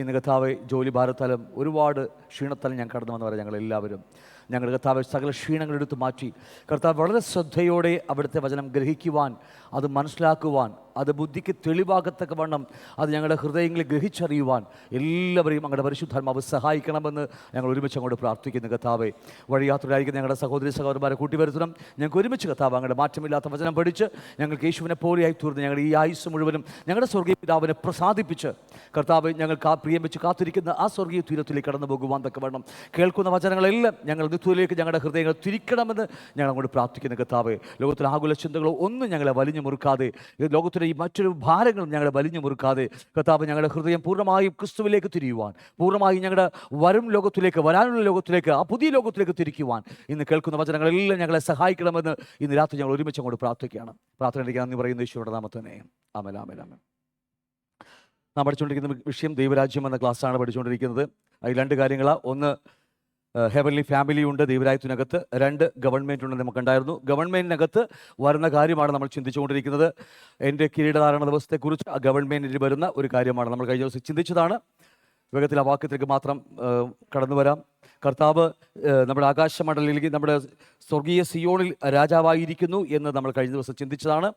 ഇന്ന് കർത്താവെ ജോലി ഭാരത്താലും ഒരുപാട് ക്ഷീണത്താലും ഞാൻ കടന്നു വന്നവരെ ഞങ്ങളെല്ലാവരും ഞങ്ങളുടെ കർത്താവ് സകല ക്ഷീണങ്ങളെടുത്ത് മാറ്റി കർത്താവ് വളരെ ശ്രദ്ധയോടെ അവിടുത്തെ വചനം ഗ്രഹിക്കുവാൻ, അത് മനസ്സിലാക്കുവാൻ, അത് ബുദ്ധിക്ക് തെളിവാകത്തക്ക വണ്ണം അത് ഞങ്ങളുടെ ഹൃദയങ്ങളിൽ ഗ്രഹിച്ചറിയുവാൻ എല്ലാവരെയും ഞങ്ങളുടെ പരിശുദ്ധാത്മാവ് സഹായിക്കണമെന്ന് ഞങ്ങൾ ഒരുമിച്ച് അങ്ങോട്ട് പ്രാർത്ഥിക്കുന്നു. കർത്താവെ വഴിയാത്രയിലായിരിക്കുന്ന ഞങ്ങളുടെ സഹോദരി സഹോദരന്മാരെ കൂട്ടിവരുത്തണം. ഞങ്ങൾക്ക് ഒരുമിച്ച് കർത്താവ് ഞങ്ങളുടെ മാറ്റമില്ലാത്ത വചനം പഠിച്ച് ഞങ്ങൾക്ക് യേശുവിനെ പോലെയായി തീർന്ന് ഞങ്ങളുടെ ഈ ആയുസ് മുഴുവനും ഞങ്ങളുടെ സ്വർഗീയ പിതാവിനെ പ്രസാദിപ്പിച്ച് കർത്താവ് ഞങ്ങൾക്ക് പ്രിയം വെച്ച് കാത്തിരിക്കുന്ന ആ സ്വർഗീയ തീരത്തിലേക്ക് കടന്നു പോകുവാൻ തക്കവണ്ണം കേൾക്കുന്ന വചനങ്ങളെല്ലാം ഞങ്ങൾ നിത്യത്തിലേക്ക് ഞങ്ങളുടെ ഹൃദയങ്ങൾ തിരിക്കണമെന്ന് ഞങ്ങൾ അങ്ങോട്ട് പ്രാർത്ഥിക്കുന്ന കർത്താവെ ലോകത്തിലെ ആകുല ചിന്തകളോ ഒന്നും ഞങ്ങളെ വലിഞ്ഞു മുറുക്കാതെ, ലോകത്തിലെ ഈ മറ്റൊരു ഭാരങ്ങളും ഞങ്ങളെ വലിഞ്ഞു മുറുക്കാതെ കർത്താവ് ഞങ്ങളുടെ ഹൃദയം പൂർണ്ണമായും ക്രിസ്തുവിലേക്ക് തിരിയുവാൻ, പൂർണ്ണമായും ഞങ്ങളുടെ വരും ലോകത്തിലേക്ക്, വരാനുള്ള ലോകത്തിലേക്ക്, ആ പുതിയ ലോകത്തിലേക്ക് തിരിക്കുവാൻ ഇന്ന് കേൾക്കുന്ന വചനങ്ങളെല്ലാം ഞങ്ങളെ സഹായിക്കണമെന്ന് ഇന്ന് രാത്രി ഞങ്ങൾ ഒരുമിച്ച് അങ്ങോട്ട് പ്രാർത്ഥിക്കുകയാണ്. പ്രാർത്ഥനയ്ക്ക് നന്ദി പറയുന്ന യേശുവിന്റെ നാമത്തിൽ തന്നെ ആമേൻ, ആമേൻ, ആമേൻ. നാം പഠിച്ചുകൊണ്ടിരിക്കുന്ന വിഷയം ദൈവരാജ്യം എന്ന ക്ലാസ്സാണ് പഠിച്ചുകൊണ്ടിരിക്കുന്നത്. അതിൽ രണ്ട് കാര്യങ്ങളാണ്. ഒന്ന്, ഹെവൻലി ഫാമിലി ഉണ്ട് ദൈവരാജ്യത്തിനകത്ത്. രണ്ട്, ഗവൺമെൻറ് ഉണ്ട് നമുക്കുണ്ടായിരുന്നു. ഗവൺമെൻറ്റിനകത്ത് വരുന്ന കാര്യമാണ് നമ്മൾ ചിന്തിച്ചുകൊണ്ടിരിക്കുന്നത്. എൻ്റെ കിരീടധാരണ ദിവസത്തെക്കുറിച്ച് ആ ഗവൺമെൻറ്റിൽ വരുന്ന ഒരു കാര്യമാണ് നമ്മൾ കഴിഞ്ഞ ദിവസം ചിന്തിച്ചതാണ്. വേഗത്തിൽ ആ വാക്യത്തിലേക്ക് മാത്രം കടന്നു വരാം. കർത്താവ് നമ്മുടെ ആകാശമണ്ഡലിലേക്ക്, നമ്മുടെ സ്വർഗീയ സിയോണിൽ രാജാവായിരിക്കുന്നു എന്ന് നമ്മൾ കഴിഞ്ഞ ദിവസം ചിന്തിച്ചതാണ്.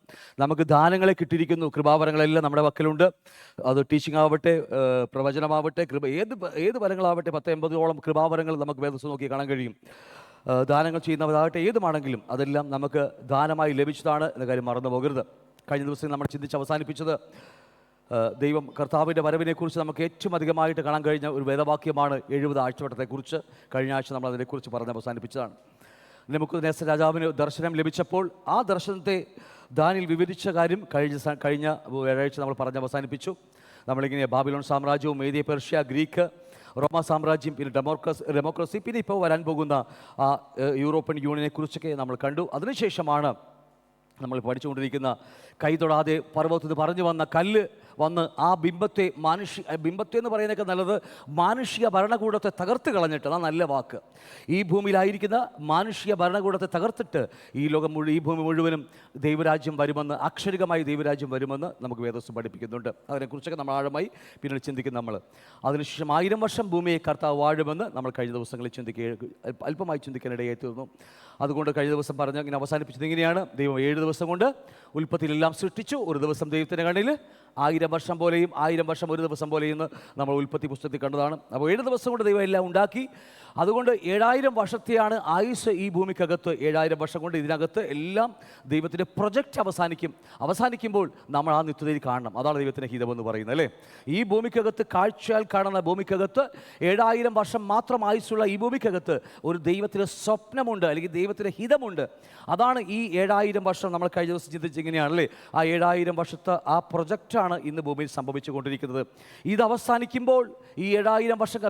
നമുക്ക് ദാനങ്ങളെ കിട്ടിയിരിക്കുന്നു, കൃപാവരങ്ങളെല്ലാം നമ്മുടെ പക്കലുണ്ട്. അത് ടീച്ചിങ് ആവട്ടെ, പ്രവചനമാവട്ടെ, ഏത് വരങ്ങളാവട്ടെ, 10-80ഓളം കൃപാവരങ്ങൾ നമുക്ക് വേദസ്വം നോക്കി കാണാൻ കഴിയും. ദാനങ്ങൾ ചെയ്യുന്നവരാകട്ടെ, ഏതുമാണെങ്കിലും അതെല്ലാം നമുക്ക് ദാനമായി ലഭിച്ചതാണ് എന്ന കാര്യം മറന്നു പോകരുത്. കഴിഞ്ഞ ദിവസം നമ്മൾ ചിന്തിച്ച് അവസാനിപ്പിച്ചത് ദൈവം കർത്താവിൻ്റെ വരവിനെക്കുറിച്ച് നമുക്ക് ഏറ്റവും അധികമായിട്ട് കാണാൻ കഴിഞ്ഞ ഒരു വേദവാക്യമാണ് 70 ആഴ്ചവട്ടത്തെക്കുറിച്ച്. കഴിഞ്ഞ ആഴ്ച നമ്മൾ അതിനെക്കുറിച്ച് പറഞ്ഞ് അവസാനിപ്പിച്ചതാണ്. നെബൂഖദ്നേസർ രാജാവിന് ദർശനം ലഭിച്ചപ്പോൾ ആ ദർശനത്തെ ദാനിയേൽ വിവരിച്ച കാര്യം കഴിഞ്ഞ വ്യാഴാഴ്ച നമ്മൾ പറഞ്ഞ് അവസാനിപ്പിച്ചു. നമ്മളിങ്ങനെ ബാബിലോൺ സാമ്രാജ്യവും, മേദ്യ പേർഷ്യ, ഗ്രീക്ക്, റോമ സാമ്രാജ്യം, പിന്നെ ഡെമോക്രസി, പിന്നെ ഇപ്പോൾ വരാൻ പോകുന്ന ആ യൂറോപ്യൻ യൂണിയനെ കുറിച്ചൊക്കെ നമ്മൾ കണ്ടു. അതിനുശേഷമാണ് നമ്മൾ പഠിച്ചുകൊണ്ടിരിക്കുന്ന കൈ തൊടാതെ പർവ്വതത്തിൽ പറഞ്ഞു വന്ന കല്ല് വന്ന് ആ ബിംബത്തെ ബിംബത്തെ എന്ന് പറയുന്നതൊക്കെ നല്ലത്, മാനുഷിക ഭരണകൂടത്തെ തകർത്ത് കളഞ്ഞിട്ട്, അതാണ് നല്ല വാക്ക്. ഈ ഭൂമിയിലായിരിക്കുന്ന മാനുഷിക ഭരണകൂടത്തെ തകർത്തിട്ട് ഈ ലോകം ഈ ഭൂമി മുഴുവനും ദൈവരാജ്യം വരുമെന്ന്, അക്ഷരികമായി ദൈവരാജ്യം വരുമെന്ന് നമുക്ക് വേദസ്വം പഠിപ്പിക്കുന്നുണ്ട്. അതിനെക്കുറിച്ചൊക്കെ നമ്മൾ ആഴമായി പിന്നീട് ചിന്തിക്കും. നമ്മൾ അതിനുശേഷം 1000 വർഷം ഭൂമിയെ കർത്താവ് വാഴുമെന്ന് നമ്മൾ കഴിഞ്ഞ ദിവസങ്ങളിൽ അല്പമായി ചിന്തിക്കാനിടയായി തീർന്നു. അതുകൊണ്ട് കഴിഞ്ഞ ദിവസം പറഞ്ഞ് ഇങ്ങനെ അവസാനിപ്പിച്ചത് ഇങ്ങനെയാണ്: ദൈവം 7 ദിവസം കൊണ്ട് ഉൽപ്പത്തിയിലെല്ലാം സൃഷ്ടിച്ചു. ഒരു ദിവസം ദൈവത്തിൻ്റെ കണ്ണിൽ 1000 വർഷം പോലെയും, 1000 വർഷം ഒരു ദിവസം പോലെയും നമ്മൾ ഉൽപ്പത്തി പുസ്തകത്തിൽ കണ്ടതാണ്. അപ്പോൾ 7 ദിവസം കൊണ്ട് ദൈവം എല്ലാം ഉണ്ടാക്കി. അതുകൊണ്ട് 7000 വർഷത്തെയാണ് ആയുസ് ഈ ഭൂമിക്കകത്ത്. 7000 വർഷം കൊണ്ട് ഇതിനകത്ത് എല്ലാം ദൈവത്തിൻ്റെ പ്രൊജക്റ്റ് അവസാനിക്കുമ്പോൾ നമ്മൾ ആ നിത്യതയിൽ കാണണം. അതാണ് ദൈവത്തിൻ്റെ ഹിതമെന്ന് പറയുന്നത്, അല്ലേ? ഈ ഭൂമിക്കകത്ത്, കാഴ്ചയാൽ കാണുന്ന ഭൂമിക്കകത്ത് 7000 വർഷം മാത്രം ആയുസ്സുള്ള ഈ ഭൂമിക്കകത്ത് ഒരു ദൈവത്തിൻ്റെ സ്വപ്നമുണ്ട്, അല്ലെങ്കിൽ ദൈവത്തിൻ്റെ ഹിതമുണ്ട്. അതാണ് ഈ 7000 വർഷം. നമ്മൾ കഴിഞ്ഞ ദിവസം ചിന്തിച്ചിങ്ങനെയാണല്ലേ, ആ 7000 വർഷത്തെ ആ പ്രൊജക്റ്റാണ് ഇന്ന് ഭൂമിയിൽ സംഭവിച്ചുകൊണ്ടിരിക്കുന്നത്. ഇത് അവസാനിക്കുമ്പോൾ, ഈ 7000 വർഷം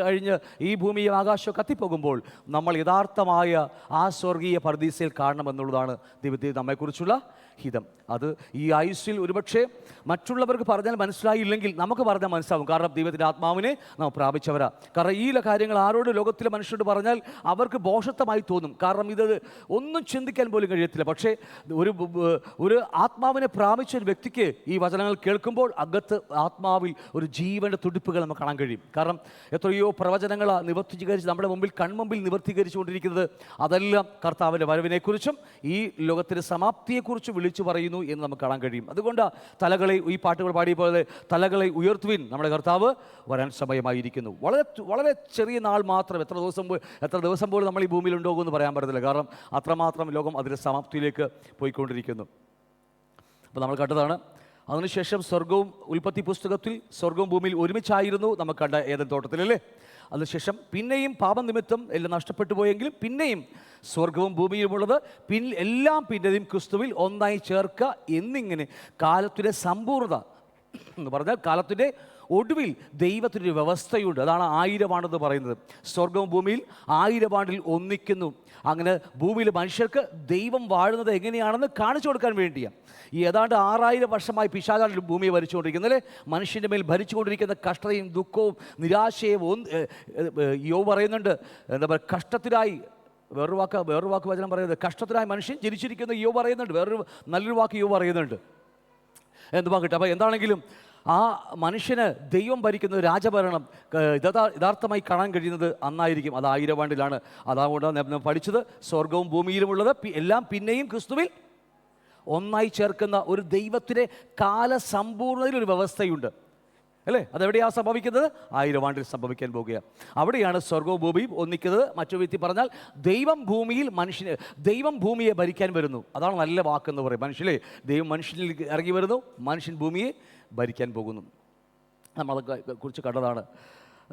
കഴിഞ്ഞ് ഈ ഭൂമിയും ആകാശവും കത്തിപ്പോകുമ്പോൾ നമ്മൾ യഥാർത്ഥമായ ആ സ്വർഗീയ പർദീസയിൽ കാണണമെന്നുള്ളതാണ് ദൈവത്തെ നമ്മെക്കുറിച്ചുള്ള ഹിതം. അത് ഈ ആയുസ്സിൽ ഒരുപക്ഷെ മറ്റുള്ളവർക്ക് പറഞ്ഞാൽ മനസ്സിലായില്ലെങ്കിൽ നമുക്ക് പറഞ്ഞാൽ മനസ്സിലാവും. കാരണം ദൈവത്തിൻ്റെ ആത്മാവിനെ നാം പ്രാപിച്ചവരാ. കാരണം ഈ കാര്യങ്ങൾ ആരോട് ലോകത്തിലെ മനുഷ്യരോട് പറഞ്ഞാൽ അവർക്ക് ഭോഷത്വമായി തോന്നും. കാരണം ഇത് ഒന്നും ചിന്തിക്കാൻ പോലും കഴിയത്തില്ല. പക്ഷേ ഒരു ആത്മാവിനെ പ്രാപിച്ച ഒരു വ്യക്തിക്ക് ഈ വചനങ്ങൾ കേൾക്കുമ്പോൾ അകത്ത് ആത്മാവിൽ ഒരു ജീവൻ്റെ തുടിപ്പുകൾ നമുക്ക് കാണാൻ കഴിയും. കാരണം എത്രയോ പ്രവചനങ്ങൾ നിവർത്തീകരിച്ച് നമ്മുടെ കൺമുമ്പിൽ നിവർത്തീകരിച്ചുകൊണ്ടിരിക്കുന്നത് അതെല്ലാം കർത്താവിൻ്റെ വരവിനെക്കുറിച്ചും ഈ ലോകത്തിൻ്റെ സമാപ്തിയെക്കുറിച്ചും വിളിച്ചു പറയുന്നു എന്ന് നമുക്ക് കാണാൻ കഴിയും. അതുകൊണ്ട് തലകളെ, ഈ പാട്ടുകൾ പാടിയ പോലെ തലകളെ ഉയർത്തുവിൻ, നമ്മുടെ കർത്താവ് വരാൻ സമയമായിരിക്കുന്നു. വളരെ ചെറിയ നാൾ മാത്രം, എത്ര ദിവസം പോലും നമ്മൾ ഈ ഭൂമിയിൽ ഉണ്ടാകും എന്ന് പറയാൻ പറ്റത്തില്ല. കാരണം അത്രമാത്രം ലോകം അതിൻ്റെ സമാപ്തിയിലേക്ക് പോയിക്കൊണ്ടിരിക്കുന്നു. അപ്പോൾ നമ്മൾ കണ്ടതാണ്. അതിനുശേഷം സ്വർഗവും, ഉൽപ്പത്തി പുസ്തകത്തിൽ സ്വർഗവും ഭൂമിയിൽ ഒരുമിച്ചായിരുന്നു നമുക്ക് കണ്ട ഏദൻ തോട്ടത്തിലല്ലേ. അതിനുശേഷം പിന്നെയും പാപനിമിത്തം എല്ലാം നഷ്ടപ്പെട്ടു പോയെങ്കിലും പിന്നെയും സ്വർഗവും ഭൂമിയുമുള്ളത് എല്ലാം പിന്നെയും ക്രിസ്തുവിൽ ഒന്നായി ചേർക്കുക എന്നിങ്ങനെ കാലത്തിൻ്റെ സമ്പൂർണ്ണത എന്ന് പറഞ്ഞാൽ കാലത്തിൻ്റെ ഒടുവിൽ ദൈവത്തിൻ്റെ വ്യവസ്ഥയുണ്ട്. അതാണ് 1000 ആണ്ടെന്ന് പറയുന്നത്. സ്വർഗവും ഭൂമിയിൽ 1000 ആണ്ടിൽ ഒന്നിക്കുന്നു. അങ്ങനെ ഭൂമിയിലെ മനുഷ്യർക്ക് ദൈവം വാഴുന്നത് എങ്ങനെയാണെന്ന് കാണിച്ചു കൊടുക്കാൻ വേണ്ടിയാണ്. ഈ ഏതാണ്ട് 6000 വർഷമായി പിശാചാണ് ഭൂമിയെ ഭരിച്ചുകൊണ്ടിരിക്കുന്നത്, അല്ലേ? മനുഷ്യൻ്റെ മേൽ ഭരിച്ചുകൊണ്ടിരിക്കുന്ന കഷ്ടതയും ദുഃഖവും നിരാശയും യോബ് പറയുന്നുണ്ട്. എന്താ പറയുക, കഷ്ടത്തിനായി വേറൊരു വാക്ക് വചനം പറയുന്നത്, കഷ്ടത്തിനായ മനുഷ്യൻ ജനിച്ചിരിക്കുന്ന യോ പറയുന്നുണ്ട്. വേറൊരു നല്ലൊരു വാക്ക് യോ പറയുന്നുണ്ട്. എന്തുവാ കിട്ടുക? അപ്പോൾ എന്താണെങ്കിലും ആ മനുഷ്യന് ദൈവം ഭരിക്കുന്ന രാജഭരണം യഥാർത്ഥമായി കാണാൻ കഴിയുന്നത് അന്നായിരിക്കും. അത് 1000 ആണ്ടിലാണ്. അതുകൊണ്ട് നമ്മൾ പഠിച്ചത് സ്വർഗവും ഭൂമിയിലുമുള്ളത് എല്ലാം പിന്നെയും ക്രിസ്തുവിൽ ഒന്നായി ചേർക്കുന്ന ഒരു ദൈവത്തിൻ്റെ കാലസമ്പൂർണ്ണതയിലൊരു വ്യവസ്ഥയുണ്ട്, അല്ലേ? അതെവിടെയാണ് സംഭവിക്കുന്നത്? 1000 ആണ്ടിൽ സംഭവിക്കാൻ പോവുകയാണ്. അവിടെയാണ് സ്വർഗവും ഭൂമിയും ഒന്നിക്കുന്നത്. മറ്റൊരു വ്യക്തി പറഞ്ഞാൽ ദൈവം ഭൂമിയെ ഭരിക്കാൻ വരുന്നു. അതാണ് നല്ല വാക്കെന്ന് പറയും. ദൈവം മനുഷ്യനിൽ ഇറങ്ങി വരുന്നു, മനുഷ്യൻ ഭൂമിയെ ഭരിക്കാൻ പോകുന്നു. നമ്മളതൊക്കെ കുറിച്ച് കണ്ടതാണ്,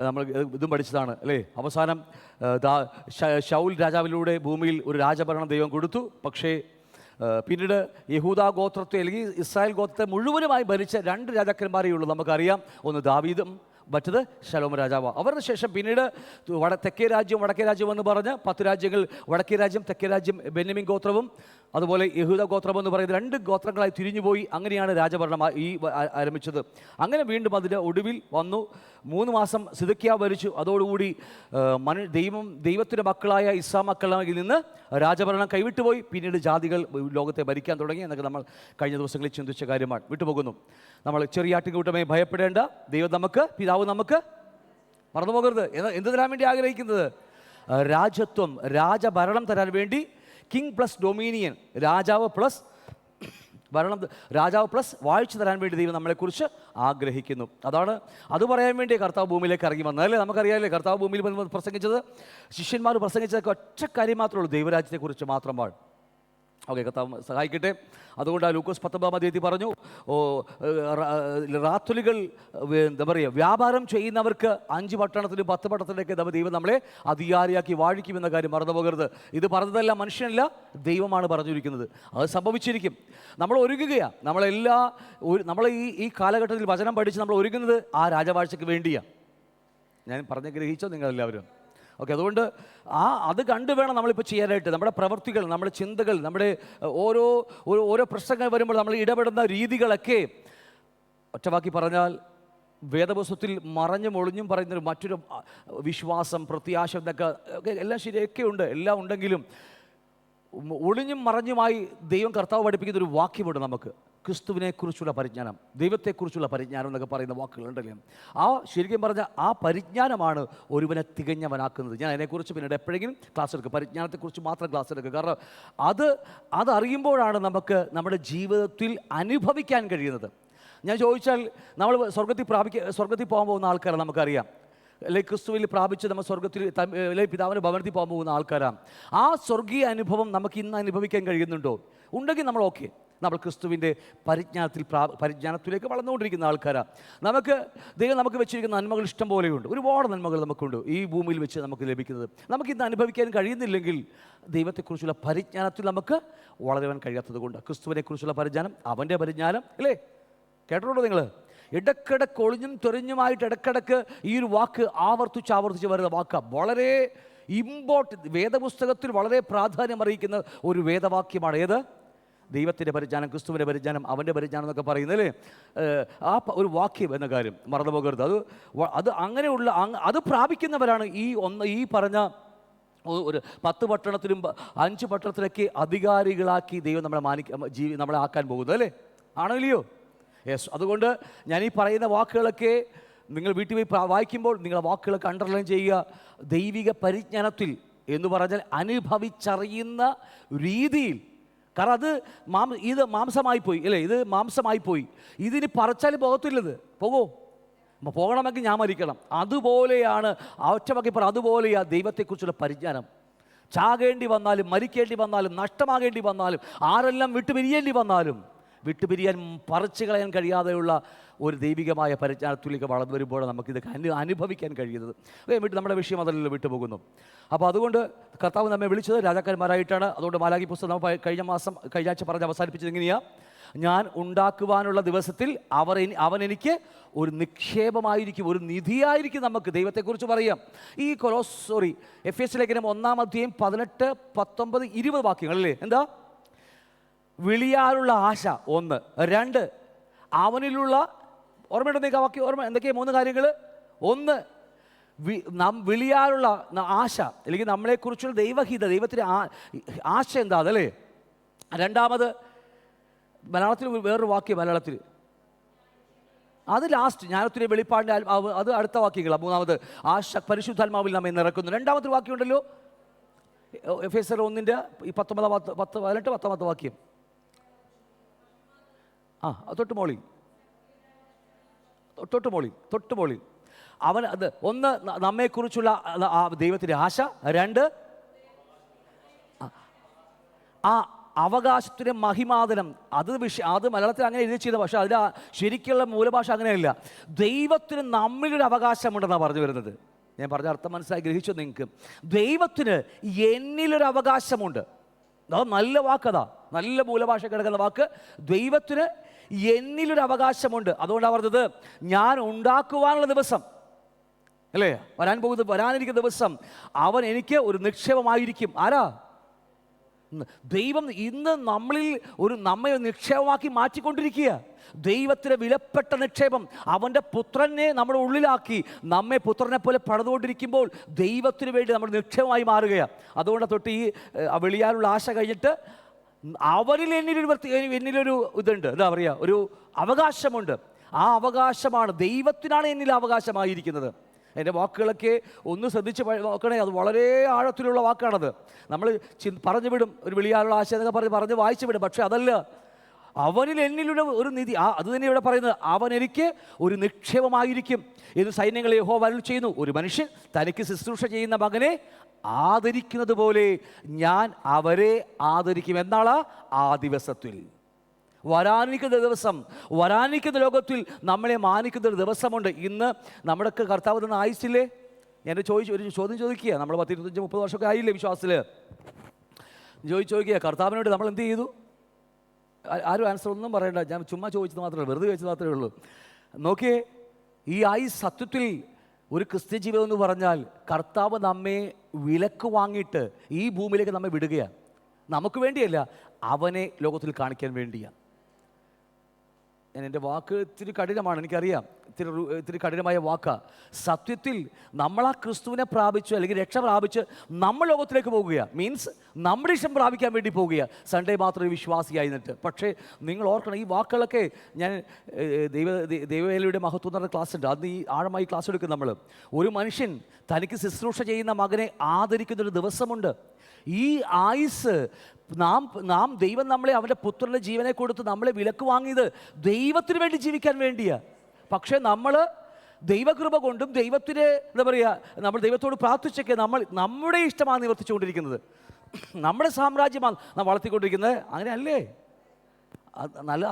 നമ്മൾ ഇതും പഠിച്ചതാണ്, അല്ലേ? അവസാനം ശൗൽ രാജാവിലൂടെ ഭൂമിയിൽ ഒരു രാജഭരണം ദൈവം കൊടുത്തു. പക്ഷേ പിന്നീട് യഹൂദാ ഗോത്രത്തെ അല്ലെങ്കിൽ ഇസ്രായേൽ ഗോത്രത്തെ മുഴുവനുമായി ഭരിച്ച 2 രാജാക്കന്മാരേ ഉള്ളൂ നമുക്കറിയാം. ഒന്ന് ദാവീദും മറ്റത് ശലോമോൻ രാജാവ്. അവരുടെ ശേഷം പിന്നീട് തെക്കേ രാജ്യം വടക്കേ രാജ്യം എന്ന് പറഞ്ഞ് 10 രാജ്യങ്ങൾ, വടക്കേ രാജ്യം തെക്കേ രാജ്യം, ബെന്യാമീൻ ഗോത്രവും അതുപോലെ യഹൂദ ഗോത്രം എന്ന് പറയുന്ന 2 ഗോത്രങ്ങളായി തിരിഞ്ഞുപോയി. അങ്ങനെയാണ് രാജഭരണം ആരംഭിച്ചത്. അങ്ങനെ വീണ്ടും അതിൻ്റെ ഒടുവിൽ വന്നു 3 മാസം സിദക്കിയാവ് ഭരിച്ചു. അതോടുകൂടി ദൈവത്തിൻ്റെ മക്കളായ ഇസ്രാ മക്കളിൽ നിന്ന് രാജഭരണം കൈവിട്ടുപോയി. പിന്നീട് ജാതികൾ ലോകത്തെ ഭരിക്കാൻ തുടങ്ങി എന്നൊക്കെ നമ്മൾ കഴിഞ്ഞ ദിവസങ്ങളിൽ ചിന്തിച്ച കാര്യമാണ്. വിട്ടുപോകുന്നു. നമ്മൾ ചെറിയാട്ടിൻകൂട്ടമേ ഭയപ്പെടേണ്ട, ദൈവം നമുക്ക്, പിതാവ് നമുക്ക്, മറന്നു പോകരുത്. എന്ത് തരാൻ വേണ്ടി ആഗ്രഹിക്കുന്നത്? രാജത്വം, രാജഭരണം തരാൻ വേണ്ടി. കിങ് പ്ലസ് ഡൊമീനിയൻ, രാജാവ് പ്ലസ് വാഴ്ച തരാൻ വേണ്ടി ദൈവം നമ്മളെക്കുറിച്ച് ആഗ്രഹിക്കുന്നു. അത് പറയാൻ വേണ്ടി കർത്താവ് ഭൂമിയിലേക്ക് ഇറങ്ങി വന്നത്, അല്ലേ? നമുക്കറിയാമല്ലേ, കർത്താവ് ഭൂമിയിൽ പ്രസംഗിച്ചത്, ശിഷ്യന്മാർ പ്രസംഗിച്ചതൊക്കെ ഒറ്റ കാര്യം മാത്രമേ ഉള്ളൂ, ദൈവരാജ്യത്തെക്കുറിച്ച് മാത്രമാണ്. ഓക്കെ, കർത്താവ് സഹായിക്കട്ടെ. അതുകൊണ്ട് ലൂക്കോസ് 19-ാം അധ്യായത്തിൽ പറഞ്ഞു, റാത്തുലികൾ എന്താ പറയുക, വ്യാപാരം ചെയ്യുന്നവർക്ക് 5 പട്ടണത്തിലും 10 പട്ടണത്തിലേക്ക് ദൈവം നമ്മളെ അധികാരിയാക്കി വാഴിക്കുമെന്ന കാര്യം മറന്നു പോകരുത്. ഇത് പറഞ്ഞതല്ല മനുഷ്യനല്ല, ദൈവമാണ് പറഞ്ഞിരിക്കുന്നത്. അത് സംഭവിച്ചിരിക്കും. നമ്മൾ ഒരുങ്ങുകയാണ്. നമ്മൾ ഈ കാലഘട്ടത്തിൽ വചനം പഠിച്ച് നമ്മൾ ഒരുങ്ങുന്നത് ആ രാജവാഴ്ചയ്ക്ക് വേണ്ടിയാണ്. ഞാൻ പറഞ്ഞ് ഗ്രഹിച്ചോ നിങ്ങളെല്ലാവരും? ഓക്കെ, അതുകൊണ്ട് അത് കണ്ടു വേണം നമ്മളിപ്പോൾ ചെയ്യാനായിട്ട്. നമ്മുടെ പ്രവൃത്തികൾ, നമ്മുടെ ചിന്തകൾ, നമ്മുടെ ഓരോ പ്രശ്നങ്ങൾ വരുമ്പോൾ നമ്മൾ ഇടപെടുന്ന രീതികളൊക്കെ, ഒറ്റവാക്കി പറഞ്ഞാൽ വേദപുസ്തകത്തിൽ മറഞ്ഞും ഒളിഞ്ഞും പറയുന്നൊരു മറ്റൊരു വിശ്വാസം, പ്രത്യാശ എന്നൊക്കെ എല്ലാം ശരിയൊക്കെ ഉണ്ട്. എല്ലാം ഉണ്ടെങ്കിലും ഒളിഞ്ഞും മറഞ്ഞുമായി ദൈവം കർത്താവ് പഠിപ്പിക്കുന്ന ഒരു വാക്യമുണ്ട് നമുക്ക്. ക്രിസ്തുവിനെക്കുറിച്ചുള്ള പരിജ്ഞാനം, ദൈവത്തെക്കുറിച്ചുള്ള പരിജ്ഞാനം എന്നൊക്കെ പറയുന്ന വാക്കുകളുണ്ടല്ലോ. ശരിക്കും പറഞ്ഞാൽ ആ പരിജ്ഞാനമാണ് ഒരുവനെ തികഞ്ഞവനാക്കുന്നത്. ഞാൻ അതിനെക്കുറിച്ച് പിന്നീട് എപ്പോഴെങ്കിലും ക്ലാസ് എടുക്കും, പരിജ്ഞാനത്തെക്കുറിച്ച് മാത്രം ക്ലാസ് എടുക്കുക. കാരണം അതറിയുമ്പോഴാണ് നമുക്ക് നമ്മുടെ ജീവിതത്തിൽ അനുഭവിക്കാൻ കഴിയുന്നത്. ഞാൻ ചോദിച്ചാൽ, നമ്മൾ സ്വർഗത്തിൽ പോകാൻ പോകുന്ന ആൾക്കാരെ നമുക്കറിയാം, അല്ലെങ്കിൽ ക്രിസ്തുവിൽ പ്രാപിച്ച് നമ്മൾ സ്വർഗത്തിൽ അല്ലെങ്കിൽ പിതാവിൻ്റെ ഭവനത്തിൽ പോകാൻ പോകുന്ന ആൾക്കാരാണ്. ആ സ്വർഗീയ അനുഭവം നമുക്ക് ഇന്ന് അനുഭവിക്കാൻ കഴിയുന്നുണ്ടോ? ഉണ്ടെങ്കിൽ നമ്മൾ ഓക്കെ, നമ്മൾ ക്രിസ്തുവിൻ്റെ പരിജ്ഞാനത്തിലേക്ക് വളർന്നുകൊണ്ടിരിക്കുന്ന ആൾക്കാരാണ്. ദൈവം നമുക്ക് വെച്ചിരിക്കുന്ന നന്മകൾ ഇഷ്ടം പോലെയുണ്ട്. ഒരുപാട് നന്മകൾ നമുക്കുണ്ട് ഈ ഭൂമിയിൽ വെച്ച് നമുക്ക് ലഭിക്കുന്നത്. നമുക്കിന്ന് അനുഭവിക്കാൻ കഴിയുന്നില്ലെങ്കിൽ ദൈവത്തെക്കുറിച്ചുള്ള പരിജ്ഞാനത്തിൽ നമുക്ക് വളരുവാൻ കഴിയാത്തത് കൊണ്ട്. ക്രിസ്തുവിനെക്കുറിച്ചുള്ള പരിജ്ഞാനം, അവൻ്റെ പരിജ്ഞാനം, അല്ലേ? കേട്ടിട്ടുണ്ടോ നിങ്ങൾ? ഇടക്കിടക്ക് ഒളിഞ്ഞും തെറിഞ്ഞുമായിട്ട് ഇടക്കിടക്ക് ഈ ഒരു വാക്ക് ആവർത്തിച്ച് വരുന്ന വാക്കാണ്. വളരെ ഇമ്പോർട്ടൻ്റ്, വേദപുസ്തകത്തിൽ വളരെ പ്രാധാന്യം അറിയിക്കുന്ന ഒരു വേദവാക്യമാണ്. ഏത്? ദൈവത്തിൻ്റെ പരിജ്ഞാനം, ക്രിസ്തുവിൻ്റെ പരിജ്ഞാനം, അവൻ്റെ പരിജ്ഞാനം എന്നൊക്കെ പറയുന്നത്, അല്ലേ? ആ ഒരു വാക്യം എന്ന കാര്യം മറന്നു പോകരുത്. അത് അങ്ങനെയുള്ള അത് പ്രാപിക്കുന്നവരാണ് ഈ പറഞ്ഞ ഒരു 10 പട്ടണത്തിലും 5 പട്ടണത്തിലൊക്കെ അധികാരികളാക്കി ദൈവം നമ്മളെ ആക്കാൻ പോകുന്നത്, അല്ലേ? ആണോ ഇല്ലയോ? യെസ്. അതുകൊണ്ട് ഞാൻ ഈ പറയുന്ന വാക്കുകളൊക്കെ നിങ്ങൾ വീട്ടിൽ പോയി വായിക്കുമ്പോൾ നിങ്ങൾ വാക്കുകളൊക്കെ അണ്ടർലൈൻ ചെയ്യുക. ദൈവിക പരിജ്ഞാനത്തിൽ എന്ന് പറഞ്ഞാൽ അനുഭവിച്ചറിയുന്ന രീതിയിൽ. കാരണം ഇത് മാംസമായി പോയി, അല്ലേ? ഇത് മാംസമായി പോയി. ഇതിന് പറിച്ചാൽ പോകത്തില്ലത്. പോകണമെങ്കിൽ ഞാൻ മരിക്കണം. അതുപോലെയാണ് അതുപോലെയാ ദൈവത്തെക്കുറിച്ചുള്ള പരിജ്ഞാനം. ചാകേണ്ടി വന്നാലും, മരിക്കേണ്ടി വന്നാലും, നഷ്ടമാകേണ്ടി വന്നാലും, ആരെല്ലാം വിട്ടുപിരിയേണ്ടി വന്നാലും വിട്ടുപിരിയാൻ, പറിച്ചു കളയാൻ കഴിയാതെയുള്ള ഒരു ദൈവികമായ പരിജ്ഞാനത്തിലേക്ക് വളർന്നു വരുമ്പോൾ നമുക്കിതൊക്കെ അനുഭവിക്കാൻ കഴിയുന്നത്. നമ്മുടെ വിഷയം അതല്ലല്ലോ, വിട്ടുപോകുന്നു. അപ്പോൾ അതുകൊണ്ട് കർത്താവ് നമ്മെ വിളിച്ചത് രാജാക്കന്മാരായിട്ടാണ്. അതുകൊണ്ട് മാലാഖി പുസ്തകം നമ്മൾ കഴിഞ്ഞ ആഴ്ച പറഞ്ഞ് അവസാനിപ്പിച്ചത് എങ്ങനെയാണ്? ഞാൻ ഉണ്ടാക്കുവാനുള്ള ദിവസത്തിൽ അവൻ എനിക്ക് ഒരു നിക്ഷേപമായിരിക്കും, ഒരു നിധിയായിരിക്കും. നമുക്ക് ദൈവത്തെക്കുറിച്ച് പറയാം. എഫേസ്യ ലേഖനം 1-ാം അധ്യായം 18, 19, 20 വാക്യങ്ങളല്ലേ? എന്താ? വിളിയാലുള്ള ആശ 1, 2 അവനിലുള്ള, ഓർമ്മയുണ്ടോ നിങ്ങൾക്ക് ആ വാക്യം? എന്തൊക്കെയാണ് 3 കാര്യങ്ങൾ? 1 നാം വിളിയാലുള്ള ആശ, അല്ലെങ്കിൽ നമ്മളെക്കുറിച്ചുള്ള ദൈവഹിത, ദൈവത്തിൻ്റെ ആശ എന്താ അതല്ലേ. രണ്ടാമത് മലയാളത്തിൽ വേറൊരു വാക്യം, മലയാളത്തിൽ അത് ലാസ്റ്റ് ജ്ഞാനത്തിൻ്റെ വെളിപ്പാടിൻ്റെ അത് അടുത്ത വാക്യങ്ങളാണ്. മൂന്നാമത് ആശ പരിശുദ്ധാത്മാവിൽ നമ്മെ നിറക്കുന്നു. രണ്ടാമത്തെ വാക്യമുണ്ടല്ലോ എഫേസ്യർ 1:19 വാക്യം. തൊട്ട് മോളി അവൻ അത് ഒന്ന് നമ്മെക്കുറിച്ചുള്ള ദൈവത്തിൻ്റെ ആശ, രണ്ട് ആ അവകാശത്തിൻ്റെ മഹിമാതനം. അത് മലയാളത്തിൽ അങ്ങനെ എഴുതി ചെയ്ത, പക്ഷേ അതിൽ ശരിക്കുള്ള മൂലഭാഷ അങ്ങനെയല്ല. ദൈവത്തിന് നമ്മളിലൊരു അവകാശമുണ്ടെന്നാണ് പറഞ്ഞു വരുന്നത്. ഞാൻ പറഞ്ഞ അർത്ഥം മനസ്സിലായി ഗ്രഹിച്ചു നിങ്ങൾക്ക്. ദൈവത്തിന് എന്നിലൊരു അവകാശമുണ്ട്. അത് നല്ല വാക്കതാ, നല്ല മൂലഭാഷ കിടക്കുന്ന വാക്ക്. ദൈവത്തിന് എന്നിലൊരു അവകാശമുണ്ട്. അതുകൊണ്ടാണ് പറഞ്ഞത് ഞാൻ ഉണ്ടാക്കുവാനുള്ള ദിവസം അല്ലേ, വരാനിരിക്കുന്ന ദിവസം അവൻ എനിക്ക് ഒരു നിക്ഷേപമായിരിക്കും. ആരാ? ദൈവം ഇന്ന് നമ്മളിൽ നമ്മെ നിക്ഷേപമാക്കി മാറ്റിക്കൊണ്ടിരിക്കുക. ദൈവത്തിന് വിലപ്പെട്ട നിക്ഷേപം അവൻ്റെ പുത്രനെ നമ്മുടെ ഉള്ളിലാക്കി നമ്മെ പുത്രനെ പോലെ പണിതുകൊണ്ടിരിക്കുമ്പോൾ ദൈവത്തിന് വേണ്ടി നമ്മൾ നിക്ഷേപമായി മാറുകയാണ്. അതുകൊണ്ട് തൊട്ട് ഈ വെളിയാലുള്ള ആശ കഴിഞ്ഞിട്ട് അവരിൽ എന്നിലൊരു ഇതുണ്ട്, എന്താ പറയുക, ഒരു അവകാശമുണ്ട്. ആ അവകാശമാണ്, ദൈവത്തിനാണ് എന്നിൽ അവകാശമായിരിക്കുന്നത്. എൻ്റെ വാക്കുകളൊക്കെ ഒന്ന് ശ്രദ്ധിച്ച് നോക്കണേ, അത് വളരെ ആഴത്തിലുള്ള വാക്കാണത്. നമ്മൾ പറഞ്ഞു വിടും, ഒരു വെളിയാലുള്ള ആശയം എന്നൊക്കെ പറഞ്ഞ് വായിച്ചു വിടും. പക്ഷെ അതല്ല, അവനിൽ എന്നിലൂടെ ഒരു നിധി. അത് തന്നെ ഇവിടെ പറയുന്നത്, അവൻ എനിക്ക് ഒരു നിക്ഷേപമായിരിക്കും എന്ന് സൈന്യങ്ങളെ യഹോവ അരുൾ ചെയ്യുന്നു. ഒരു മനുഷ്യൻ തനിക്ക് ശുശ്രൂഷ ചെയ്യുന്ന മകനെ ആദരിക്കുന്നത് പോലെ ഞാൻ അവരെ ആദരിക്കും. എന്നാളാ? ആ ദിവസത്തിൽ, വരാനിരിക്കുന്ന ദിവസം, വരാനിരിക്കുന്ന ലോകത്തിൽ നമ്മളെ മാനിക്കുന്നൊരു ദിവസമുണ്ട്. ഇന്ന് നമ്മുടെയൊക്കെ കർത്താവ് തന്ന ആയുസില്ലേ? ഞാൻ ഒരു ചോദ്യം ചോദിക്കുക. നമ്മൾ 25-30 വർഷമൊക്കെ ആയില്ലേ വിശ്വാസത്തിൽ? ചോദിക്കുക, കർത്താവിനോട് നമ്മൾ എന്ത് ചെയ്തു? ആരും ആൻസർ ഒന്നും പറയണ്ട, ഞാൻ ചുമ്മാ ചോദിച്ചത് മാത്രമേ, വെറുതെ ചോദിച്ചത് മാത്രമേ ഉള്ളൂ. നോക്കിയേ, ഈ ആയുസ് സത്യത്തിൽ ഒരു ക്രിസ്ത്യ ജീവിതം എന്ന് പറഞ്ഞാൽ കർത്താവ് നമ്മെ വിലക്ക് വാങ്ങിയിട്ട് ഈ ഭൂമിയിലേക്ക് നമ്മെ വിടുകയാണ്. നമുക്ക് വേണ്ടിയല്ല, അവനെ ലോകത്തിൽ കാണിക്കാൻ വേണ്ടിയാണ്. എൻ്റെ വാക്ക് ഇത്തിരി കഠിനമാണ്, എനിക്കറിയാം, ഇത്തിരി കഠിനമായ വാക്കാണ്. സത്യത്തിൽ നമ്മൾ ആ ക്രിസ്തുവിനെ പ്രാപിച്ച് അല്ലെങ്കിൽ രക്ഷ പ്രാപിച്ച് നമ്മൾ ലോകത്തിലേക്ക് പോകുകയാണ്. മീൻസ് നമ്മുടെ ഇഷ്ടം പ്രാപിക്കാൻ വേണ്ടി പോകുകയാണ്, സൺഡേ മാത്രം വിശ്വാസിയായി നിന്നിട്ട്. പക്ഷേ നിങ്ങൾ ഓർക്കണം, ഈ വാക്കുകളൊക്കെ ഞാൻ ദൈവവേലയുടെ മഹത്വം എന്ന് പറഞ്ഞ ക്ലാസ് ഉണ്ട്, അത് ഈ ആഴമായി ക്ലാസ് എടുക്കും നമ്മൾ. ഒരു മനുഷ്യൻ തനിക്ക് ശുശ്രൂഷ ചെയ്യുന്ന മകനെ ആദരിക്കുന്നൊരു ദിവസമുണ്ട്. ഈ ആയുസ് നാം ദൈവം നമ്മളെ അവൻ്റെ പുത്രൻ്റെ ജീവനെ കൊടുത്ത് നമ്മളെ വിലക്ക് വാങ്ങിയത് ദൈവത്തിന് വേണ്ടി ജീവിക്കാൻ വേണ്ടിയാണ്. പക്ഷേ നമ്മൾ ദൈവകൃപ കൊണ്ടും ദൈവത്തിന് എന്താ പറയുക, നമ്മൾ ദൈവത്തോട് പ്രാർത്ഥിച്ചൊക്കെ നമ്മുടെ ഇഷ്ടമാണ് നിവർത്തിച്ചുകൊണ്ടിരിക്കുന്നത്, നമ്മുടെ സാമ്രാജ്യമാണ് നാം വളർത്തിക്കൊണ്ടിരിക്കുന്നത്. അങ്ങനെയല്ലേ?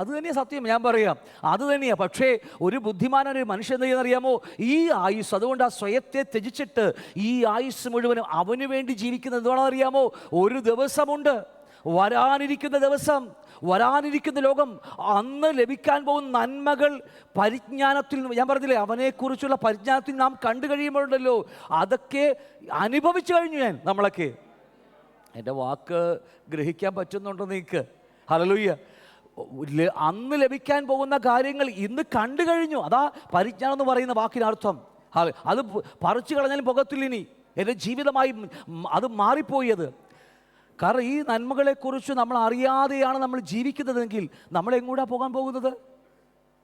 അത് തന്നെയാണ് സത്യം, ഞാൻ പറയാം, അത് തന്നെയാണ്. പക്ഷേ ഒരു ബുദ്ധിമാനൊരു മനുഷ്യൻ എന്താ ചെയ്യുന്നറിയാമോ? ഈ ആയുസ്, അതുകൊണ്ട് ആ സ്വയത്തെ ത്യജിച്ചിട്ട് ഈ ആയുസ് മുഴുവനും അവന് വേണ്ടി ജീവിക്കുന്നത് എന്താണെന്ന് അറിയാമോ? ഒരു ദിവസമുണ്ട്, വരാനിരിക്കുന്ന ദിവസം, വരാനിരിക്കുന്ന ലോകം, അന്ന് ലഭിക്കാൻ പോകുന്ന നന്മകൾ പരിജ്ഞാനത്തിൽ, ഞാൻ പറഞ്ഞില്ലേ, അവനെക്കുറിച്ചുള്ള പരിജ്ഞാനത്തിൽ നാം കണ്ടു കഴിയുമ്പോഴുണ്ടല്ലോ, അതൊക്കെ അനുഭവിച്ചു കഴിഞ്ഞു നമ്മളൊക്കെ. എൻ്റെ വാക്ക് ഗ്രഹിക്കാൻ പറ്റുന്നുണ്ടോ നിങ്ങൾക്ക്? ഹല്ലേലൂയ. അന്ന് ലഭിക്കാൻ പോകുന്ന കാര്യങ്ങൾ ഇന്ന് കണ്ടു കഴിഞ്ഞു. അതാ പരിജ്ഞാനം എന്ന് പറയുന്ന വാക്കിനർത്ഥം. അത് പറിച്ചു കളഞ്ഞാലും പുകത്തില്ലിനി. എൻ്റെ ജീവിതമായി അത് മാറിപ്പോയത്. കാരണം ഈ നന്മകളെക്കുറിച്ച് നമ്മൾ അറിയാതെയാണ് നമ്മൾ ജീവിക്കുന്നതെങ്കിൽ നമ്മൾ എങ്ങോട്ടാണ് പോകാൻ പോകുന്നത്?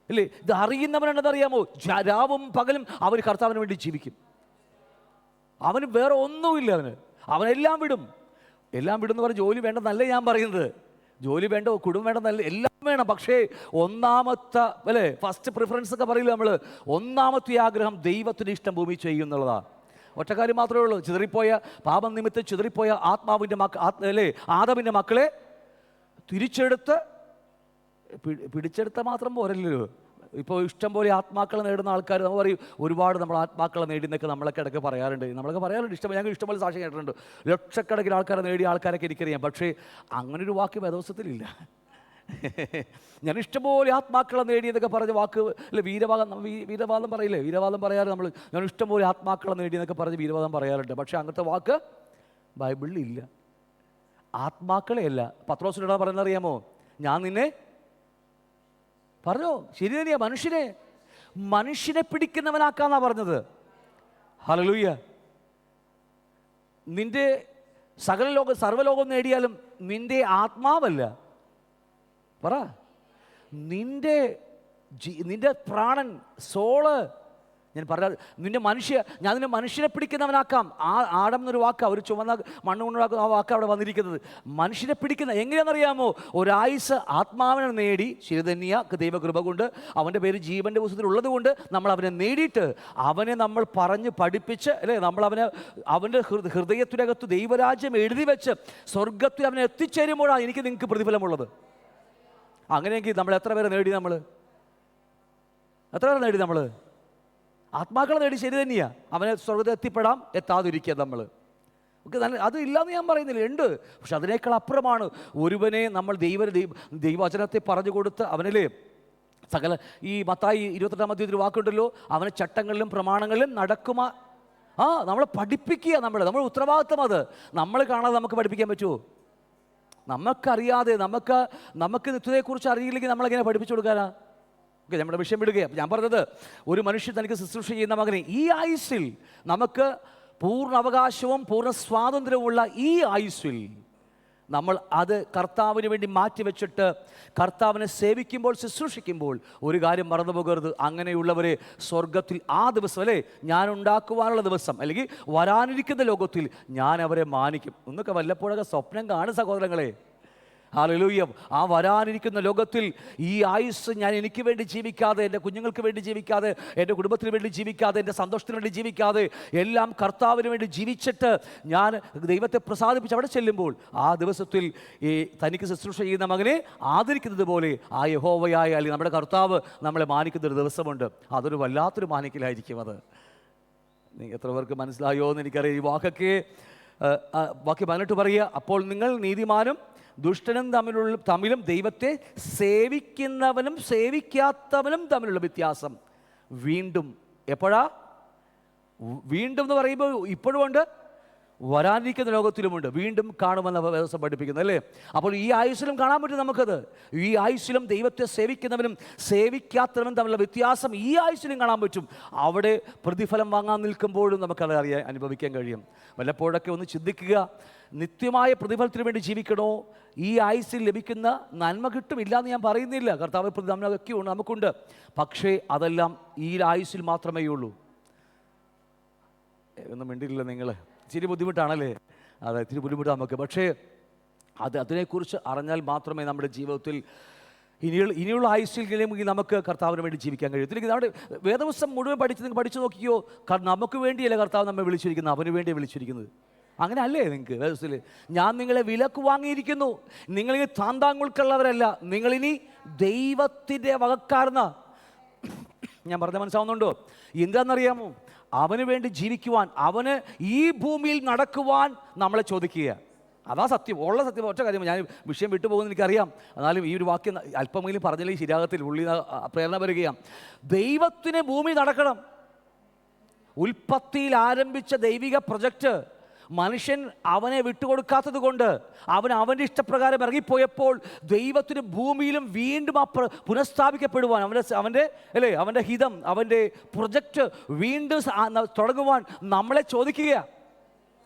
ഇല്ലേ? ഇത് അറിയുന്നവനുണ്ടെന്നറിയാമോ? രാവും പകലും അവർ കർത്താവിന് വേണ്ടി ജീവിക്കും. അവന് വേറെ ഒന്നുമില്ല, അവനെല്ലാം വിടും. എല്ലാം വിടുമെന്ന് പറഞ്ഞ് ജോലി വേണ്ടെന്നല്ല ഞാൻ പറയുന്നത്. ജോലി വേണ്ട, കുടുംബം വേണ്ടെന്നല്ല, എല്ലാം വേണം. പക്ഷേ ഒന്നാമത്തെ അല്ലേ, ഫസ്റ്റ് പ്രിഫറൻസ് ഒക്കെ പറയില്ല നമ്മൾ, ഒന്നാമത്തെ ആഗ്രഹം ദൈവത്തിന് ഇഷ്ടം ഭൂമി ചെയ്യുന്നുള്ളതാണ്. ഒറ്റക്കാര്യം മാത്രമേ ഉള്ളൂ. ചിതറിപ്പോയ പാപം നിമിത്തം ചിതറിപ്പോയ ആത്മാവിൻ്റെ അല്ലേ, ആദമിൻ്റെ മക്കളെ പിടിച്ചെടുത്ത മാത്രം പോരല്ലോ. ഇപ്പോൾ ഇഷ്ടം പോലെ ആത്മാക്കളെ നേടുന്ന ആൾക്കാർ നമ്മൾ പറയും, ഒരുപാട് നമ്മൾ ആത്മാക്കളെ നേടിയെന്നൊക്കെ നമ്മളൊക്കെ ഇടയ്ക്ക് പറയാറുണ്ട്. ഞങ്ങൾ ഇഷ്ടംപോലെ സാക്ഷ്യം കേട്ടിട്ടുണ്ട്. ലക്ഷക്കണക്കിന് ആൾക്കാരെ നേടിയ ആൾക്കാരൊക്കെ എനിക്കറിയാം. പക്ഷേ അങ്ങനൊരു വാക്ക് വേദോസത്തിലില്ല. ഞാൻ ഇഷ്ടംപോലെ ആത്മാക്കളെ നേടിയെന്നൊക്കെ പറഞ്ഞ വാക്ക് അല്ലെ, വീരവാദം പറയില്ലേ, വീരവാദം പറയാറ് നമ്മൾ. ഞാൻ ഇഷ്ടംപോലെ ആത്മാക്കളെ നേടിയെന്നൊക്കെ പറഞ്ഞ് വീരവാദം പറയാറുണ്ട്. പക്ഷേ അങ്ങനത്തെ വാക്ക് ബൈബിളിൽ ഇല്ല. ആത്മാക്കളെയല്ല. പത്രോസിനോട് പറയുന്നറിയാമോ? ഞാൻ നിന്നെ പറഞ്ഞോ, ശരി തന്നെയാ, മനുഷ്യനെ പിടിക്കുന്നവനാക്കാന്നാ പറഞ്ഞത്. ഹല്ലേലൂയ. നിന്റെ സർവ്വലോകം നേടിയാലും നിന്റെ ആത്മാവല്ല, പറ, നിന്റെ പ്രാണൻ, സോള്. ഞാൻ പറഞ്ഞ ഞാൻ നിന്നെ മനുഷ്യനെ പിടിക്കുന്നവനാക്കാം. ആടം എന്നൊരു വാക്കാണ്, ഒരു ചുവന്ന മണ്ണ് കൊണ്ടുണ്ടാക്കുന്ന ആ വാക്ക് അവിടെ വന്നിരിക്കുന്നത്. മനുഷ്യനെ പിടിക്കുന്ന എങ്ങനെയാണെന്നറിയാമോ? ഒരായുസ് ആത്മാവിനെ നേടി, ശരി തന്നെയാ, ദൈവകൃപ കൊണ്ട് അവൻ്റെ പേര് ജീവൻ്റെ പുസ്തകത്തിൽ ഉള്ളത് കൊണ്ട് നമ്മൾ അവനെ നേടിയിട്ട് അവനെ നമ്മൾ പറഞ്ഞ് പഠിപ്പിച്ച്, അല്ലേ, നമ്മൾ അവൻ്റെ ഹൃദയത്തിനകത്ത് ദൈവരാജ്യം എഴുതി വെച്ച് സ്വർഗത്തിൽ അവനെ എത്തിച്ചേരുമ്പോഴാണ് എനിക്ക് നിങ്ങൾക്ക് പ്രതിഫലമുള്ളത്. അങ്ങനെയെങ്കിൽ നമ്മൾ എത്ര പേരെ നേടി? എത്ര പേരെ നേടി? നമ്മൾ ആത്മാക്കളെ നേടി, ശരി തന്നെയാണ്. അവനെ സ്വർഗത്തിൽ എത്തിപ്പെടാം, എത്താതിരിക്കുക നമ്മൾ. ഓക്കെ, നല്ല അത് ഇല്ലയെന്ന് ഞാൻ പറയുന്നില്ല, ഉണ്ട്. പക്ഷെ അതിനേക്കാൾ അപ്പുറമാണ് ഒരുവനെ നമ്മൾ ദൈവവചനത്തെ പറഞ്ഞു കൊടുത്ത് അവനിലെ സകല ഈ മത്തായി 28-ാം അധ്യായത്തിൽ വാക്കുണ്ടല്ലോ, അവനെ ചട്ടങ്ങളിലും പ്രമാണങ്ങളിലും നടക്കുമാ. നമ്മളെ പഠിപ്പിക്കുക. നമ്മുടെ ഉത്തരവാദിത്വം അത്. നമ്മൾ കാണാതെ നമുക്ക് പഠിപ്പിക്കാൻ പറ്റുമോ? നമുക്കറിയാതെ നമുക്ക് നിത്യതയെക്കുറിച്ച് അറിയില്ലെങ്കിൽ നമ്മളെങ്ങനെ പഠിപ്പിച്ചു കൊടുക്കാനാ? ഓക്കെ, നമ്മുടെ വിഷയം വിടുകയാണ്. ഞാൻ പറഞ്ഞത്, ഒരു മനുഷ്യൻ തനിക്ക് ശുശ്രൂഷ ചെയ്യുന്ന മകനെ ഈ ആയുസ്സിൽ നമുക്ക് പൂർണ്ണ അവകാശവും പൂർണ്ണ സ്വാതന്ത്ര്യവുമുള്ള ഈ ആയുസ്സിൽ നമ്മൾ അത് കർത്താവിന് വേണ്ടി മാറ്റിവെച്ചിട്ട് കർത്താവിനെ സേവിക്കുമ്പോൾ, ശുശ്രൂഷിക്കുമ്പോൾ ഒരു കാര്യം മറന്നു പോകരുത്. അങ്ങനെയുള്ളവരെ സ്വർഗത്തിൽ ആ ദിവസം, അല്ലേ, ഞാൻ ഉണ്ടാക്കുവാനുള്ള ദിവസം, അല്ലെങ്കിൽ വരാനിരിക്കുന്ന ലോകത്തിൽ ഞാൻ അവരെ മാനിക്കും. എന്നൊക്കെ വല്ലപ്പോഴൊക്കെ സ്വപ്നം കാണും സഹോദരങ്ങളെ. ഹല്ലേലൂയ. ആ വരാനിരിക്കുന്ന ലോകത്തിൽ ഈ ആയുസ് ഞാൻ എനിക്ക് വേണ്ടി ജീവിക്കാതെ, എൻ്റെ കുഞ്ഞുങ്ങൾക്ക് വേണ്ടി ജീവിക്കാതെ, എൻ്റെ കുടുംബത്തിന് വേണ്ടി ജീവിക്കാതെ, എൻ്റെ സന്തോഷത്തിന് വേണ്ടി ജീവിക്കാതെ, എല്ലാം കർത്താവിന് വേണ്ടി ജീവിച്ചിട്ട് ഞാൻ ദൈവത്തെ പ്രസാദിപ്പിച്ച് അവിടെ ചെല്ലുമ്പോൾ ആ ദിവസത്തിൽ ഈ തനിക്ക് ശുശ്രൂഷ ചെയ്യുന്ന മകനെ ആദരിക്കുന്നത് പോലെ ആ യഹോവയായ, അല്ലെങ്കിൽ നമ്മുടെ കർത്താവ് നമ്മളെ മാനിക്കുന്നൊരു ദിവസമുണ്ട്. അതൊരു വല്ലാത്തൊരു മാനിക്കലായിരിക്കും. അത് എത്ര പേർക്ക് മനസ്സിലായോ എന്ന് എനിക്കറിയാം. ഈ വാക്യം 18 പറയുക, അപ്പോൾ നിങ്ങൾ നീതിമാനും ദുഷ്ടനും തമ്മിലും ദൈവത്തെ സേവിക്കുന്നവനും സേവിക്കാത്തവനും തമ്മിലുള്ള വ്യത്യാസം വീണ്ടും എപ്പോഴാ? വീണ്ടും എന്ന് പറയുമ്പോൾ ഇപ്പോഴും ഉണ്ട്, വരാനിരിക്കുന്ന ലോകത്തിലുമുണ്ട്. വീണ്ടും കാണുമെന്ന വ്യവസ്ഥ പഠിപ്പിക്കുന്നത്, അല്ലേ? അപ്പോൾ ഈ ആയുസ്സിലും കാണാൻ പറ്റും നമുക്കത്. ഈ ആയുസ്സിലും ദൈവത്തെ സേവിക്കുന്നവനും സേവിക്കാത്തവനും തമ്മിലുള്ള വ്യത്യാസം ഈ ആയുസ്സിലും കാണാൻ പറ്റും. അവിടെ പ്രതിഫലം വാങ്ങാൻ നിൽക്കുമ്പോഴും നമുക്കത് അനുഭവിക്കാൻ കഴിയും. വല്ലപ്പോഴൊക്കെ ഒന്ന് ചിന്തിക്കുക, നിത്യമായ പ്രതിഫലത്തിന് വേണ്ടി ജീവിക്കണോ? ഈ ആയുസ്സിൽ ലഭിക്കുന്ന നന്മ കിട്ടുമില്ല എന്ന് ഞാൻ പറയുന്നില്ല. കർത്താവ് നന്മയൊക്കെ നമുക്കുണ്ട്. പക്ഷേ അതെല്ലാം ഈ ആയുസ്സിൽ മാത്രമേ ഉള്ളൂ. ഒന്നും മിണ്ടില്ല നിങ്ങൾ. ഇച്ചിരി ബുദ്ധിമുട്ടാണല്ലേ? അതെ, ഇത്തിരി ബുദ്ധിമുട്ടാണ് നമുക്ക്. പക്ഷേ അതിനെക്കുറിച്ച് അറിഞ്ഞാൽ മാത്രമേ നമ്മുടെ ജീവിതത്തിൽ ഇനിയുള്ള ആയുസ്സിൽ നമുക്ക് കർത്താവിന് വേണ്ടി ജീവിക്കാൻ കഴിയും. ഇതിലേക്ക് നമ്മുടെ വേദപുസ്തകം മുഴുവൻ പഠിച്ചു നോക്കിയോ? നമുക്ക് വേണ്ടിയല്ല കർത്താവ് നമ്മെ വിളിച്ചിരിക്കുന്നത്, അവന് വേണ്ടിയാണ് വിളിച്ചിരിക്കുന്നത്. അങ്ങനെ അല്ലേ നിങ്ങൾക്ക് വേദത്തിൽ? ഞാൻ നിങ്ങളെ വിലക്ക് വാങ്ങിയിരിക്കുന്നു, നിങ്ങളിനി താന്താങ്ങൾക്കുള്ളവരല്ല, നിങ്ങളിനി ദൈവത്തിൻ്റെ വകക്കാരന. ഞാൻ പറഞ്ഞ മനസ്സിലാവുന്നുണ്ടോ? എന്താണെന്നറിയാമോ? അവന് വേണ്ടി ജീവിക്കുവാൻ, അവന് ഈ ഭൂമിയിൽ നടക്കുവാൻ നമ്മളെ ചോദിക്കുക. അതാ സത്യം, ഉള്ള സത്യം. ഒറ്റ കാര്യം, ഞാൻ വിഷയം വിട്ടുപോകുന്ന എനിക്കറിയാം, എന്നാലും ഈ ഒരു വാക്യം അല്പമെങ്കിലും പറഞ്ഞില്ലെങ്കിൽ ശരിയാകത്തിൽ ഉള്ളി പ്രേരണ വരികയാണ്. ദൈവത്തിന് ഭൂമി നടക്കണം. ഉൽപ്പത്തിയിൽ ആരംഭിച്ച ദൈവിക പ്രൊജക്റ്റ് മനുഷ്യൻ അവനെ വിട്ടുകൊടുക്കാത്തത് കൊണ്ട്, അവൻ്റെ ഇഷ്ടപ്രകാരം ഇറങ്ങിപ്പോയപ്പോൾ ദൈവത്തിന് ഭൂമിയിലും വീണ്ടും പുനഃസ്ഥാപിക്കപ്പെടുവാൻ, അവൻ്റെ ഹിതം, അവൻ്റെ പ്രൊജക്റ്റ് വീണ്ടും തുടങ്ങുവാൻ നമ്മളെ ചോദിക്കുക.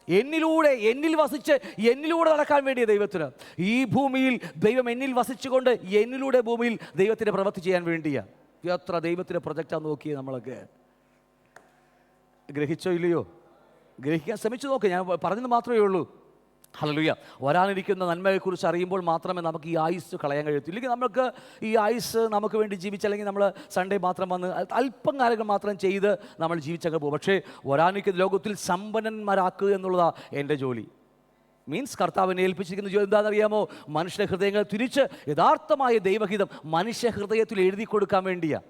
എന്നിൽ വസിച്ച് എന്നിലൂടെ നടക്കാൻ വേണ്ടിയ ദൈവത്തിന് ഈ ഭൂമിയിൽ ദൈവം എന്നിൽ വസിച്ചുകൊണ്ട് എന്നിലൂടെ ഭൂമിയിൽ ദൈവത്തിൻ്റെ പ്രവൃത്തി ചെയ്യാൻ വേണ്ടിയാണ്. എത്ര ദൈവത്തിൻ്റെ പ്രൊജക്റ്റാന്ന് നോക്കിയേ നമ്മളൊക്കെ. ഗ്രഹിച്ചോ ഇല്ലയോ? ഗ്രഹിക്കാൻ ശ്രമിച്ചു നോക്ക്. ഞാൻ പറഞ്ഞത് മാത്രമേ ഉള്ളൂ. ഹല്ലേലൂയ. വരാനിരിക്കുന്ന നന്മയെക്കുറിച്ച് അറിയുമ്പോൾ മാത്രമേ നമുക്ക് ഈ ആയുസ് കളയാൻ കഴിയത്തുള്ളൂ. ഇല്ലെങ്കിൽ നമുക്ക് ഈ ആയുസ് നമുക്ക് വേണ്ടി ജീവിച്ചല്ലെങ്കിൽ നമ്മൾ സൺഡേ മാത്രം വന്ന് അല്പം കാര്യങ്ങൾ മാത്രം ചെയ്ത് നമ്മൾ ജീവിച്ചങ്ങ് പോകും. പക്ഷേ വരാനിരിക്കുന്ന ലോകത്തിൽ സമ്പന്നന്മാരാക്കുക എന്നുള്ളതാണ് എൻ്റെ ജോലി. മീൻസ് കർത്താവിനെ ഏൽപ്പിച്ചിരിക്കുന്ന ജോലി എന്താണെന്നറിയാമോ? മനുഷ്യ ഹൃദയങ്ങൾ തിരിച്ച് യഥാർത്ഥമായ ദൈവഹിതം മനുഷ്യ ഹൃദയത്തിൽ എഴുതി കൊടുക്കാൻ വേണ്ടിയാണ്.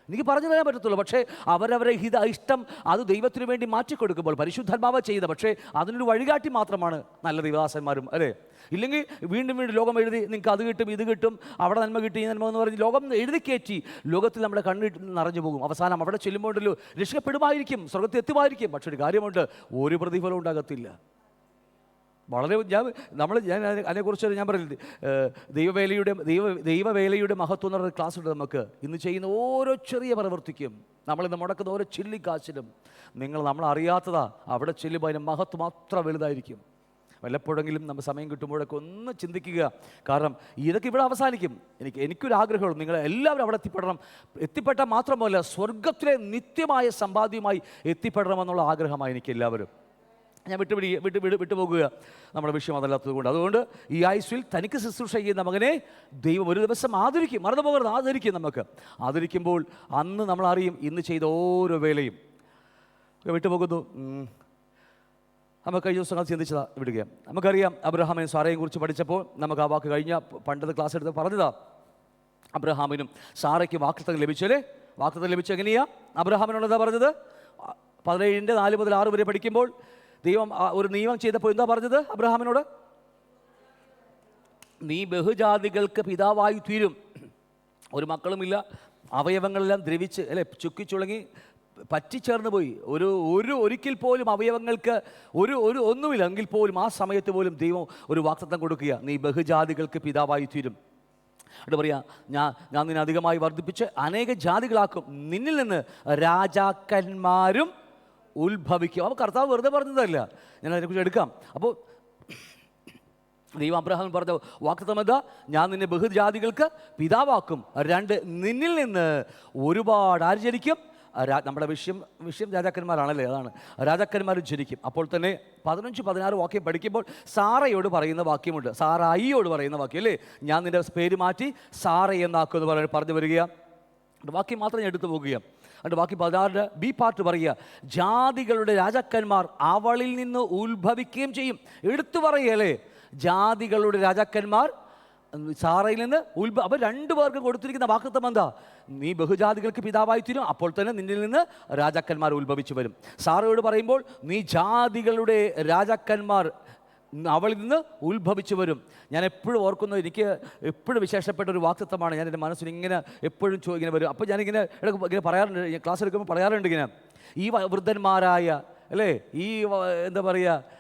എനിക്ക് പറഞ്ഞു തരാൻ പറ്റത്തുള്ളൂ. പക്ഷേ അവരവരെ ഇഷ്ടം അത് ദൈവത്തിന് വേണ്ടി മാറ്റിക്കൊടുക്കുമ്പോൾ പരിശുദ്ധാത്മാവ് ചെയ്ത, പക്ഷേ അതിനൊരു വഴികാട്ടി മാത്രമാണ് നല്ല ദൈവദാസന്മാരും, അല്ലേ? ഇല്ലെങ്കിൽ വീണ്ടും ലോകം എഴുതി നിങ്ങൾക്ക് അത് കിട്ടും ഇത് കിട്ടും, അവിടെ നന്മ കിട്ടി ഈ നന്മ എന്ന് പറഞ്ഞ് ലോകം എഴുതി കയറ്റി ലോകത്തിൽ നമ്മുടെ കണ്ണിട്ട് നിറഞ്ഞു പോകും. അവസാനം അവിടെ ചെല്ലുമ്പോഴല്ലോ രക്ഷപ്പെടുമായിരിക്കും, സ്വർഗത്തിൽ എത്തുമായിരിക്കും. പക്ഷെ ഒരു കാര്യമുണ്ട്, ഒരു പ്രതിഫലം ഉണ്ടാകത്തില്ല. വളരെ ഞാൻ അതിനെക്കുറിച്ച് ഞാൻ പറയില്ല. ദൈവവേലയുടെ മഹത്വം എന്ന് പറയുന്ന ക്ലാസ് ഉണ്ട് നമുക്ക്. ഇന്ന് ചെയ്യുന്ന ഓരോ ചെറിയ പ്രവൃത്തിക്കും, നമ്മളിന്ന് മുടക്കുന്ന ഓരോ ചില്ലിക്കാശിലും നമ്മൾ അറിയാത്തതാ അവിടെ ചെല്ലുമ്പോൾ അതിൻ്റെ മഹത്വം അത്ര വലുതായിരിക്കും. വല്ലപ്പോഴെങ്കിലും നമ്മൾ സമയം കിട്ടുമ്പോഴൊക്കെ ഒന്ന് ചിന്തിക്കുക. കാരണം ഇതൊക്കെ ഇവിടെ അവസാനിക്കും. എനിക്കൊരാഗ്രഹമുള്ളൂ, നിങ്ങൾ എല്ലാവരും അവിടെ എത്തിപ്പെട്ടാൽ മാത്രമല്ല സ്വർഗത്തിലെ നിത്യമായ സമ്പാദ്യമായി എത്തിപ്പെടണമെന്നുള്ള ആഗ്രഹമായി എനിക്ക് എല്ലാവരും. ഞാൻ വിട്ടുപോകുക, നമ്മുടെ വിഷയം അതല്ലാത്തത് കൊണ്ട്. അതുകൊണ്ട് ഈ ആയുസ്സിൽ തനിക്ക് ശുശ്രൂഷ ചെയ്യുന്ന മകനെ ദൈവം ഒരു ദിവസം ആദരിക്കും. മറന്നു പോകരുത്, ആദരിക്കും. നമുക്ക് ആദരിക്കുമ്പോൾ അന്ന് നമ്മൾ അറിയും ഇന്ന് ചെയ്ത ഓരോ വേലയും. വിട്ടുപോകുന്നു. നമുക്ക് കഴിഞ്ഞ ദിവസങ്ങൾ ചിന്തിച്ചതാ വിടുക. നമുക്കറിയാം അബ്രഹാമിനും സാറയെയും കുറിച്ച് പഠിച്ചപ്പോൾ നമുക്ക് ആ വാക്ക് കഴിഞ്ഞ പണ്ടത്തെ ക്ലാസ് എടുത്ത് പറഞ്ഞതാ. അബ്രഹാമിനും സാറയ്ക്ക് വാഗ്ദത്തം ലഭിച്ചല്ലേ? വാഗ്ദത്തം ലഭിച്ചെങ്ങനെയാ? അബ്രഹാമിനോട് പറഞ്ഞത് 17:4 മുതൽ 6 വരെ പഠിക്കുമ്പോൾ ദൈവം ഒരു നിയമം ചെയ്തപ്പോൾ എന്താ പറഞ്ഞത് അബ്രഹാമിനോട്? നീ ബഹുജാതികൾക്ക് പിതാവായി തീരും. ഒരു മക്കളുമില്ല, അവയവങ്ങളെല്ലാം ദ്രവിച്ച് അല്ലെ ചുക്കിച്ചുളങ്ങി പറ്റിച്ചേർന്ന് പോയി. ഒരിക്കൽ പോലും അവയവങ്ങൾക്ക് ഒന്നുമില്ല എങ്കിൽ പോലും ആ സമയത്ത് പോലും ദൈവം ഒരു വാഗ്ദത്തം കൊടുക്കുക, നീ ബഹുജാതികൾക്ക് പിതാവായി തീരും. അവിടെ പറയാ, ഞാൻ നിന്നെ അധികമായി വർദ്ധിപ്പിച്ച് അനേക ജാതികളാക്കും, നിന്നിൽ നിന്ന് രാജാക്കന്മാരും ഉത്ഭവിക്കും. അപ്പോൾ കർത്താവ് വെറുതെ പറഞ്ഞതല്ല, ഞാൻ അതിനെക്കുറിച്ച് എടുക്കാം. അപ്പോൾ ദൈവം അബ്രഹാമിന് പറഞ്ഞ വാഗ്ദത്തം എന്താ? ഞാൻ നിന്നെ ബഹുജാതികൾക്ക് പിതാവാക്കും. 2, നിന്നിൽ നിന്ന് ഒരുപാട് ആര് ജനിക്കും? നമ്മുടെ വിഷയം രാജാക്കന്മാരാണല്ലേ, അതാണ് രാജാക്കന്മാർ ജനിക്കും. അപ്പോൾ തന്നെ 15-16 വാക്യം പഠിക്കുമ്പോൾ സാറയോട് പറയുന്ന വാക്യമുണ്ട്, സാറായിയോട് പറയുന്ന വാക്യം അല്ലേ? ഞാൻ നിൻ്റെ പേര് മാറ്റി സാറ എന്നാക്കുമെന്ന് പറഞ്ഞു വരികയാണ്. വാക്യം മാത്രം ഞാൻ എടുത്തു പോകുകയാണ്. അതിൻ്റെ ബാക്കി 16 ബി പാർട്ട് പറയുക, ജാതികളുടെ രാജാക്കന്മാർ അവളിൽ നിന്ന് ഉത്ഭവിക്കുകയും ചെയ്യും. എടുത്തു പറയുകയല്ലേ, ജാതികളുടെ രാജാക്കന്മാർ സാറയിൽ നിന്ന് അപ്പോൾ 2 പേർക്ക് കൊടുത്തിരിക്കുന്ന വാഗ്ദത്തം എന്താ? നീ ബഹുജാതികൾക്ക് പിതാവായി തീരും, അപ്പോൾ തന്നെ നിന്നിൽ നിന്ന് രാജാക്കന്മാർ ഉത്ഭവിച്ചു വരും. സാറയോട് പറയുമ്പോൾ നീ ജാതികളുടെ രാജാക്കന്മാർ അവളിൽ നിന്ന് ഉത്ഭവിച്ചു വരും. ഞാൻ എപ്പോഴും ഓർക്കുന്നു, എനിക്ക് എപ്പോഴും വിശേഷപ്പെട്ട ഒരു വാക്തത്വമാണ്. ഞാൻ എൻ്റെ മനസ്സിൽ ഇങ്ങനെ എപ്പോഴും ഇങ്ങനെ വരും. അപ്പോൾ ഞാനിങ്ങനെ ഇങ്ങനെ പറയാറുണ്ട്, ക്ലാസ് എടുക്കുമ്പോൾ പറയാറുണ്ട് ഇങ്ങനെ, ഈ വൃദ്ധന്മാരായ അല്ലേ, ഈ എന്താ പറയുക,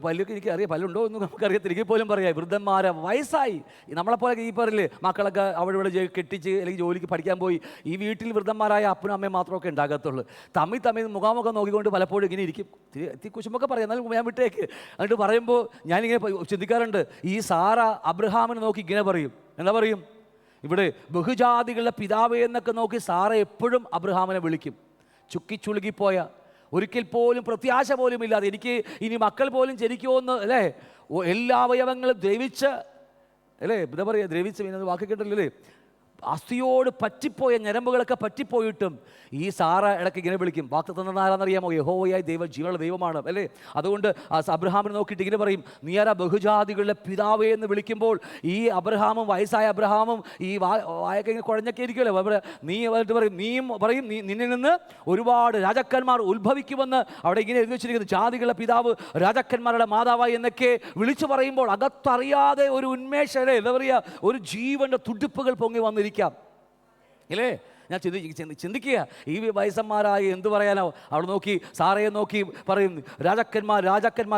പല്ലൊക്കെ എനിക്കറിയാം, പല്ലുണ്ടോ എന്ന് നമുക്കറിയത്തില്ല, എനിക്ക് പോലും പറയാം, വൃദ്ധന്മാരെ വയസ്സായി നമ്മളെപ്പോലെ ഈ പറയില്ലേ, മക്കളൊക്കെ അവിടെ ഇവിടെ കെട്ടിച്ച് അല്ലെങ്കിൽ ജോലിക്ക് പഠിക്കാൻ പോയി, ഈ വീട്ടിൽ വൃദ്ധന്മാരായ അപ്പനും അമ്മയും മാത്രമൊക്കെ ഉണ്ടാകത്തുള്ളൂ. തമ്മിൽ മുഖാമുഖം നോക്കിക്കൊണ്ട് പലപ്പോഴും ഇങ്ങനെ ഇരിക്കും. കുശുമ്പൊക്കെ പറയാം, എന്നാലും ഞാൻ വിട്ടേക്ക്. എന്നിട്ട് പറയുമ്പോൾ ഞാനിങ്ങനെ ചിന്തിക്കാറുണ്ട്, ഈ സാറ അബ്രഹാമിനെ നോക്കി ഇങ്ങനെ പറയും, എന്താ പറയും? ഇവിടെ ബഹുജാതികളുടെ പിതാവേ എന്നൊക്കെ നോക്കി സാറ എപ്പോഴും അബ്രഹാമിനെ വിളിക്കും. ചുക്കിച്ചുളുകിപ്പോയ, ഒരിക്കൽ പോലും പ്രത്യാശ പോലും ഇല്ലാതെ, എനിക്ക് ഇനി മക്കൾ പോലും ജനിക്കുമോന്ന് അല്ലേ, എല്ലാ അവയവങ്ങളും ദ്രവിച്ച് അല്ലേ, എന്താ പറയുക, ദ്രവിച്ച് വാക്ക് കേട്ടില്ലേ, അസ്ഥിയോട് പറ്റിപ്പോയ ഞരമ്പുകളൊക്കെ പറ്റിപ്പോയിട്ടും ഈ സാറ ഇടയ്ക്ക് ഇങ്ങനെ വിളിക്കും. വാഗ്ദത്തം ആരാന്നറിയാമോ? യഹോവയായ ദൈവം, ജീവനുള്ള ദൈവമാണ് അല്ലേ. അതുകൊണ്ട് അബ്രഹാമിനെ നോക്കിയിട്ട് ഇങ്ങനെ പറയും, നീ ആരാ? ബഹുജാതികളുടെ പിതാവേ എന്ന് വിളിക്കുമ്പോൾ ഈ അബ്രഹാമും, വയസ്സായ അബ്രഹാമും ഈ വായൊക്കെ ഇങ്ങനെ കുഴഞ്ഞൊക്കെ ഇരിക്കുമല്ലോ, നീ പറയും നിന്നിൽ നിന്ന് ഒരുപാട് രാജാക്കന്മാർ ഉത്ഭവിക്കുമെന്ന് അവിടെ ഇങ്ങനെ എഴുതി വെച്ചിരിക്കുന്നു. ജാതികളുടെ പിതാവ്, രാജാക്കന്മാരുടെ മാതാവായി എന്നൊക്കെ വിളിച്ചു പറയുമ്പോൾ അകത്തറിയാതെ ഒരു ഉന്മേഷം അല്ലേ, എന്താ പറയുക, ഒരു ജീവൻ്റെ തുടിപ്പുകൾ പൊങ്ങി വന്നിരിക്കാം ഇല്ലേ. ഞാൻ ചിന്തിക്കുക, ഈ വയസ്സന്മാരായി എന്ത് പറയാനോ, അവിടെ നോക്കി സാറയെ നോക്കി പറയും, രാജാക്കന്മാർ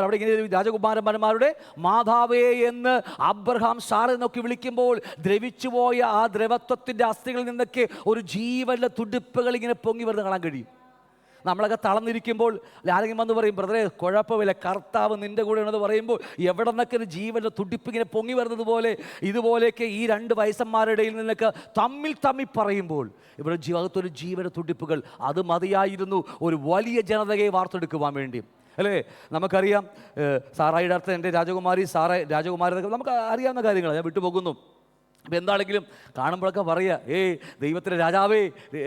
അവിടെ ഇങ്ങനെ രാജകുമാരന്മാരുടെ മാതാവേ എന്ന് അബ്രഹാം സാറയെ നോക്കി വിളിക്കുമ്പോൾ ദ്രവിച്ചുപോയ ആ ദ്രവത്വത്തിൻ്റെ അസ്ഥികളിൽ നിന്നൊക്കെ ഒരു ജീവന്റെ തുടിപ്പുകൾ ഇങ്ങനെ പൊങ്ങി വരുന്ന കാണാൻ കഴിയും. നമ്മളൊക്കെ തളർന്നിരിക്കുമ്പോൾ ആരെങ്കിലും വന്ന് പറയും, ബ്രദറെ കുഴപ്പമില്ല, കർത്താവ് നിൻ്റെ കൂടെ ഉണ്ടെന്ന് പറയുമ്പോൾ എവിടെ നിന്നൊക്കെ ഒരു ജീവൻ്റെ തുടിപ്പിങ്ങനെ പൊങ്ങി വരുന്നത് പോലെ, ഇതുപോലെയൊക്കെ ഈ 2 വയസ്സന്മാരുടെ ഇടയിൽ നിന്നൊക്കെ തമ്മിൽ പറയുമ്പോൾ ഇവിടെ അകത്തൊരു ജീവൻ്റെ തുടിപ്പുകൾ, അത് മതിയായിരുന്നു ഒരു വലിയ ജനതയെ വാർത്തെടുക്കുവാൻ വേണ്ടി അല്ലേ. നമുക്കറിയാം സാറായിയുടെ അർത്ഥം എൻ്റെ രാജകുമാരി നമുക്ക് അറിയാവുന്ന കാര്യങ്ങളാണ്, ഞാൻ വിട്ടുപോകുന്നു. അപ്പം എന്താണെങ്കിലും കാണുമ്പോഴൊക്കെ പറയുക, ദൈവത്തിൻ്റെ രാജാവേ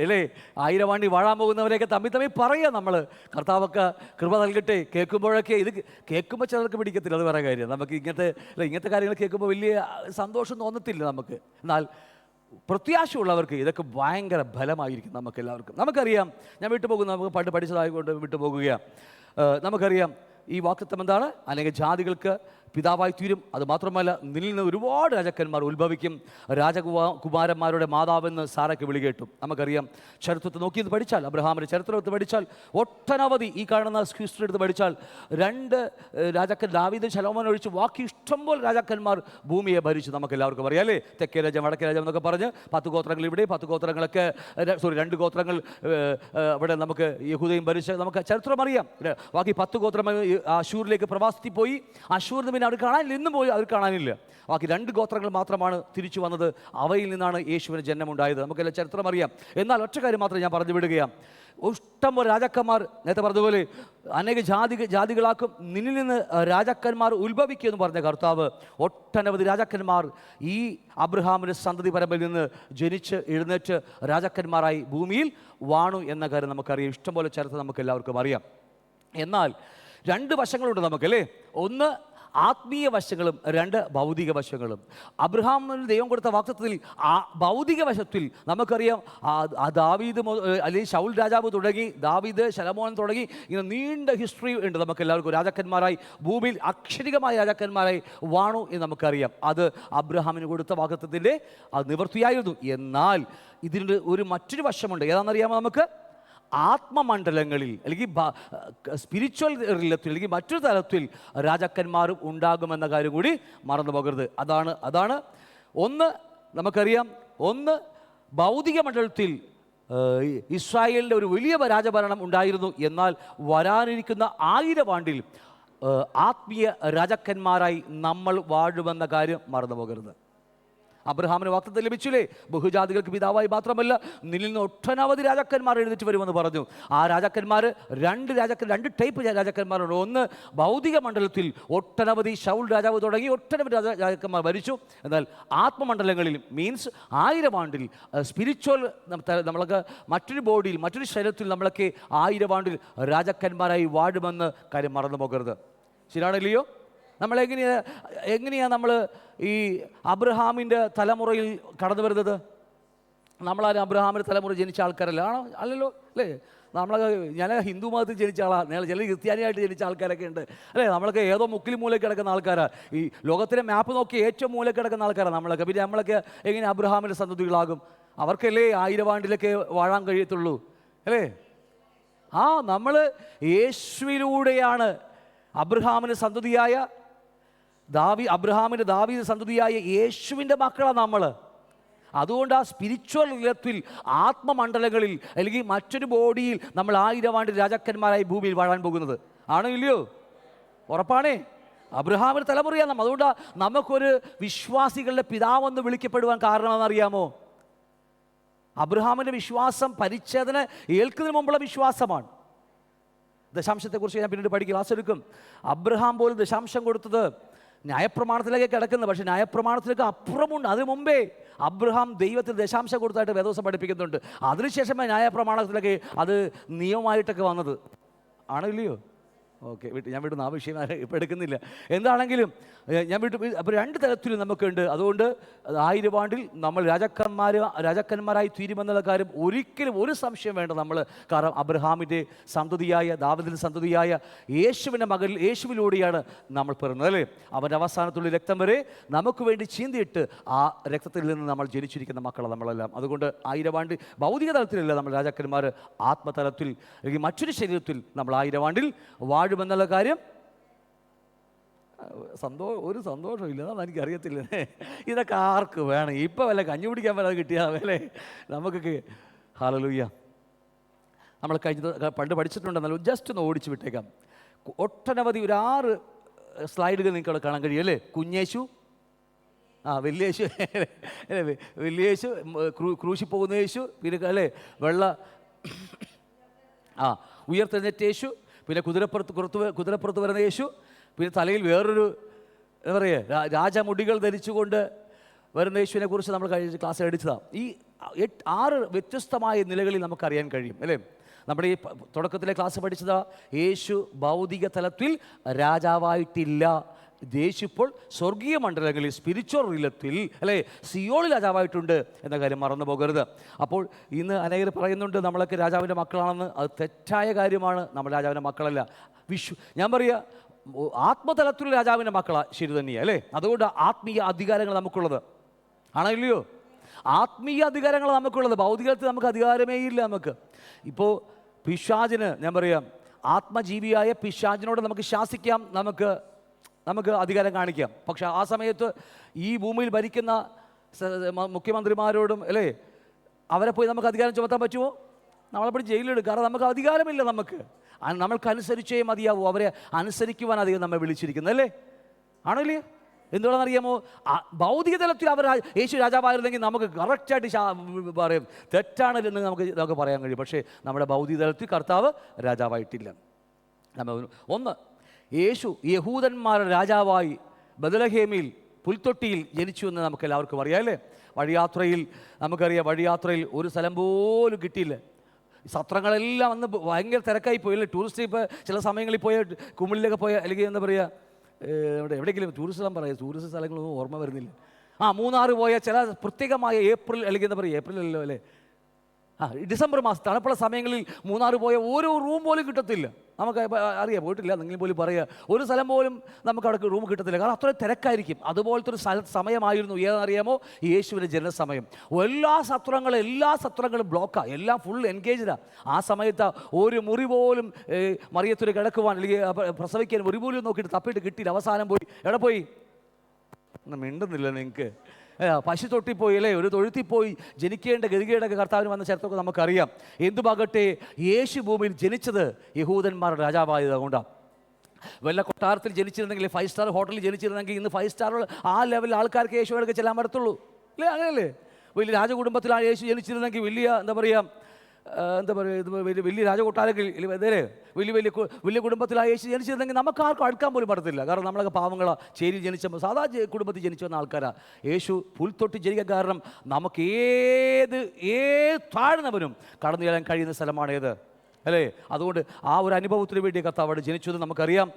അല്ലേ, 1000 ആണ്ടി വാഴാൻ പോകുന്നവരെയൊക്കെ തമ്മിൽ പറയുക. നമ്മൾ കർത്താവൊക്കെ കൃപ നൽകട്ടെ. കേൾക്കുമ്പോഴൊക്കെ ഇത് കേൾക്കുമ്പോൾ ചിലർക്ക് പിടിക്കത്തില്ല, അത് വേറെ കാര്യം. നമുക്ക് ഇങ്ങനത്തെ കാര്യങ്ങൾ കേൾക്കുമ്പോൾ വലിയ സന്തോഷം തോന്നത്തില്ല നമുക്ക്. എന്നാൽ പ്രത്യാശയുള്ളവർക്ക് ഇതൊക്കെ ഭയങ്കര ഫലമായിരിക്കും നമുക്ക് എല്ലാവർക്കും. നമുക്കറിയാം, ഞാൻ വിട്ടുപോകുന്നു, നമുക്ക് പണ്ട് പഠിച്ചതായതുകൊണ്ട് വിട്ടുപോകുകയാണ്. നമുക്കറിയാം ഈ വാഗ്ദത്തം എന്താണ്? അനേക ജാതികൾക്ക് പിതാവായി തീരും. അതുമാത്രമല്ല, നിന്നിൽ നിന്ന് ഒരുപാട് രാജാക്കന്മാർ ഉത്ഭവിക്കും. കുമാരന്മാരുടെ മാതാവെന്ന് സാറയ്ക്ക് വിളി കേട്ടു. നമുക്കറിയാം, ചരിത്രത്തെ നോക്കിയെന്ന് പഠിച്ചാൽ, അബ്രഹാമിൻ്റെ ചരിത്രം എടുത്ത് പഠിച്ചാൽ ഒട്ടനവധി, ഈ കാണുന്ന ഹിസ്റ്ററി എടുത്ത് പഠിച്ചാൽ, 2 രാജാക്കൻ ദാവീദ് ശലോമോൻ ഒഴിച്ച് ബാക്കി ഇഷ്ടംപോലെ രാജാക്കന്മാർ ഭൂമിയെ ഭരിച്ചു. നമുക്ക് എല്ലാവർക്കും അറിയാം അല്ലേ? തെക്കേ രാജ്യം, വടക്കേ രാജ്യം എന്നൊക്കെ പറഞ്ഞ് 10 ഗോത്രങ്ങൾ ഇവിടെ, 10 ഗോത്രങ്ങളൊക്കെ 2 ഗോത്രങ്ങൾ ഇവിടെ നമുക്ക് യഹൂദയും ഭരിച്ച് നമുക്ക് ചരിത്രം അറിയാം. ബാക്കി 10 ഗോത്രങ്ങൾ അശൂരിലേക്ക് പ്രവാസത്തിൽ പോയി. അശൂരിൽ നിന്ന് അവർ കാണാനില്ല, ഇന്നും പോയി അവർ കാണാനില്ല. ബാക്കി 2 ഗോത്രങ്ങൾ മാത്രമാണ് തിരിച്ചു വന്നത്. അവയിൽ നിന്നാണ് യേശുവിന് ജന്മമുണ്ടായത്. നമുക്കെല്ലാം ചരിത്രം അറിയാം. എന്നാൽ ഒറ്റ കാര്യം മാത്രം ഞാൻ പറഞ്ഞു വിടുകയാണ്. ഇഷ്ടംപോലെ രാജാക്കന്മാർ, നേരത്തെ പറഞ്ഞതുപോലെ അനേക ജാതികളാക്കും, നിന്നിൽ നിന്ന് രാജാക്കന്മാർ ഉത്ഭവിക്കുമെന്ന് പറഞ്ഞ കർത്താവ് ഒട്ടനവധി രാജാക്കന്മാർ ഈ അബ്രഹാമിൻ്റെ സന്തതി പരമ്പരയിൽ നിന്ന് ജനിച്ച് എഴുന്നേറ്റ് രാജാക്കന്മാരായി ഭൂമിയിൽ വാണു എന്ന കാര്യം നമുക്കറിയാം. ഇഷ്ടംപോലെ ചരിത്രം നമുക്ക് എല്ലാവർക്കും അറിയാം. എന്നാൽ 2 വശങ്ങളുണ്ട് നമുക്കല്ലേ? ഒന്ന് ആത്മീയ വശങ്ങളും 2 ഭൗതിക വശങ്ങളും. അബ്രഹാമിന് ദൈവം കൊടുത്ത വാഗ്ദത്തത്തിൽ ആ ഭൗതിക വശത്തിൽ നമുക്കറിയാം, ദാവീദ് അല്ലെങ്കിൽ ശൗൽ രാജാവ് തുടങ്ങി ദാവീദ്, ശലോമോൻ തുടങ്ങി ഇങ്ങനെ നീണ്ട ഹിസ്റ്ററി ഉണ്ട് നമുക്ക് എല്ലാവർക്കും. രാജാക്കന്മാരായി ഭൂമിയിൽ അക്ഷരികമായ രാജാക്കന്മാരായി വാണു എന്ന് നമുക്കറിയാം. അത് അബ്രഹാമിന് കൊടുത്ത വാഗ്ദത്തത്തിൻ്റെ അത് നിവൃത്തിയായിരുന്നു. എന്നാൽ ഇതിൻ്റെ മറ്റൊരു വശമുണ്ട്. ഏതാണെന്നറിയാമോ നമുക്ക്? ആത്മമണ്ഡലങ്ങളിൽ അല്ലെങ്കിൽ സ്പിരിച്വൽ റിലത്തിൽ അല്ലെങ്കിൽ മറ്റൊരു തലത്തിൽ രാജാക്കന്മാരും ഉണ്ടാകുമെന്ന കാര്യം കൂടി മറന്നു പോകരുത്. അതാണ് ഒന്ന് നമുക്കറിയാം. ഒന്ന് ഭൗതിക മണ്ഡലത്തിൽ ഇസ്രായേലിൻ്റെ ഒരു വലിയ രാജഭരണം ഉണ്ടായിരുന്നു. എന്നാൽ വരാനിരിക്കുന്ന 1000 ആണ്ടിൽ ആത്മീയ രാജാക്കന്മാരായി നമ്മൾ വാഴുമെന്ന കാര്യം മറന്നു പോകരുത്. അബ്രഹാമിന് വാഗ്ദത്തം ലഭിച്ചില്ലേ? ബഹുജാതികൾക്ക് പിതാവായി മാത്രമല്ല, നിന്നിൽ നിന്ന് ഒട്ടനവധി രാജാക്കന്മാർ എഴുന്നേറ്റ് വരുമെന്ന് പറഞ്ഞു. ആ രാജാക്കന്മാർ 2 ടൈപ്പ് രാജാക്കന്മാരുണ്ട്. ഒന്ന് ഭൗതിക മണ്ഡലത്തിൽ ഒട്ടനവധി ശൗൽ രാജാവ് തുടങ്ങി ഒട്ടനവധി രാജാക്കന്മാർ ഭരിച്ചു. എന്നാൽ ആത്മമണ്ഡലങ്ങളിൽ മീൻസ് 1000 ആണ്ടിൽ സ്പിരിച്വൽ നമ്മളൊക്കെ മറ്റൊരു ബോഡിയിൽ മറ്റൊരു ശരീരത്തിൽ നമ്മളൊക്കെ 1000 ആണ്ടിൽ രാജാക്കന്മാരായി വാഴുമെന്ന് കാര്യം മറന്നു പോകരുത്. ശരിയാണല്ലയോ? എങ്ങനെയാണ് നമ്മൾ ഈ അബ്രഹാമിൻ്റെ തലമുറയിൽ കടന്നു വരുന്നത്? നമ്മളാരും അബ്രഹാമിൻ്റെ തലമുറ ജനിച്ച ആൾക്കാരല്ല, ആണോ? അല്ലല്ലോ അല്ലേ? ഞാൻ ഹിന്ദു മതത്തിൽ ജനിച്ച ആളാണ്, ചില ക്രിസ്ത്യാനിയായിട്ട് ജനിച്ച ആൾക്കാരൊക്കെ ഉണ്ട് അല്ലേ? നമ്മളൊക്കെ ഏതോ മുക്കിൽ മൂലയ്ക്ക് കിടക്കുന്ന ആൾക്കാരാണ്. ഈ ലോകത്തിലെ മാപ്പ് നോക്കി ഏറ്റവും മൂലയ്ക്ക് കിടക്കുന്ന ആൾക്കാരാണ് നമ്മളൊക്കെ. പിന്നെ നമ്മളൊക്കെ എങ്ങനെ അബ്രഹാമിൻ്റെ സന്തതികളാകും? അവർക്കല്ലേ 1000 ആണ്ടിലൊക്കെ വാഴാൻ കഴിയത്തുള്ളൂ അല്ലേ? നമ്മൾ യേശുവിലൂടെയാണ് അബ്രഹാമിൻ്റെ സന്തതിയായ അബ്രഹാമിൻ്റെ ദാവീദ് സന്തതിയായ യേശുവിൻ്റെ മക്കളാണ് നമ്മൾ. അതുകൊണ്ട് ആ സ്പിരിച്വൽ ഇലത്തിൽ ആത്മമണ്ഡലങ്ങളിൽ അല്ലെങ്കിൽ മറ്റൊരു ബോഡിയിൽ നമ്മൾ 1000 ആണ്ട് രാജാക്കന്മാരായി ഭൂമിയിൽ വാഴാൻ പോകുന്നത് ആണോ ഇല്ലയോ? ഉറപ്പാണേ. അബ്രഹാമിൻ്റെ തലമുറയാണ് നമ്മൾ. അതുകൊണ്ടാണ് നമുക്കൊരു വിശ്വാസികളുടെ പിതാവെന്ന് വിളിക്കപ്പെടുവാൻ കാരണമെന്നറിയാമോ? അബ്രഹാമിൻ്റെ വിശ്വാസം പരിച്ഛേദന ഏൽക്കുന്നതിന് മുമ്പുള്ള വിശ്വാസമാണ്. ദശാംശത്തെക്കുറിച്ച് ഞാൻ പിന്നീട് ക്ലാസ് എടുക്കും. അബ്രഹാം പോലും ദശാംശം കൊടുത്തത് ന്യായപ്രമാണത്തിലേക്ക് കിടക്കുന്നത്, പക്ഷേ ന്യായപ്രമാണത്തിലേക്ക് അപ്പുറമുണ്ട്. അതിനു മുമ്പേ അബ്രഹാം ദൈവത്തിന് ദശാംശം കൊടുത്തായിട്ട് വേദോസം പഠിപ്പിക്കുന്നുണ്ട്. അതിനുശേഷമേ ന്യായപ്രമാണത്തിലേക്ക് അത് നിയമമായിട്ടൊക്കെ വന്നത് ആണോ ഇല്ലയോ? ഓക്കെ, ഞാൻ വിടുന്ന ആ വിഷയം ഇപ്പോൾ എടുക്കുന്നില്ല. എന്താണെങ്കിലും ഞാൻ അപ്പോൾ 2 തരത്തിലും നമുക്കുണ്ട്. അതുകൊണ്ട് 1000 ആണ്ടിൽ നമ്മൾ രാജാക്കന്മാരായി തീരുമെന്നുള്ള കാര്യം ഒരിക്കലും ഒരു സംശയം വേണ്ട നമ്മൾ. കാരണം അബ്രഹാമിൻ്റെ സന്തതിയായ ദാവീദിൻ്റെ സന്തതിയായ യേശുവിൻ്റെ മകൻ യേശുവിലൂടെയാണ് നമ്മൾ പിറന്നത് അല്ലേ? അവൻ്റെ അവസാനത്തുള്ള രക്തം വരെ നമുക്ക് വേണ്ടി ചീന്തിയിട്ട് ആ രക്തത്തിൽ നിന്ന് നമ്മൾ ജനിച്ചിരിക്കുന്ന മക്കളാണ് നമ്മളെല്ലാം. അതുകൊണ്ട് 1000 ആണ്ട് ഭൗതിക തലത്തിലല്ല നമ്മൾ രാജാക്കന്മാർ, ആത്മതലത്തിൽ അല്ലെങ്കിൽ മറ്റൊരു ശരീരത്തിൽ നമ്മൾ 1000 ആണ്ടിൽ വാഴുമെന്നുള്ള കാര്യം ഒരു സന്തോഷമില്ല. അതാണ് എനിക്കറിയത്തില്ല. ഇതൊക്കെ ആർക്ക് വേണം? ഇപ്പം വല്ല കഞ്ഞി പിടിക്കാൻ വല്ല കിട്ടിയാൽ അല്ലേ നമുക്കൊക്കെ. ഹല്ലേലൂയ. നമ്മൾ പണ്ട് പഠിച്ചിട്ടുണ്ടെന്നല്ലോ, ജസ്റ്റ് ഒന്ന് ഓടിച്ചു വിട്ടേക്കാം. ഒട്ടനവധി 6 സ്ലൈഡുകൾ നിങ്ങൾക്ക് അവിടെ കാണാൻ കഴിയും അല്ലേ? കുഞ്ഞേശു, വലിയേശു, ക്രൂശി പോകുന്ന യേശു, പിന്നെ അല്ലേ ഉയർത്തെഴുന്നേറ്റ യേശു, പിന്നെ കുതിരപ്പുറത്ത് വരുന്ന യേശു, പിന്നെ തലയിൽ വേറൊരു എന്താ പറയുക രാജമുടികൾ ധരിച്ചുകൊണ്ട് വരുന്ന യേശുവിനെ കുറിച്ച് നമ്മൾ കഴിഞ്ഞ ക്ലാസ് എടുത്തതാണ്. ഈ 6 വ്യത്യസ്തമായ നിലകളിൽ നമുക്കറിയാൻ കഴിയും അല്ലേ? നമ്മുടെ ഈ തുടക്കത്തിലെ ക്ലാസ് പഠിച്ചതാ, യേശു ഭൗതിക തലത്തിൽ രാജാവായിട്ടില്ല. യേശു ഇപ്പോൾ സ്വർഗീയ മണ്ഡലങ്ങളിൽ സ്പിരിച്വൽ റിലത്തിൽ അല്ലേ സിയോളിൽ രാജാവായിട്ടുണ്ട് എന്ന കാര്യം മറന്നു പോകരുത്. അപ്പോൾ ഇന്ന് അനേകർ പറയുന്നുണ്ട് നമ്മളൊക്കെ രാജാവിൻ്റെ മക്കളാണെന്ന്. അത് തെറ്റായ കാര്യമാണ്. നമ്മൾ രാജാവിൻ്റെ മക്കളല്ല. ഞാൻ പറയുക, ആത്മതലത്തിലുള്ള രാജാവിൻ്റെ മക്കളാണ്, ശരി തന്നെയാണ് അല്ലേ? അതുകൊണ്ട് ആത്മീയ അധികാരങ്ങൾ നമുക്കുള്ളത് ആണോ ഇല്ലയോ? ആത്മീയ അധികാരങ്ങൾ നമുക്കുള്ളത്. ഭൗതികത്തിൽ നമുക്ക് അധികാരമേ ഇല്ല. നമുക്ക് ഇപ്പോൾ പിശാചിന്, ഞാൻ പറയാം, ആത്മജീവിയായ പിശാചിനോട് നമുക്ക് ശാസിക്കാം, നമുക്ക് അധികാരം കാണിക്കാം. പക്ഷെ ആ സമയത്ത് ഈ ഭൂമിയിൽ ഭരിക്കുന്ന മുഖ്യമന്ത്രിമാരോടും അല്ലേ, അവരെ പോയി നമുക്ക് അധികാരം ചുമത്താൻ പറ്റുമോ? നമ്മളെപ്പോഴും ജയിലിലിടും. കാരണം നമുക്ക് അധികാരമില്ല. നമ്മൾക്കനുസരിച്ചേ മതിയാവൂ. അവരെ അനുസരിക്കുവാൻ അധികം നമ്മെ വിളിച്ചിരിക്കുന്നത് അല്ലേ? ആണോ ഇല്ലയോ? എന്തുകൊണ്ടാണെന്നറിയാമോ? ഭൗതിക തലത്തിൽ അവർ യേശു രാജാവായിരുന്നെങ്കിൽ നമുക്ക് കറക്റ്റായിട്ട് പറയും തെറ്റാണെന്ന് നമുക്ക് പറയാൻ കഴിയും. പക്ഷേ നമ്മുടെ ഭൗതിക തലത്തിൽ കർത്താവ് രാജാവായിട്ടില്ല. ഒന്ന്, യേശു യഹൂദന്മാരുടെ രാജാവായി ബത്ലഹേമിൽ പുൽത്തൊട്ടിയിൽ ജനിച്ചു എന്ന് നമുക്ക് എല്ലാവർക്കും അറിയാം അല്ലേ? വഴിയാത്രയിൽ ഒരു സ്ഥലം പോലും കിട്ടിയില്ല. സത്രങ്ങളെല്ലാം അന്ന് ഭയങ്കര തിരക്കായി പോയി അല്ലേ? ടൂറിസ്റ്റ് ഇപ്പോൾ ചില സമയങ്ങളിൽ പോയ കുമിളിലൊക്കെ പോയ, അല്ലെങ്കിൽ എന്താ പറയുക, എവിടെയെങ്കിലും ടൂറിസ്റ്റ് സ്ഥലങ്ങളൊന്നും ഓർമ്മ വരുന്നില്ല. മൂന്നാറ് പോയ ചില പ്രത്യേകമായ ഏപ്രിൽ, അല്ലെങ്കിൽ എന്താ പറയുക, ഏപ്രിലല്ലോ അല്ലേ, ഡിസംബർ മാസം തണുപ്പുള്ള സമയങ്ങളിൽ മൂന്നാറ് പോയ ഓരോ റൂം പോലും കിട്ടത്തില്ല. നമുക്ക് അറിയാം, പോയിട്ടില്ല എന്നെങ്കിലും പോലും പറയുക, ഒരു സ്ഥലം പോലും നമുക്ക് അവിടെ റൂം കിട്ടത്തില്ല. കാരണം അത്രയും തിരക്കായിരിക്കും. അതുപോലത്തെ ഒരു സമയമായിരുന്നു ഏതെന്നറിയാമോ? യേശുവിൻ്റെ ജനനസമയം. എല്ലാ സത്രങ്ങളും ബ്ലോക്കാണ്, എല്ലാം ഫുൾ എൻഗേജ്ഡാണ്. ആ സമയത്ത് ഒരു മുറി പോലും മറിയത്തൊരു കിടക്കുവാൻ, അല്ലെങ്കിൽ പ്രസവിക്കാൻ മുറി പോലും നോക്കിയിട്ട് തപ്പിയിട്ട് കിട്ടിയില്ല. അവസാനം പോയി, എവിടെ പോയി ഒന്നും മിണ്ടുന്നില്ല നിങ്ങൾക്ക്? പശു തൊട്ടിപ്പോയി അല്ലേ, ഒരു തൊഴുത്തിൽ പോയി ജനിക്കേണ്ട ഗതികേടൊക്കെ കർത്താവിന് വന്ന ചരിത്രമൊക്കെ നമുക്കറിയാം. എന്തുമാകട്ടെ, യേശു ഭൂമിയിൽ ജനിച്ചത് യഹൂദന്മാരുടെ രാജാവായത് കൊണ്ടാണ്. വല്ല കൊട്ടാരത്തിൽ ജനിച്ചിരുന്നെങ്കിൽ, 5 സ്റ്റാർ ഹോട്ടലിൽ ജനിച്ചിരുന്നെങ്കിൽ ഇന്ന് 5 സ്റ്റാർ ആ ലെവലിൽ ആൾക്കാർക്ക് യേശുവിനൊക്കെ ചെല്ലാൻ പറ്റത്തുള്ളൂ അല്ലേ? അങ്ങനെയല്ലേ? വലിയ രാജകുടുംബത്തിലാണ് യേശു ജനിച്ചിരുന്നെങ്കിൽ, വലിയ വലിയ രാജകൊട്ടാരത്തിൽ വലിയ കുടുംബത്തിലായ യേശു ജനിച്ചിരുന്നെങ്കിൽ നമുക്ക് ആർക്കും അടുക്കാൻ പോലും പറ്റത്തില്ല. കാരണം നമ്മളൊക്കെ പാവങ്ങളാണ്, ചേരി ജനിച്ചപ്പോൾ സാധാ കുടുംബത്തിൽ ജനിച്ചു വന്ന ആൾക്കാരാണ്. യേശു പുൽത്തൊട്ടി ജനിക്കാൻ കാരണം നമുക്ക് ഏത് താഴ്ന്നവനും കടന്നു ചെല്ലാൻ കഴിയുന്ന സ്ഥലമാണേത് അല്ലേ? അതുകൊണ്ട് ആ ഒരു അനുഭവത്തിന് വേണ്ടി കർത്താവ് അവിടെ ജനിച്ചത് നമുക്കറിയാം.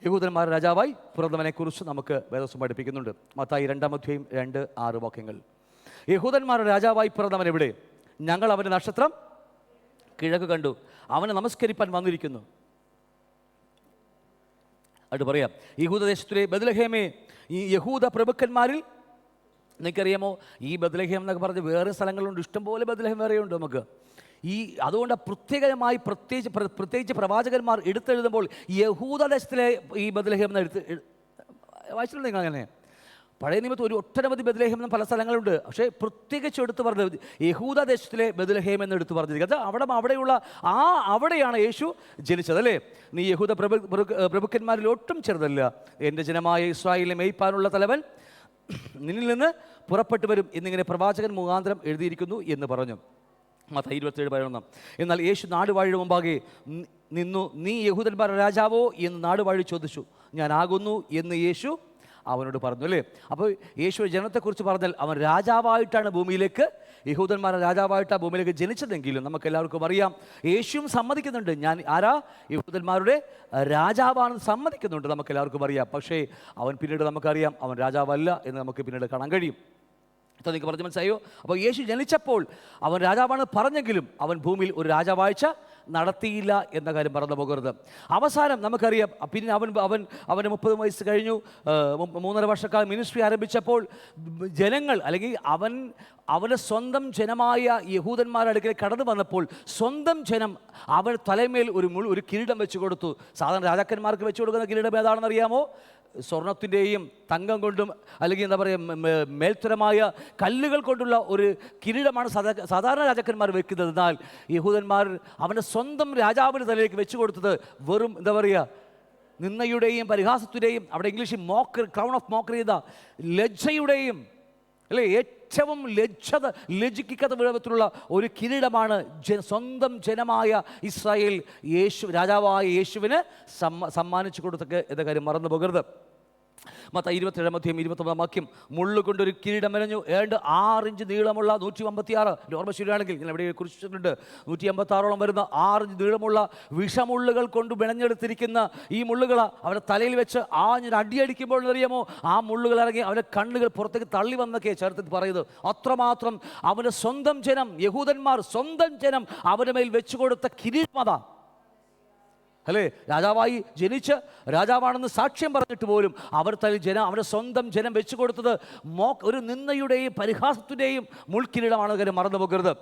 യഹൂദന്മാരുടെ രാജാവായി പിറന്നവനെക്കുറിച്ച് നമുക്ക് വേദപുസ്തകം പഠിപ്പിക്കുന്നുണ്ട്. മത്തായി 2:2-6 വാക്യങ്ങൾ. യഹൂദന്മാരുടെ രാജാവായി പിറന്നവൻ എവിടെ? ഞങ്ങൾ അവൻ്റെ നക്ഷത്രം കിഴക്ക് കണ്ടു, അവനെ നമസ്കരിപ്പാൻ വന്നിരിക്കുന്നു. അത് പറയാം. യഹൂദദേശത്തിലെ ബത്ലഹേമേ, ഈ യഹൂദ പ്രഭുക്കന്മാരിൽ നിങ്ങൾക്കറിയാമോ, ഈ ബത്ലഹേം എന്നൊക്കെ പറഞ്ഞ് വേറെ സ്ഥലങ്ങളുണ്ട്, ഇഷ്ടംപോലെ ബത്ലഹേം വേറെയുണ്ട് നമുക്ക്. അതുകൊണ്ട് പ്രത്യേകിച്ച് പ്രവാചകന്മാർ എടുത്തെഴുതുമ്പോൾ യഹൂദദേശത്തിലെ ഈ ബത്ലഹേം എന്ന് വായിച്ചിട്ടുണ്ട് നിങ്ങൾ? അങ്ങനെ പഴയ നിയമത്തിൽ ഒരു ഒട്ടനവധി ബത്ലഹേം എന്ന പല സ്ഥലങ്ങളുണ്ട്. പക്ഷേ പ്രത്യേകിച്ച് എടുത്തു പറഞ്ഞത് യഹൂദദേശത്തിലെ ബത്ലഹേം എന്ന് എടുത്തു പറഞ്ഞിരിക്കുന്നത്. അവിടെയാണ് യേശു ജനിച്ചത് അല്ലേ? നീ യഹൂദ പ്രഭുക്കന്മാരിൽ ഒട്ടും ചെറുതല്ല, എൻ്റെ ജനമായ ഇസ്രായേലിനെ മേയ്പ്പാനുള്ള തലവൻ നിന്നിൽ നിന്ന് പുറപ്പെട്ടു വരും എന്നിങ്ങനെ പ്രവാചകൻ മുഖാന്തരം എഴുതിയിരിക്കുന്നു എന്ന് പറഞ്ഞു. മത്തായി 27:11. എന്നാൽ യേശു നാടുവാഴിയുടെ മുമ്പാകെ നിന്നു, നീ യഹൂദന്മാരുടെ രാജാവോ എന്ന് നാടുവാഴി ചോദിച്ചു. ഞാനാകുന്നു എന്ന് യേശു അവനോട് പറഞ്ഞു അല്ലേ? അപ്പോൾ യേശു ജനത്തെക്കുറിച്ച് പറഞ്ഞാൽ അവൻ രാജാവായിട്ടാണ് യഹൂദന്മാരുടെ രാജാവായിട്ടാണ് ഭൂമിയിലേക്ക് ജനിച്ചതെങ്കിലും നമുക്ക് എല്ലാവർക്കും അറിയാം, യേശുവും സമ്മതിക്കുന്നുണ്ട്, ഞാൻ യഹൂദന്മാരുടെ രാജാവാണെന്ന് സമ്മതിക്കുന്നുണ്ട്, നമുക്ക് എല്ലാവർക്കും അറിയാം. പക്ഷേ അവൻ പിന്നീട് നമുക്കറിയാം അവൻ രാജാവല്ല എന്ന് നമുക്ക് പിന്നീട് കാണാൻ കഴിയും. അപ്പോൾ നിങ്ങൾക്ക് പറഞ്ഞ് മനസ്സിലായോ? അപ്പോൾ യേശു ജനിച്ചപ്പോൾ അവൻ രാജാവാണ് പറഞ്ഞെങ്കിലും അവൻ ഭൂമിയിൽ ഒരു രാജവാഴ്ച നടത്തിയില്ല എന്ന കാര്യം മറന്നു പോകരുത്. അവസാനം നമുക്കറിയാം, പിന്നെ അവന് 30 വയസ്സ് കഴിഞ്ഞു, 3.5 വർഷക്കാലം മിനിസ്ട്രി ആരംഭിച്ചപ്പോൾ ജനങ്ങൾ, അല്ലെങ്കിൽ അവൻ്റെ സ്വന്തം ജനമായ യഹൂദന്മാരുടെ അടുക്കൽ കടന്നു വന്നപ്പോൾ സ്വന്തം ജനം അവൻ തലമേൽ ഒരു കിരീടം വെച്ച് കൊടുത്തു. സാധാരണ രാജാക്കന്മാർക്ക് വെച്ച് കൊടുക്കുന്ന കിരീടം ഏതാണെന്ന് അറിയാമോ? സ്വർണത്തിൻ്റെയും തങ്കം കൊണ്ടും, അല്ലെങ്കിൽ എന്താ പറയുക, മേൽത്തരമായ കല്ലുകൾ കൊണ്ടുള്ള ഒരു കിരീടമാണ് സാധാരണ രാജാക്കന്മാർ വെക്കുന്നത്. എന്നാൽ യഹൂദന്മാർ അവൻ്റെ സ്വന്തം രാജാവിൻ്റെ തലയിലേക്ക് വെച്ച് കൊടുത്തത് വെറും എന്താ പറയുക, നിന്ദയുടെയും പരിഹാസത്തിൻ്റെയും, അവിടെ ഇംഗ്ലീഷിൽ ക്രൗൺ ഓഫ് മോക്കറി, ലജ്ജയുടെയും അല്ലേ, ഏറ്റവും ലജ്ജിക്കാത്ത വിധത്തിലുള്ള ഒരു കിരീടമാണ് സ്വന്തം ജനമായ ഇസ്രായേൽ രാജാവായ യേശുവിന് സമ്മാനിച്ചു കൊടുത്തൊക്കെ എന്ന കാര്യം മറന്നു പോകരുത്. മത്തായി 27:29 മുള്ളുകൊണ്ടൊരു കിരീടം മെനഞ്ഞു, 6 ഇഞ്ച് നീളമുള്ള 156, ഓർമ്മ ശരിയാണെങ്കിൽ ഞാൻ ഇവിടെ കുറിച്ചിട്ടുണ്ട്, 156ഓളം വരുന്ന 6 ഇഞ്ച് നീളമുള്ള വിഷമുള്ളുകൾ കൊണ്ട് മെനഞ്ഞെടുത്തിരിക്കുന്ന ഈ മുള്ളുകൾ അവൻ്റെ തലയിൽ വെച്ച് അടിയടിക്കുമ്പോൾ അറിയാമോ, ആ മുള്ളുകൾ ഇറങ്ങി അവൻ്റെ കണ്ണുകൾ പുറത്തേക്ക് തള്ളി വന്നൊക്കെ ചേർത്ത് പറയുന്നത്. അത്രമാത്രം അവൻ്റെ സ്വന്തം ജനം, യഹൂദന്മാർ സ്വന്തം ജനം അവൻ്റെ മേൽ വെച്ചു കൊടുത്ത കിരീടം അതാ. അല്ലേ? രാജാവായി ജനിച്ച് രാജാവാണെന്ന് സാക്ഷ്യം പറഞ്ഞിട്ട് പോലും അവർ അവരുടെ സ്വന്തം ജനം വെച്ചു കൊടുത്തത് ഒരു നിന്ദയുടെയും പരിഹാസത്തിൻ്റെയും മുൾക്കിരീടമാണ്. കാര്യം മറന്നു പോകരുത്.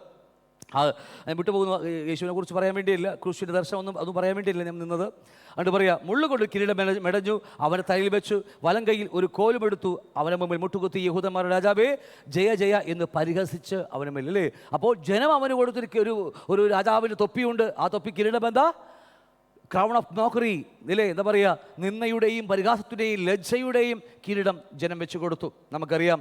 വിട്ടുപോകുന്ന യേശുവിനെ കുറിച്ച് പറയാൻ വേണ്ടിയില്ല, ക്രൂശിൻ്റെ ദർശനം ഒന്നും പറയാൻ വേണ്ടിയില്ല ഞാൻ നിന്നത്. അതുകൊണ്ട് പറയാം, മുള്ളുകൊണ്ട് കിരീടം മെടഞ്ഞു, അവൻ്റെ തലയിൽ വെച്ചു, വലം കൈയിൽ ഒരു കോലുമെടുത്തു, അവനെ മുമ്പിൽ മുട്ടുകുത്തി, യഹൂദന്മാരുടെ രാജാവേ ജയ ജയ എന്ന് പരിഹസിച്ച് അവനെ മേൽ. അല്ലേ? അപ്പോൾ ജനം അവന് കൊടുത്തിരിക്കുക ഒരു രാജാവിൻ്റെ തൊപ്പിയുണ്ട്. ആ തൊപ്പി കിരീടം എന്താ? Crown of mockery. ഇല്ലേ? എന്താ പറയുക? നിന്ദയുടെയും പരിഹാസത്തിൻ്റെയും ലജ്ജയുടെയും കിരീടം ജനം വെച്ച് കൊടുത്തു. നമുക്കറിയാം,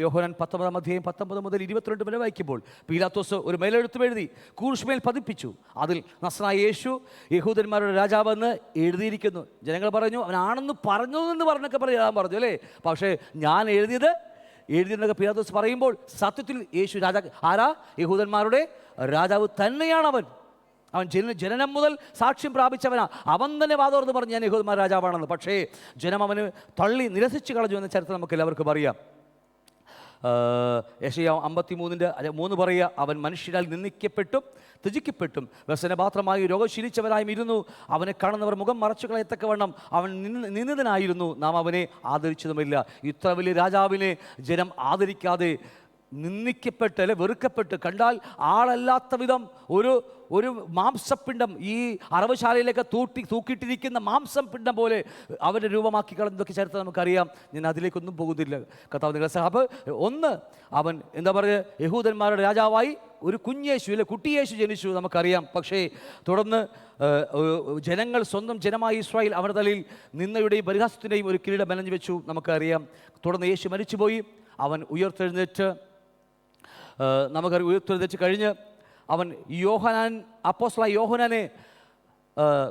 യോഹന്നാൻ 19 അധ്യായം 19 മുതൽ 22 വരെ വായിക്കുമ്പോൾ പീലാത്തോസ് ഒരു മേലെഴുത്തും എഴുതി ക്രൂശിന്മേൽ പതിപ്പിച്ചു. അതിൽ നസ്രായ യേശു യഹൂദന്മാരുടെ രാജാവെന്ന് എഴുതിയിരിക്കുന്നു. ജനങ്ങൾ പറഞ്ഞു, അവനാണെന്ന് പറഞ്ഞതെന്ന് പറഞ്ഞൊക്കെ പറയാൻ പറഞ്ഞു. അല്ലേ? പക്ഷേ ഞാൻ എഴുതിയെന്നൊക്കെ പീലാത്തോസ് പറയുമ്പോൾ സത്യത്തിൽ യേശു ആരാ? യഹൂദന്മാരുടെ രാജാവ് തന്നെയാണവൻ. അവൻ ജനനം മുതൽ സാക്ഷ്യം പ്രാപിച്ചവനാ. അവൻ തന്നെ വാതോർന്ന് പറഞ്ഞു, ഞാൻ യഹൂദന്മാർ രാജാവാണെന്ന്. പക്ഷേ ജനം അവന് തള്ളി നിരസിച്ച് കളഞ്ഞു എന്ന ചരിത്രം നമുക്ക് എല്ലാവർക്കും അറിയാം. യെശയ്യാ 53:3 പറയുക, അവൻ മനുഷ്യരാൽ നിന്ദിക്കപ്പെട്ടും ത്യജിക്കപ്പെട്ടും വ്യസനപാത്രമായി രോഗശീലിച്ചവരായും ഇരുന്നു. അവനെ കാണുന്നവർ മുഖം മറച്ചു കളയത്തക്കവണ്ണം അവൻ നിന്ദിതനായിരുന്നു. നാം അവനെ ആദരിച്ചതുമില്ല. ഇത്ര വലിയ രാജാവിനെ ജനം ആദരിക്കാതെ നിന്ദിക്കപ്പെട്ട് അല്ലെ വെറുക്കപ്പെട്ട്, കണ്ടാൽ ആളല്ലാത്ത വിധം ഒരു മാംസപ്പിണ്ഡം, ഈ അറവുശാലയിലേക്ക് തൂക്കിയിട്ടിരിക്കുന്ന മാംസം പിണ്ഡം പോലെ അവൻ്റെ രൂപമാക്കി കളഞ്ഞതൊക്കെ ചരിത്രം നമുക്കറിയാം. ഞാൻ അതിലേക്കൊന്നും പോകുന്നില്ല. കർത്താവ് നിങ്ങളുടെ സഹാബ് അവൻ എന്താ പറയുക, യഹൂദന്മാരുടെ രാജാവായി ഒരു കുഞ്ഞേശു അല്ലെ കുട്ടിയേശു ജനിച്ചു നമുക്കറിയാം. പക്ഷേ തുടർന്ന് ജനങ്ങൾ സ്വന്തം ജനമായി ഇസ്രായേൽ അവരുടെ തലയിൽ നിന്ദയുടെയും പരിഹാസത്തിൻ്റെയും ഒരു കിരീടം മെനഞ്ഞു വെച്ചു നമുക്കറിയാം. തുടർന്ന് യേശു മരിച്ചുപോയി. അവൻ ഉയർത്തെഴുന്നേറ്റ് ഉയർത്തെഴുന്നേറ്റ് കഴിഞ്ഞ് അവൻ അപ്പോസ്തലനായ യോഹന്നാനെ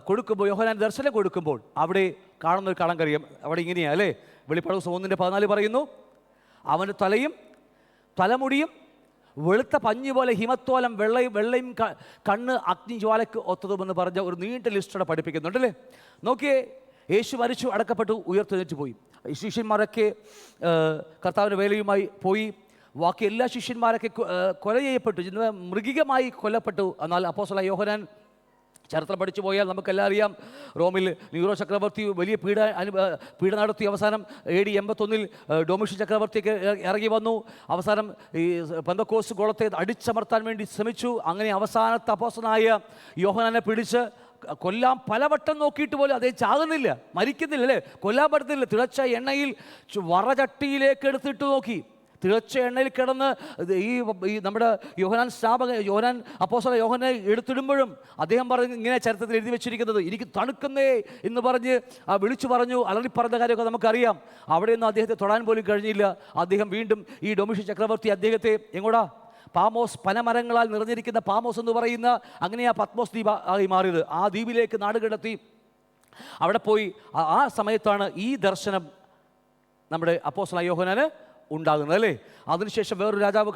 കൊടുക്കുമ്പോൾ, യോഹന്നാൻ ദർശനം കൊടുക്കുമ്പോൾ അവിടെ കാണുന്നൊരു കളങ്കറിയാം. അവിടെ ഇങ്ങനെയാണ് അല്ലേ? വെളിപ്പാട് 1:14 പറയുന്നു, അവൻ്റെ തലയും തലമുടിയും വെളുത്ത പഞ്ഞു പോലെ ഹിമത്തോലം വെള്ളയും കണ്ണ് അഗ്നിജ്വാലയ്ക്ക് ഒത്തതുമെന്ന് പറഞ്ഞ ഒരു നീണ്ട ലിസ്റ്റോടെ പഠിപ്പിക്കുന്നുണ്ടല്ലേ. നോക്കിയേ, യേശു മരിച്ചു, അടക്കപ്പെട്ടു, ഉയർത്തെഴുന്നേറ്റ് പോയി. ശിഷ്യന്മാരൊക്കെ കർത്താവിൻ്റെ വേലയുമായി പോയി. ബാക്കി എല്ലാ ശിഷ്യന്മാരൊക്കെ കൊല ചെയ്യപ്പെട്ടു, മൃഗികമായി കൊല്ലപ്പെട്ടു. എന്നാൽ അപ്പോസ്തലനായ യോഹന്നാൻ ചരിത്രം പഠിച്ചു പോയാൽ നമുക്കെല്ലാം അറിയാം, റോമിൽ നീറോ ചക്രവർത്തി വലിയ പീഡ നടത്തി. അവസാനം AD 81 ഡൊമിഷ്യൻ ചക്രവർത്തിക്ക് ഇറങ്ങി വന്നു. അവസാനം ഈ പെന്തക്കോസ്ത് ഗോളത്തെ അടിച്ചമർത്താൻ വേണ്ടി ശ്രമിച്ചു. അങ്ങനെ അവസാനത്തെ അപ്പോസ്തലനായ യോഹന്നാനെ പിടിച്ച് കൊല്ലാൻ പലവട്ടം നോക്കിയിട്ട് പോലും അതേ ചാകുന്നില്ല, മരിക്കുന്നില്ല. അല്ലേ? കൊല്ലാൻ പറ്റത്തില്ല. തിളച്ച എണ്ണയിൽ വറചട്ടിയിലേക്ക് എടുത്തിട്ട് നോക്കി. തിളച്ച എണ്ണയിൽ കിടന്ന് ഈ നമ്മുടെ യോഹന്നാൻ അപ്പോസ്തലൻ യോഹന്നാനെ എടുത്തിടുമ്പോഴും അദ്ദേഹം പറഞ്ഞ് ഇങ്ങനെ ചരിത്രത്തിൽ എഴുതി വെച്ചിരിക്കുന്നത്, എനിക്ക് തണുക്കുന്നേ എന്ന് പറഞ്ഞ് വിളിച്ചു പറഞ്ഞു, അലറിപ്പറഞ്ഞ കാര്യമൊക്കെ നമുക്കറിയാം. അവിടെയൊന്നും അദ്ദേഹത്തെ തൊടാൻ പോലും കഴിഞ്ഞില്ല. അദ്ദേഹം വീണ്ടും ഈ ഡൊമിഷ്യൻ ചക്രവർത്തി അദ്ദേഹത്തെ എങ്ങോട്ടാ? പാമോസ്, പനമരങ്ങളാൽ നിറഞ്ഞിരിക്കുന്ന പാമോസ് എന്ന് പറയുന്ന, അങ്ങനെയാ പത്മോസ് ദ്വീപ് ആയി മാറിയത്. ആ ദ്വീപിലേക്ക് നാടുകടത്തി. അവിടെ പോയി ആ സമയത്താണ് ഈ ദർശനം നമ്മുടെ അപ്പോസ്തലനായ യോഹന്നാന് ഉണ്ടാകുന്നത്. അല്ലേ? അതിനുശേഷം വേറൊരു രാജാവ്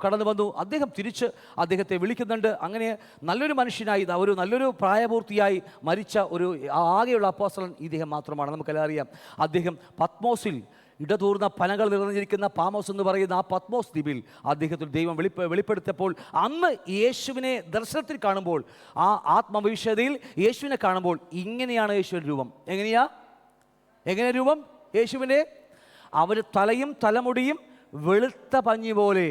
കടന്നു വന്നു. അദ്ദേഹം തിരിച്ച് അദ്ദേഹത്തെ വിളിക്കുന്നുണ്ട്. അങ്ങനെ നല്ലൊരു മനുഷ്യനായി, ഒരു നല്ലൊരു പ്രായപൂർത്തിയായി മരിച്ച ഒരു ആകെയുള്ള അപ്പോസ്തലൻ ഇദ്ദേഹം മാത്രമാണ്. നമുക്കെല്ലാം അറിയാം. അദ്ദേഹം പത്മോസിൽ, ഇടതൂർന്ന പനകൾ നിറഞ്ഞിരിക്കുന്ന പാമോസ് എന്ന് പറയുന്ന ആ പത്മോസ് ദ്വീപിൽ അദ്ദേഹത്തിൽ ദൈവം വെളിപ്പെടുത്തിയപ്പോൾ, അന്ന് യേശുവിനെ ദർശനത്തിൽ കാണുമ്പോൾ, ആ ആത്മവിശുദ്ധതയിൽ യേശുവിനെ കാണുമ്പോൾ ഇങ്ങനെയാണ് യേശുവിൻ്റെ രൂപം. എങ്ങനെ രൂപം യേശുവിൻ്റെ? അവർ തലയും തലമുടിയും വെളുത്ത പഞ്ഞി പോലെ.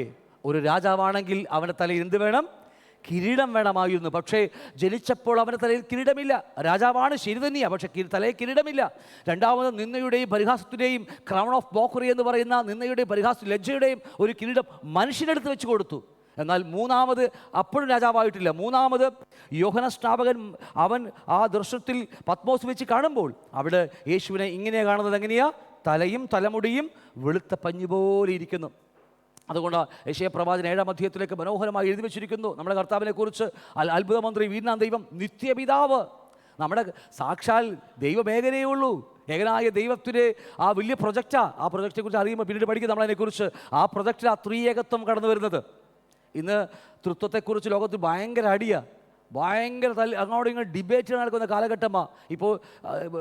ഒരു രാജാവാണെങ്കിൽ അവൻ്റെ തലയിൽ എന്ത് വേണം? കിരീടം വേണമായിരുന്നു. പക്ഷേ ജനിച്ചപ്പോൾ അവൻ്റെ തലയിൽ കിരീടമില്ല. രാജാവാണ്, ശരി തന്നെയാണ്, പക്ഷേ തലയിൽ കിരീടമില്ല. രണ്ടാമത് നിന്ദയുടെയും പരിഹാസത്തിൻ്റെയും ക്രൗൺ ഓഫ് മോക്കറി എന്ന് പറയുന്ന നിന്ദയുടെയും ലജ്ജയുടെയും ഒരു കിരീടം മനുഷ്യനെടുത്ത് വെച്ച് കൊടുത്തു. എന്നാൽ മൂന്നാമത് അപ്പോഴും രാജാവായിട്ടില്ല. മൂന്നാമത് യോഹന്നാൻ സ്നാപകൻ അവൻ ആ ദർശനത്തിൽ പത്മോസ് വെച്ച് കാണുമ്പോൾ അവിടെ യേശുവിനെ ഇങ്ങനെയാണ് കാണുന്നത്. എങ്ങനെയാ? തലയും തലമുടിയും വെളുത്ത പഞ്ഞു പോലെ ഇരിക്കുന്നു. അതുകൊണ്ട് യെശയ്യാ പ്രവാചകൻ 7-ാം അധ്യായത്തിലേക്ക് മനോഹരമായി എഴുതി വെച്ചിരിക്കുന്നു നമ്മുടെ കർത്താവിനെ കുറിച്ച്. അത്ഭുതമന്ത്രി, വീരനാം ദൈവം, നിത്യപിതാവ്, നമ്മുടെ സാക്ഷാൽ ദൈവമേഖലയേ ഉള്ളൂ. ഏകനായ ദൈവത്തിൻ്റെ ആ വലിയ പ്രൊജക്റ്റാണ്. ആ പ്രൊജക്റ്റിനെക്കുറിച്ച് അറിയുമ്പോൾ പിന്നീട് പഠിക്കും നമ്മളതിനെക്കുറിച്ച്. ആ പ്രൊജക്റ്റിൽ ആ ത്രിയേകത്വം കടന്നു വരുന്നത്. ഇന്ന് തൃത്വത്തെക്കുറിച്ച് ലോകത്തിൽ ഭയങ്കര അടിയാണ്, ഭയങ്കര അങ്ങോട്ടും ഇങ്ങനെ ഡിബേറ്റ് നടക്കുന്ന കാലഘട്ടമാണ്. ഇപ്പോൾ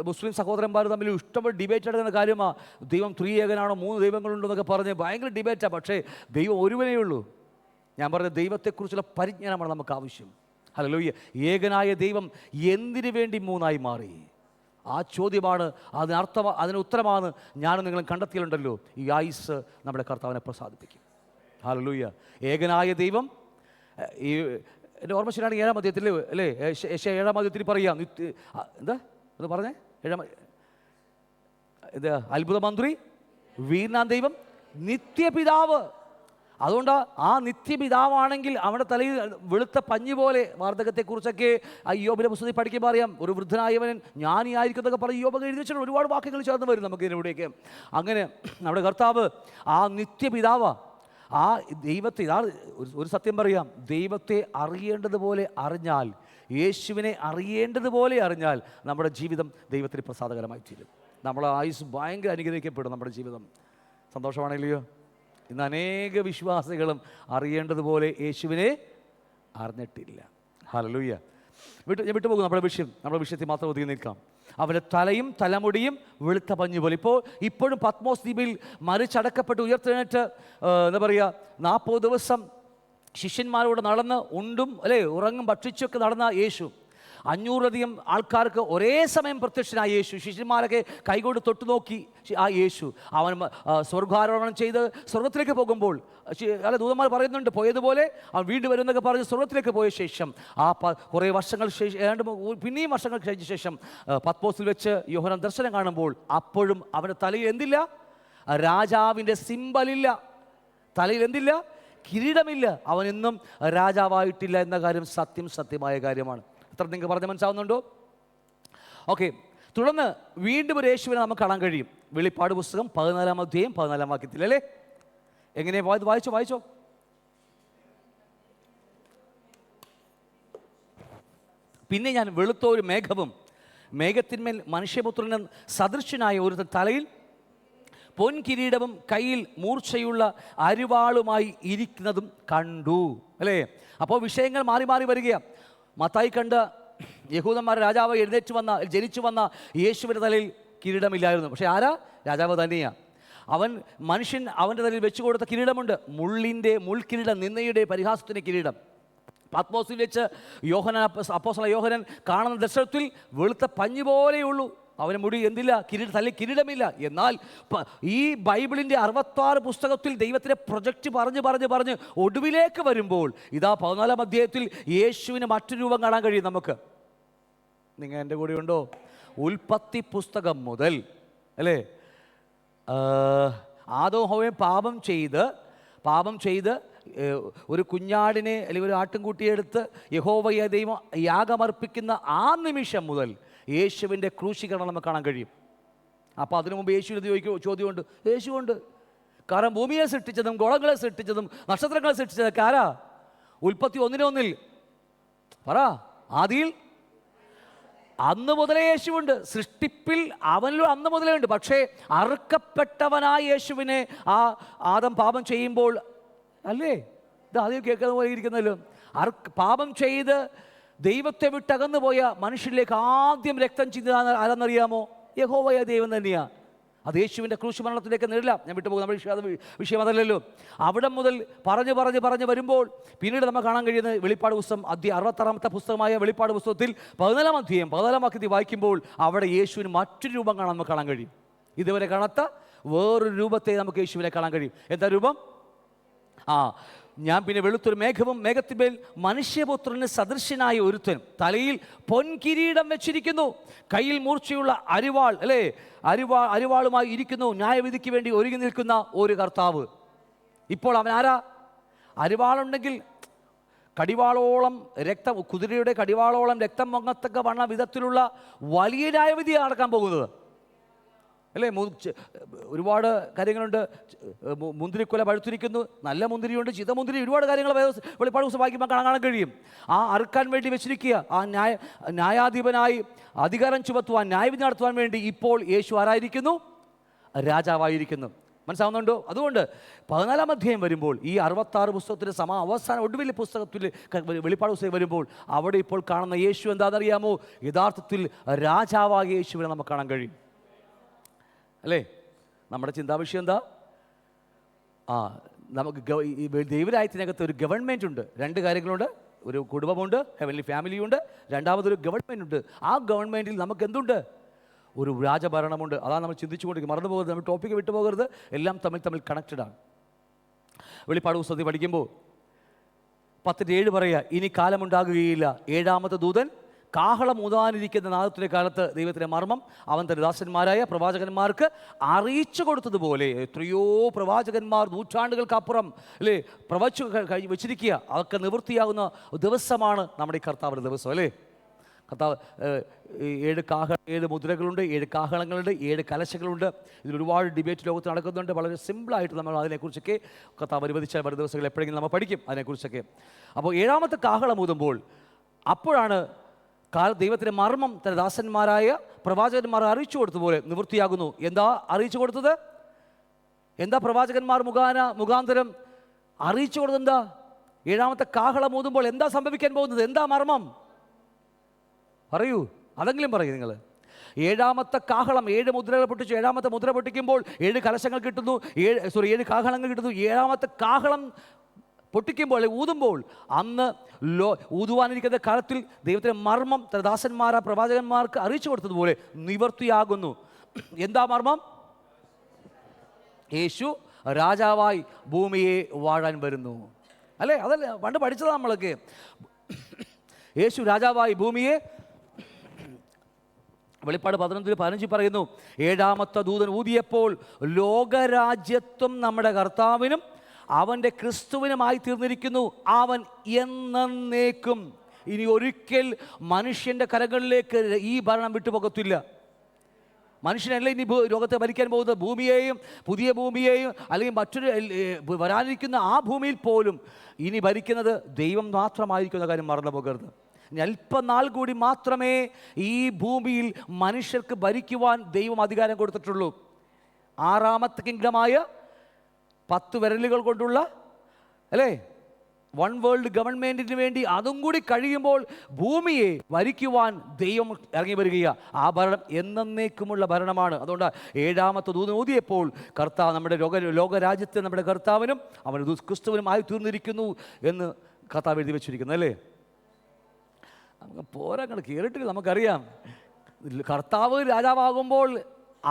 മുസ്ലിം സഹോദരന്മാർ തമ്മിൽ ഇഷ്ടംപോലെ ഡിബേറ്റ് നടക്കുന്ന കാര്യമാണ്. ദൈവം ത്രിയേകനാണോ, 3 ദൈവങ്ങളുണ്ടോ എന്നൊക്കെ പറഞ്ഞ് ഭയങ്കര ഡിബേറ്റാണ്. പക്ഷേ ദൈവം ഒരുവനേ ഉള്ളൂ. ഞാൻ പറഞ്ഞ ദൈവത്തെക്കുറിച്ചുള്ള പരിജ്ഞാനമാണ് നമുക്ക് ആവശ്യം. ഹല്ലേലൂയ. ഏകനായ ദൈവം എന്തിനു വേണ്ടി മൂന്നായി മാറി? ആ ചോദ്യമാണ്, അതിന് ഉത്തരമാണ് ഞാനും നിങ്ങളും കണ്ടെത്തിയിട്ടുണ്ടല്ലോ. ഈ ആയുസ് നമ്മുടെ കർത്താവിനെ പ്രസാദിപ്പിക്കും. ഹല്ലേലൂയ. ഏകനായ ദൈവം, ഈ എൻ്റെ ഓർമ്മ ശരിയാണ് 7-ാം അധ്യായത്തിൽ അല്ലേ, 7-ാം അധ്യായത്തിൽ പറയാം, എന്താ എന്ന് പറഞ്ഞേ, ഇത് അത്ഭുത മന്ത്രി, വീരനാം ദൈവം, നിത്യപിതാവ്. അതുകൊണ്ട് ആ നിത്യപിതാവാണെങ്കിൽ അവൻ്റെ തലയിൽ വെളുത്ത പഞ്ഞു പോലെ, വാർദ്ധക്യത്തെക്കുറിച്ചൊക്കെ യോബിൻ്റെ പുസ്തകത്തിൽ പഠിക്കുമ്പോൾ അറിയാം, ഒരു വൃദ്ധനായവൻ ജ്ഞാനിയായിരിക്കുന്നതൊക്കെ പറഞ്ഞ് യോബ് എഴുതി വെച്ചിട്ട് ഒരുപാട് വാക്യങ്ങൾ ചേർന്ന് വരും നമുക്ക് ഇതിലൂടെയൊക്കെ. അങ്ങനെ നമ്മുടെ കർത്താവ് ആ നിത്യപിതാവാ. ആ ദൈവത്തെ, ഒരു സത്യം പറയാം, ദൈവത്തെ അറിയേണ്ടതുപോലെ അറിഞ്ഞാൽ, യേശുവിനെ അറിയേണ്ടതുപോലെ അറിഞ്ഞാൽ നമ്മുടെ ജീവിതം ദൈവത്തിന് പ്രസാദകരമായി തീരും. നമ്മളെ ആയുസ് ഭയങ്കര അനുഗ്രഹിക്കപ്പെടും നമ്മുടെ ജീവിതം. സന്തോഷമാണല്ലയോ? ഇന്ന് അനേക വിശ്വാസികളും അറിയേണ്ടതുപോലെ യേശുവിനെ അറിഞ്ഞിട്ടില്ല. ഹല്ലേലൂയ. വിട്ടുപോകും നമ്മുടെ വിഷയത്തിൽ മാത്രം ഒതുങ്ങി നിൽക്കാം. അവൻ്റെ തലയും തലമുടിയും വെളുത്ത പഞ്ഞു പോലെ. ഇപ്പോഴും പത്മോസ് ദ്വീപിൽ മരിച്ചടക്കപ്പെട്ട് ഉയർത്തെഴുന്നേറ്റ് എന്താ പറയുക, 40 ദിവസം ശിഷ്യന്മാരോട് നടന്ന് ഉണ്ടും അല്ലേ ഉറങ്ങും ഭക്ഷിച്ചൊക്കെ നടന്ന യേശു, 500-ലധികം ആൾക്കാർക്ക് ഒരേ സമയം പ്രത്യക്ഷനായ യേശു, ശിഷ്യന്മാരൊക്കെ കൈകൊണ്ട് തൊട്ടു നോക്കി ആ യേശു. അവൻ സ്വർഗാരോഹണം ചെയ്ത് സ്വർഗത്തിലേക്ക് പോകുമ്പോൾ ദൂതന്മാർ പറയുന്നുണ്ട്, പോയതുപോലെ അവൻ വീണ്ടും വരുമെന്നൊക്കെ പറഞ്ഞ് സ്വർഗത്തിലേക്ക് പോയ ശേഷം കുറേ വർഷങ്ങൾ പിന്നെയും വർഷങ്ങൾ കഴിഞ്ഞ ശേഷം പത്മോസിൽ വെച്ച് യോഹന്നാൻ ദർശനം കാണുമ്പോൾ അപ്പോഴും അവൻ്റെ തലയിൽ എന്തില്ല? രാജാവിൻ്റെ സിംബലില്ല. തലയിൽ എന്തില്ല? കിരീടമില്ല. അവനെന്നും രാജാവായിട്ടില്ല എന്ന കാര്യം സത്യമായ കാര്യമാണ്. എത്ര നിങ്ങൾക്ക് പറഞ്ഞ് മനസ്സിലാവുന്നുണ്ടോ? ഓക്കെ. തുടർന്ന് വീണ്ടും ഒരു യേശുവിനെ നമുക്ക് കാണാൻ കഴിയും. വെളിപ്പാട് പുസ്തകം 14-ാം അധ്യായം 14-ാം വാക്യത്തിൽ അല്ലേ? എങ്ങനെയാ വായിച്ചോ. പിന്നെ ഞാൻ വെളുത്ത ഒരു മേഘവും മേഘത്തിന്മേൽ മനുഷ്യപുത്രന് സദൃശനായ ഒരു തലയിൽ പൊൻകിരീടവും കയ്യിൽ മൂർച്ചയുള്ള അരിവാളുമായി ഇരിക്കുന്നതും കണ്ടു. അല്ലേ? അപ്പോൾ വിഷയങ്ങൾ മാറി മാറി വരികയാണ്. മത്തായി കണ്ട യഹൂദന്മാർ രാജാവ് ജനിച്ചു വന്ന യേശുവിൻ്റെ തലയിൽ കിരീടമില്ലായിരുന്നു. പക്ഷേ ആരാ? രാജാവ് തന്നെയാണ്. മനുഷ്യൻ അവൻ്റെ തലയിൽ വെച്ചു കൊടുത്ത കിരീടമുണ്ട്. മുൾക്കിരീടം, നിന്ദയുടെ, പരിഹാസത്തിൻ്റെ കിരീടം. പത്മോസിൽ വെച്ച് അപ്പോസ്തലൻ യോഹന്നാൻ കാണുന്ന ദർശനത്തിൽ വെളുത്ത പഞ്ഞു പോലെയുള്ളൂ. അവന് മുടി എന്തില്ല? തലയിൽ കിരീടമില്ല. എന്നാൽ ഈ ബൈബിളിൻ്റെ 66 പുസ്തകത്തിൽ ദൈവത്തിൻ്റെ പ്രൊജക്റ്റ് പറഞ്ഞ് ഒടുവിലേക്ക് വരുമ്പോൾ ഇതാ 14-ാം അധ്യായത്തിൽ യേശുവിന് മറ്റൊരു രൂപം കാണാൻ കഴിയും നമുക്ക്. നിങ്ങൾ എൻ്റെ കൂടെ ഉണ്ടോ? ഉൽപ്പത്തി പുസ്തകം മുതൽ അല്ലേ, ആദവും ഹവ്വയും പാപം ചെയ്ത് ഒരു കുഞ്ഞാടിനെ അല്ലെങ്കിൽ ഒരു ആട്ടിൻകുട്ടിയെ എടുത്ത് യഹോവയെ ദൈവം യാഗമർപ്പിക്കുന്ന ആ നിമിഷം മുതൽ യേശുവിൻ്റെ ക്രൂശീകരണം നമുക്ക് കാണാൻ കഴിയും. അപ്പോൾ അതിനു മുമ്പ് യേശുവിന് ചോദ്യമുണ്ട്. യേശുവുണ്ട്. കാരണം ഭൂമിയെ സൃഷ്ടിച്ചതും ഗോളങ്ങളെ സൃഷ്ടിച്ചതും നക്ഷത്രങ്ങളെ സൃഷ്ടിച്ചതൊക്കെ ആരാ? ഉൽപ്പത്തി 1:1 പറ. ആദിയിൽ അന്ന് മുതലേ യേശുവുണ്ട്. സൃഷ്ടിപ്പിൽ അവനിലും അന്ന് മുതലേ ഉണ്ട്. പക്ഷേ അറുക്കപ്പെട്ടവനായ യേശുവിനെ ആദം പാപം ചെയ്യുമ്പോൾ അല്ലേ, ഇത് ആദ്യം കേൾക്കുന്ന പോലെ ഇരിക്കുന്നല്ലോ, പാപം ചെയ്ത് ദൈവത്തെ വിട്ടകന്നു പോയ മനുഷ്യരിലേക്ക് ആദ്യം രക്തം ചിന്തിയത് ആരെന്നറിയാമോ? യഹോവയായ ദൈവം തന്നെയാണ്. അത് യേശുവിൻ്റെ ക്രൂശ് മരണത്തിലേക്ക് നേരിടാം. ഞാൻ വിട്ടുപോകും, നമ്മുടെ വിഷയം അതല്ലല്ലോ. അവിടെ മുതൽ പറഞ്ഞ് വരുമ്പോൾ പിന്നീട് നമുക്ക് കാണാൻ കഴിയുന്നത് വെളിപ്പാട് പുസ്തകം 66-ാമത്തെ പുസ്തകമായ വെളിപ്പാട് പുസ്തകത്തിൽ 14-ാം അധ്യായം 14-ാം വാക്യത്തിൽ വായിക്കുമ്പോൾ അവിടെ യേശുവിന് മറ്റൊരു രൂപം നമുക്ക് കാണാൻ കഴിയും. ഇതുവരെ കാണാത്ത വേറൊരു രൂപത്തെ നമുക്ക് യേശുവിനെ കാണാൻ കഴിയും. എന്താ രൂപം? ഞാൻ പിന്നെ വെളുത്തൊരു മേഘവും മേഘത്തിന്മേൽ മനുഷ്യപുത്രന് സദൃശ്യനായ ഒരുത്തൻ തലയിൽ പൊൻകിരീടം വെച്ചിരിക്കുന്നു, കയ്യിൽ മൂർച്ചയുള്ള അരിവാൾ അല്ലേ, അരിവാളുമായി ഇരിക്കുന്നു. ന്യായവിധിക്ക് വേണ്ടി ഒരുങ്ങി നിൽക്കുന്ന ഒരു കർത്താവ്. ഇപ്പോൾ അവൻ ആരാ? അരിവാളുണ്ടെങ്കിൽ കടിവാളോളം രക്തം, കുതിരയുടെ കടിവാളോളം രക്തം പൊങ്ങത്തക്ക വണ്ണ വിധത്തിലുള്ള വലിയ ന്യായവിധിയാണ് നടക്കാൻ പോകുന്നത് അല്ലേ. ഒരുപാട് കാര്യങ്ങളുണ്ട്. മുന്തിരിക്കുല പഴുത്തിരിക്കുന്നു, നല്ല മുന്തിരിയുണ്ട്, ചീത്തമുന്തിരി, ഒരുപാട് കാര്യങ്ങൾ വെളിപ്പാട് പുസ്തകം വായിക്കുമ്പോൾ കാണാൻ കഴിയും. അറുക്കാൻ വേണ്ടി വെച്ചിരിക്കുക. ന്യായാധിപനായി അധികാരം ചുമത്തുവാൻ, ന്യായവിധി നടത്തുവാൻ വേണ്ടി ഇപ്പോൾ യേശു ആരായിരിക്കുന്നു? രാജാവായിരിക്കുന്നു. മനസ്സിലാവുന്നുണ്ടോ? അതുകൊണ്ട് 14-ാം അധ്യായം വരുമ്പോൾ ഈ 66 പുസ്തകത്തിൻ്റെ അവസാന ഒടുവിൽ പുസ്തകത്തിൽ വെളിപ്പാട് പുസ്തകം വരുമ്പോൾ അവിടെ ഇപ്പോൾ കാണുന്ന യേശു എന്താണെന്നറിയാമോ? യഥാർത്ഥത്തിൽ രാജാവായ യേശുവിനെ നമുക്ക് കാണാൻ കഴിയും അല്ലേ. നമ്മുടെ ചിന്താവിഷയം എന്താ? നമുക്ക് ദൈവരാജ്യത്തിനകത്ത് ഒരു ഗവൺമെൻറ് ഉണ്ട്. 2 കാര്യങ്ങളുണ്ട്. ഒരു കുടുംബമുണ്ട്, ഹെവൻലി ഫാമിലിയുണ്ട്. രണ്ടാമതൊരു ഗവൺമെൻറ് ഉണ്ട്. ആ ഗവൺമെൻറ്റിൽ നമുക്ക് എന്തുണ്ട്? ഒരു രാജഭരണമുണ്ട്. അതാണ് നമ്മൾ ചിന്തിച്ചുകൊണ്ടിരിക്കുന്നത്. മറന്നു പോകരുത്, നമ്മൾ ടോപ്പിക്ക് വിട്ടു പോകരുത്. എല്ലാം തമ്മിൽ കണക്റ്റഡാണ്. വെളിപ്പാട് പുസ്തകത്തിൽ പഠിക്കുമ്പോൾ 10:7 പറയുക, ഇനി കാലമുണ്ടാകുകയില്ല, ഏഴാമത്തെ ദൂതൻ കാഹളം ഊതാനിരിക്കുന്ന നാദത്തിൻ്റെ കാലത്ത് ദൈവത്തിൻ്റെ മർമ്മം അവൻ തൻ്റെ ദാസന്മാരായ പ്രവാചകന്മാർക്ക് അറിയിച്ചു കൊടുത്തതുപോലെ. എത്രയോ പ്രവാചകന്മാർ നൂറ്റാണ്ടുകൾക്കപ്പുറം അല്ലേ പ്രവചിച്ചു വെച്ചിരിക്കുക. അതൊക്കെ നിവൃത്തിയാകുന്ന ദിവസമാണ് നമ്മുടെ ഈ കർത്താവിൻ്റെ ദിവസം അല്ലേ. കർത്താവ് 7 മുദ്രകളുണ്ട്, 7 കാഹളങ്ങളുണ്ട്, 7 കലശങ്ങളുണ്ട്. ഇതിലൊരുപാട് ഡിബേറ്റ് ലോകത്ത് നടക്കുന്നുണ്ട്. വളരെ സിമ്പിളായിട്ട് നമ്മൾ അതിനെക്കുറിച്ചൊക്കെ കർത്താവ് അനുവദിച്ച വരും ദിവസങ്ങൾ എപ്പോഴെങ്കിലും നമ്മൾ പഠിക്കും അതിനെക്കുറിച്ചൊക്കെ. അപ്പോൾ 7ാമത്തെ കാഹളം ഊതുമ്പോൾ അപ്പോഴാണ് ദൈവത്തിൻ്റെ മർമ്മം തൻ്റെ ദാസന്മാരായ പ്രവാചകന്മാർ അറിയിച്ചു കൊടുത്തതുപോലെ നിവൃത്തിയാകുന്നു. എന്താ അറിയിച്ചു കൊടുത്തത്? എന്താ പ്രവാചകന്മാർ മുഖാന്തരം അറിയിച്ചു കൊടുത്തത്? എന്താ? 7ാമത്തെ കാഹളം ഊതുമ്പോൾ എന്താ സംഭവിക്കാൻ പോകുന്നത്? എന്താ മർമ്മം? പറയൂ, അതെങ്കിലും പറയൂ നിങ്ങൾ. 7ാമത്തെ കാഹളം 7 മുദ്രകൾ പൊട്ടിച്ചു. 7ാമത്തെ മുദ്ര പൊട്ടിക്കുമ്പോൾ 7 കലശങ്ങൾ കിട്ടുന്നു. 7 കാഹളങ്ങൾ കിട്ടുന്നു. 7ാമത്തെ കാഹളം പൊട്ടിക്കുമ്പോൾ ഊതുമ്പോൾ അന്ന് ഊതുവാനിരിക്കുന്ന കാലത്തിൽ ദൈവത്തിൻ്റെ മർമ്മം തന്റെ ദാസന്മാരാ പ്രവാചകന്മാർക്ക് അറിയിച്ചു കൊടുത്തതുപോലെ നിവർത്തിയാകുന്നു. എന്താ മർമ്മം? യേശു രാജാവായി ഭൂമിയെ വാഴാൻ വരുന്നു അല്ലേ. അതല്ലേ പണ്ട് പഠിച്ചതാണ് നമ്മളൊക്കെ. യേശു രാജാവായി ഭൂമിയെ, വെളിപ്പാട് 11:15 പറയുന്നു, 7ാമത്തെ ദൂതൻ ഊതിയപ്പോൾ ലോകരാജ്യത്വം നമ്മുടെ കർത്താവിനും അവൻ്റെ ക്രിസ്തുവിനുമായി തീർന്നിരിക്കുന്നു. അവൻ എന്നേക്കും ഇനി ഒരിക്കൽ മനുഷ്യൻ്റെ കരങ്ങളിലേക്ക് ഈ ഭരണം വിട്ടുപോകത്തില്ല. മനുഷ്യനല്ല ഇനി ലോകത്തെ ഭരിക്കാൻ പോകുന്നത്. ഭൂമിയെയും പുതിയ ഭൂമിയെയും അല്ലെങ്കിൽ മറ്റൊരു വരാനിരിക്കുന്ന ആ ഭൂമിയിൽ പോലും ഇനി ഭരിക്കുന്നത് ദൈവം മാത്രമായിരിക്കുന്ന കാര്യം മറന്നു പോകരുത്. ഇനി അല്പനാൾ കൂടി മാത്രമേ ഈ ഭൂമിയിൽ മനുഷ്യർക്ക് ഭരിക്കുവാൻ ദൈവം അധികാരം കൊടുത്തിട്ടുള്ളൂ. 6ാമത്തെ കിങ്ഡമായ 10 വിരലുകൾ കൊണ്ടുള്ള അല്ലേ വൺ വേൾഡ് ഗവൺമെൻറ്റിന് വേണ്ടി അതും കൂടി കഴിയുമ്പോൾ ഭൂമിയെ ഭരിക്കുവാൻ ദൈവം ഇറങ്ങി വരികയാണ്. ആ ഭരണം എന്നേക്കുമുള്ള ഭരണമാണ്. അതുകൊണ്ട് 7ാമത്തെ ദൂതൻ ഊതിയപ്പോൾ കർത്താവ് നമ്മുടെ ലോകരാജ്യത്തെ നമ്മുടെ കർത്താവിനും അവൻ ക്രിസ്തുവിനും ആയി തീർന്നിരിക്കുന്നു എന്ന് കർത്താവ് എഴുതി വെച്ചിരിക്കുന്നു അല്ലേ. നമുക്ക് പോരാങ്ങൾ കയറിയിട്ടില്ല. നമുക്കറിയാം കർത്താവ് രാജാവാകുമ്പോൾ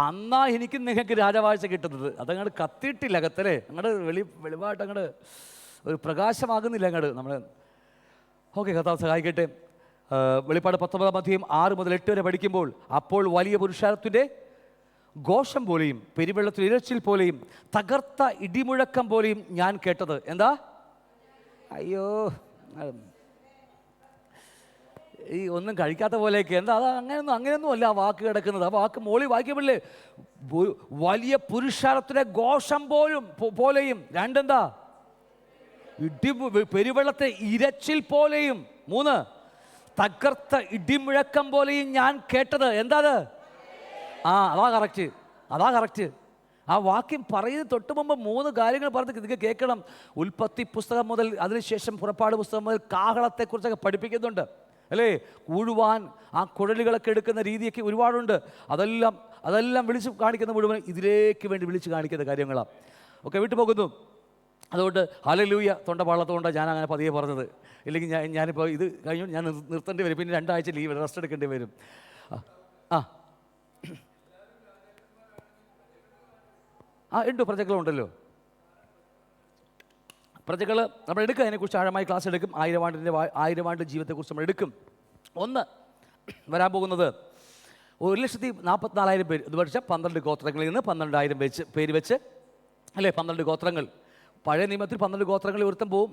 അന്നാ എനിക്കും നിങ്ങൾക്ക് രാജവാഴ്ച കിട്ടുന്നത്. അതങ്ങോട്ട് കത്തിയിട്ടില്ല അകത്തല്ലേ, അങ്ങോട്ട് വെളിവായിട്ട് അങ്ങോട്ട് ഒരു പ്രകാശമാകുന്നില്ല അങ്ങോട്ട് നമ്മൾ. ഓക്കെ, കർത്താവ് സഹായിക്കട്ടെ. വെളിപ്പാട് 19-ാം അധ്യായം 6 മുതൽ 8 വരെ പഠിക്കുമ്പോൾ, അപ്പോൾ വലിയ പുരുഷാരത്തിൻ്റെ ഘോഷം പോലെയും പെരുവെള്ളത്തിൽ ഇരച്ചിൽ പോലെയും തകർത്ത ഇടിമുഴക്കം പോലെയും ഞാൻ കേട്ടത്. എന്താ? അയ്യോ, ഈ ഒന്നും കഴിക്കാത്ത പോലെയൊക്കെ. എന്താ അത്? അങ്ങനെയൊന്നും അല്ല ആ വാക്ക് കിടക്കുന്നത്. ആ വാക്ക് മോളി വായിക്കപ്പെടില്ലേ? വലിയ പുരുഷാരത്തിൻ്റെ ഘോഷം പോലെയും, രണ്ടെന്താ? പെരുവെള്ളത്തെ ഇരച്ചിൽ പോലെയും, 3 തകർത്ത ഇടിമുഴക്കം പോലെയും ഞാൻ കേട്ടത്. എന്താ അത്? അതാ കറക്റ്റ്. ആ വാക്യം പറയുന്നത് തൊട്ട് മുമ്പ് 3 കാര്യങ്ങൾ പറഞ്ഞ് നിങ്ങൾക്ക് കേൾക്കണം. ഉൽപ്പത്തി പുസ്തകം മുതൽ അതിനുശേഷം പുറപ്പാട് പുസ്തകം മുതൽ കാഹളത്തെക്കുറിച്ചൊക്കെ പഠിപ്പിക്കുന്നുണ്ട് അല്ലേ. കൂഴുവാൻ ആ കുഴലുകളൊക്കെ എടുക്കുന്ന രീതിയൊക്കെ ഒരുപാടുണ്ട്. അതെല്ലാം വിളിച്ച് കാണിക്കുന്ന മുഴുവൻ ഇതിലേക്ക് വേണ്ടി വിളിച്ച് കാണിക്കുന്ന കാര്യങ്ങളാണ്. ഒക്കെ വിട്ടുപോകുന്നു. അതുകൊണ്ട് ഹല്ലേലൂയ തൊണ്ട പാളത്തുകൊണ്ടാണ് ഞാൻ അങ്ങനെ പതിയെ പറഞ്ഞത്. ഇല്ലെങ്കിൽ ഞാനിപ്പോൾ ഇത് കഴിഞ്ഞു ഞാൻ നിർത്തേണ്ടി വരും. പിന്നെ 2 ആഴ്ച ലീവ് റെസ്റ്റ് എടുക്കേണ്ടി വരും. ഉണ്ട്, പ്രജകളുണ്ടല്ലോ. പ്രജകൾ നമ്മൾ എടുക്കുക, അതിനെക്കുറിച്ച് ആഴമായി ക്ലാസ് എടുക്കും. 1000 ആണ്ട് ജീവിതത്തെക്കുറിച്ച് നമ്മൾ എടുക്കും. 1 വരാൻ പോകുന്നത് 1,44,000 പേര് ഇത് പഠിച്ച 12 ഗോത്രങ്ങളിൽ നിന്ന് 12,000 പേര് വെച്ച് അല്ലേ. 12 ഗോത്രങ്ങൾ. പഴയ നിയമത്തിൽ 12 ഗോത്രങ്ങളിൽ ഒരുത്തം പോവും,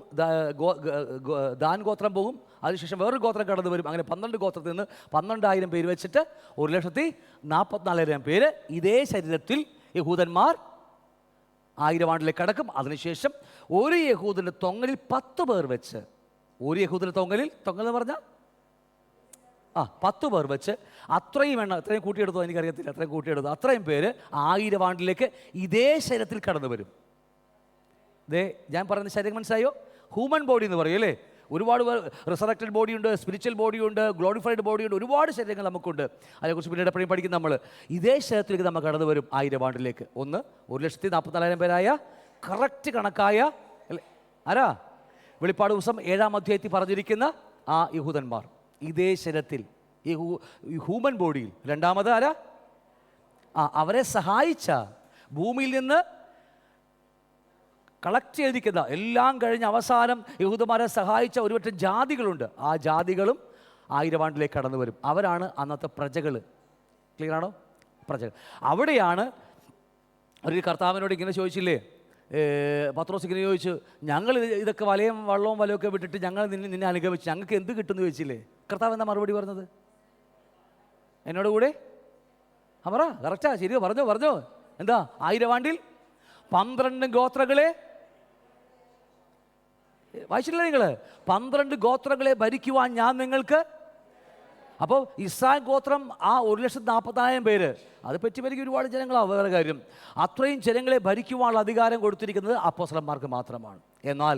ദാൻ ഗോത്രം പോകും, അതിനുശേഷം വേറൊരു ഗോത്രം കടന്നു വരും. അങ്ങനെ 12 ഗോത്രത്തിൽ നിന്ന് 12,000 പേര് വെച്ചിട്ട് 1,44,000 പേര് ഇതേ ശരീരത്തിൽ യഹൂദന്മാർ 1000 ആണ്ടിലേക്ക് കടക്കും. അതിനുശേഷം ഒരു യഹൂദൻ്റെ തൊങ്ങലിൽ 10 പേർ വെച്ച്, ഒരു യഹൂദൻ്റെ തൊങ്ങൽ എന്ന് പറഞ്ഞാൽ 10 പേർ വെച്ച് അത്രയും കൂട്ടിയെടുത്തോ എനിക്കറിയത്തില്ല, അത്രയും കൂട്ടിയെടുത്തു. അത്രയും പേര് 1000 ആണ്ടിലേക്ക് ഇതേ ശരീരത്തിൽ കടന്നു വരും. ഞാൻ പറയുന്ന ശരീരം മനസ്സിലായോ? ഹ്യൂമൻ ബോഡി എന്ന് പറയും അല്ലേ. ഒരുപാട് റിസറക്റ്റഡ് ബോഡിയുണ്ട്, സ്പിരിച്വൽ ബോഡിയുണ്ട്, ഗ്ലോറിഫൈഡ് ബോഡിയുണ്ട്, ഒരുപാട് ശരീരങ്ങൾ നമുക്കുണ്ട്. അതിനെക്കുറിച്ച് പിന്നീട് എപ്പോഴും പഠിക്കും നമ്മൾ. ഇതേ ശരീരത്തിലേക്ക് നമ്മൾ കടന്നു വരും 1000 ആണ്ടിലേക്ക്. 1,44,000 പേരായ കറക്റ്റ് കണക്കായ ആരാ? വെളിപ്പാട് ദിവസം 7-ാം അധ്യായത്തിൽ പറഞ്ഞിരിക്കുന്ന ആ യഹൂദന്മാർ ഇതേ ശരീരത്തിൽ ഈ ഹ്യൂമൻ ബോഡിയിൽ. രണ്ടാമത് ആരാ? അവരെ സഹായിച്ച, ഭൂമിയിൽ നിന്ന് കളക്ട് ചെയ്തിരിക്കുന്ന, എല്ലാം കഴിഞ്ഞ് അവസാനം യഹൂദന്മാരെ സഹായിച്ച ഒരുപറ്റം ജാതികളുണ്ട്. ആ ജാതികളും 1000 ആണ്ടിലേക്ക് കടന്നു വരും. അവരാണ് അന്നത്തെ പ്രജകൾ. ക്ലിയർ ആണോ? പ്രജകൾ. അവിടെയാണ് ഒരു കർത്താവിനോട് ഇങ്ങനെ ചോദിച്ചില്ലേ, പത്രോസ് ഇങ്ങനെ ചോദിച്ചു, ഞങ്ങൾ ഇതൊക്കെ വള്ളവും വലയൊക്കെ വിട്ടിട്ട് ഞങ്ങൾ നിന്നെ അനുഗമിച്ചു, ഞങ്ങൾക്ക് എന്ത് കിട്ടുമെന്ന് ചോദിച്ചില്ലേ? കർത്താവ് എന്താ മറുപടി പറഞ്ഞത്? എന്നോട് കൂടെ പറ, കറക്റ്റാ, ശരിയോ? പറഞ്ഞോ എന്താ? 1000 ആണ്ടിൽ 12 ഗോത്രങ്ങളെ വായിച്ചില്ലേ നിങ്ങൾ? 12 ഗോത്രങ്ങളെ ഭരിക്കുവാൻ ഞാൻ നിങ്ങൾക്ക്. അപ്പോൾ ഇസ്രായേൽ ഗോത്രം ആ 1,40,000 പേര്, അത് പറ്റി ഒരുപാട് ജനങ്ങളാണ് വേറെ കാര്യം. അത്രയും ജനങ്ങളെ ഭരിക്കുവാനുള്ള അധികാരം കൊടുത്തിരിക്കുന്നത് അപ്പോസ്തലന്മാർക്ക് മാത്രമാണ്. എന്നാൽ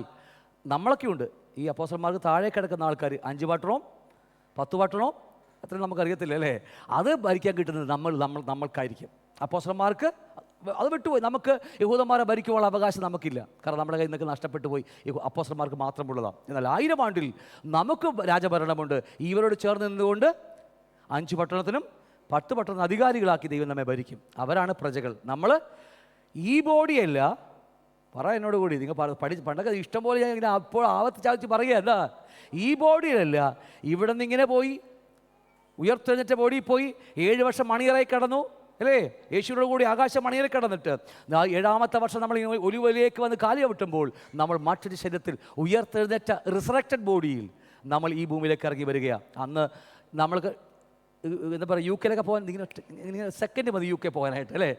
നമ്മളൊക്കെയുണ്ട്, ഈ അപ്പോസ്തലന്മാർക്ക് താഴെ കിടക്കുന്ന ആൾക്കാർ 5 പട്ടണവും 10 പട്ടണവും അത്രയും നമുക്കറിയത്തില്ല അല്ലേ? അത് ഭരിക്കാൻ കിട്ടുന്നത് നമ്മൾക്കായിരിക്കും. അപ്പോസ്തലന്മാർക്ക് അത് വിട്ടുപോയി. നമുക്ക് യഹൂദന്മാരെ ഭരിക്കുവാനുള്ള അവകാശം നമുക്കില്ല, കാരണം നമ്മുടെ കയ്യിൽ നിന്നൊക്കെ നഷ്ടപ്പെട്ടു പോയി. അപ്പോസ്തലന്മാർക്ക് മാത്രമുള്ളതാണ്. എന്നാൽ 1000 ആണ്ടിൽ നമുക്ക് രാജഭരണമുണ്ട്. ഇവരോട് ചേർന്ന് നിന്നുകൊണ്ട് 5 പട്ടണത്തിനും 10 പട്ടണത്തിന് അധികാരികളാക്കി ദൈവം നമ്മെ ഭരിക്കും. അവരാണ് പ്രജകൾ. നമ്മൾ ഈ ബോഡിയല്ല. പറ എന്നോട് കൂടി, നിങ്ങൾ പണ്ടൊക്കെ ഇഷ്ടം പോലെ ഞാൻ ഇങ്ങനെ അപ്പോൾ ആവർത്തിച്ചാഴ്ച പറയുക, എന്താ? ഈ ബോഡിയിലല്ല, ഇവിടെ നിന്ന് ഇങ്ങനെ പോയി ഉയർത്തെഴുന്നേറ്റ ബോഡിയിൽ പോയി 7 വർഷം മണിയറായി കടന്നു അല്ലേ? യേശുവിനോട് കൂടി ആകാശം മണിയറി കടന്നിട്ട് 7-ാമത്തെ വർഷം നമ്മൾ ഒലിവലിലേക്ക് വന്ന് കാലിയ വിട്ടുമ്പോൾ നമ്മൾ മറ്റൊരു ശരീരത്തിൽ ഉയർത്തെഴുന്നേറ്റ റിസറക്റ്റഡ് ബോഡിയിൽ നമ്മൾ ഈ ഭൂമിയിലേക്ക് ഇറങ്ങി വരികയാണ്. അന്ന് നമ്മൾക്ക് എന്താ പറയുക, UK പോകാൻ ഇങ്ങനെ സെക്കൻഡ് മതി UK പോകാനായിട്ട് അല്ലേ?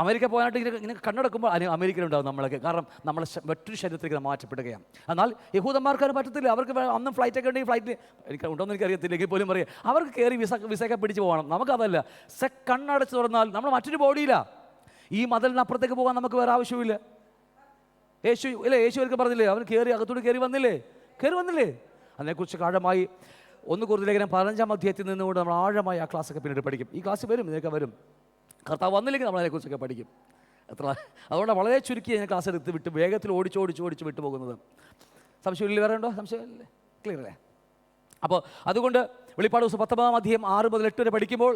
അമേരിക്ക പോകാനായിട്ട് ഇങ്ങനെ കണ്ണടക്കുമ്പോൾ അമേരിക്കയിലുണ്ടാവും നമ്മളൊക്കെ, കാരണം നമ്മൾ മറ്റൊരു ശരീരത്തിലേക്ക് മാറ്റപ്പെടുകയാണ്. എന്നാൽ യഹൂദന്മാർക്ക് അത് പറ്റത്തില്ല. അവർക്ക് അന്നും ഫ്ലൈറ്റൊക്കെ ഉണ്ടെങ്കിൽ ഫ്ലൈറ്റിൽ ഉണ്ടോയെന്ന് എനിക്കറിയത്തില്ലെങ്കിൽ പോലും പറയാം, അവർക്ക് കയറി വിസയൊക്കെ പിടിച്ച് പോകണം. നമുക്കതല്ല. കണ്ണടച്ച് തുറന്നാൽ നമ്മൾ മറ്റൊരു ബോഡിയിലാണ്. ഈ മതിലിനപ്പുറത്തേക്ക് പോകാൻ നമുക്ക് വേറെ ആവശ്യമില്ല. യേശു അവർക്ക് പറഞ്ഞില്ലേ, അവൻ അകത്തോട്ട് കയറി വന്നില്ലേ? അതിനെക്കുറിച്ച് ആഴമായി 1 കൊരിന്ത്യർ ലേഖനം 15-ാം അധ്യായത്തിൽ നിന്നുകൊണ്ട് നമ്മൾ ആഴമായി ആ ക്ലാസ്സൊക്കെ പിന്നീട് പഠിക്കും. ഈ ക്ലാസ് വരും, ഇതൊക്കെ വരും. കർത്താവ് വന്നില്ലെങ്കിൽ നമ്മളതിനെക്കുറിച്ചൊക്കെ പഠിക്കും. അതുകൊണ്ട് വളരെ ചുരുക്കി ഞാൻ ക്ലാസ് എടുത്ത് വിട്ട് വേഗത്തിൽ ഓടിച്ച് വിട്ടു പോകുന്നത്. സംശയമില്ല? വേറെ ഉണ്ടോ? സംശയമില്ലേ? ക്ലിയർ അല്ലേ? അപ്പോൾ അതുകൊണ്ട് വെളിപ്പാട് ദിവസം 19-ാം അധ്യായം 6 മുതൽ 8 വരെ പഠിക്കുമ്പോൾ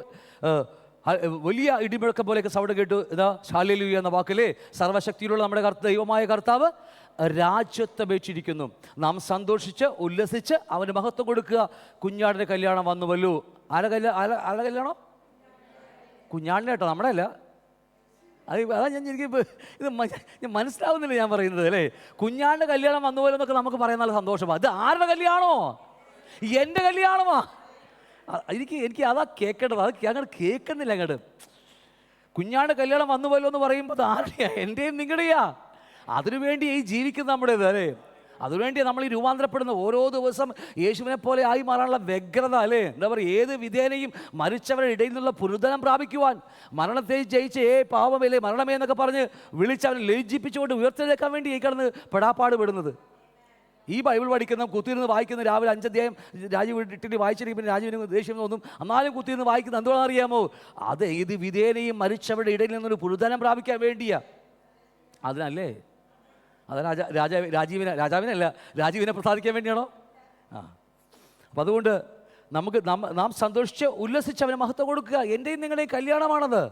വലിയ ഇടിമുഴക്കം പോലെയൊക്കെ സൗണ്ട് കേട്ടു. ഇതാ ഹല്ലേലൂയ എന്ന വാക്കിലെ സർവ്വശക്തിയിലുള്ള നമ്മുടെ ദൈവമായ കർത്താവ് രാജ്യത്തപേക്ഷിച്ചിരിക്കുന്നു. നാം സന്തോഷിച്ച് ഉല്ലസിച്ച് അവന് മഹത്വം കൊടുക്കുക. കുഞ്ഞാടിൻ്റെ കല്യാണം വന്നുവല്ലോ. ആരുടെ കല്യാണം? കുഞ്ഞാടിൻ്റെ കേട്ടോ, നമ്മുടെ അല്ല. അതാ എനിക്ക് ഇത് മനസ്സിലാവുന്നില്ല ഞാൻ പറയുന്നത് അല്ലേ? കുഞ്ഞാടിൻ്റെ കല്യാണം വന്നുപോലെ എന്നൊക്കെ നമുക്ക് പറയാൻ നല്ല സന്തോഷമാണ്. ഇത് ആരുടെ കല്യാണമോ? എൻ്റെ കല്യാണമാ. എനിക്ക് അതാ കേൾക്കേണ്ടത്. അത് അങ്ങനെ കേൾക്കുന്നില്ല അങ്ങോട്ട്. കുഞ്ഞാടിൻ്റെ കല്യാണം വന്നുപോലോ എന്ന് പറയുമ്പോൾ അത് ആരുടെയാ? എൻ്റെയും നിങ്ങളുടെയാ. അതിനുവേണ്ടി ഈ ജീവിക്കുന്ന നമ്മുടേത് അല്ലേ? അതിനുവേണ്ടി നമ്മൾ ഈ രൂപാന്തരപ്പെടുന്ന ഓരോ ദിവസം യേശുവിനെ പോലെ ആയി മാറാനുള്ള വ്യഗ്രത അല്ലേ? എന്താ പറയുക, ഏത് വിധേനയും മരിച്ചവരുടെ ഇടയിൽ നിന്നുള്ള പുനരുദ്ധരണം പ്രാപിക്കുവാൻ, മരണത്തെ ജയിച്ച് പാവമല്ലേ മരണമേ എന്നൊക്കെ പറഞ്ഞ് വിളിച്ചവനെ ലജ്ജിപ്പിച്ചുകൊണ്ട് ഉയർത്തെഴുന്നേൽക്കാൻ വേണ്ടി ഈ കിടന്ന് പെടാപ്പാട് പെടുന്നത്. ഈ ബൈബിൾ പഠിക്കുന്ന, കുത്തിയിരുന്ന് വായിക്കുന്ന, രാവിലെ 5 അധ്യായം രാജീവ് ഇട്ടിട്ട് വായിച്ചിട്ട് പിന്നെ രാജീവിന് ദേഷ്യം തോന്നും, എന്നാലും കുത്തിയിരുന്ന് വായിക്കുന്നത് എന്തുകൊണ്ടാണെന്ന് അറിയാമോ? അത് ഏത് വിധേനയും മരിച്ചവരുടെ ഇടയിൽ നിന്നൊരു പുനരുദ്ധരണം പ്രാപിക്കാൻ വേണ്ടിയാ. അതിനല്ലേ? അത് രാജാവിനല്ല, രാജീവിനെ പ്രസാദിക്കാൻ വേണ്ടിയാണോ? അപ്പം അതുകൊണ്ട് നാം സന്തോഷിച്ച് ഉല്ലസിച്ച് അവന് മഹത്വം കൊടുക്കുക. എൻ്റെയും നിങ്ങളുടെയും കല്യാണമാണത്.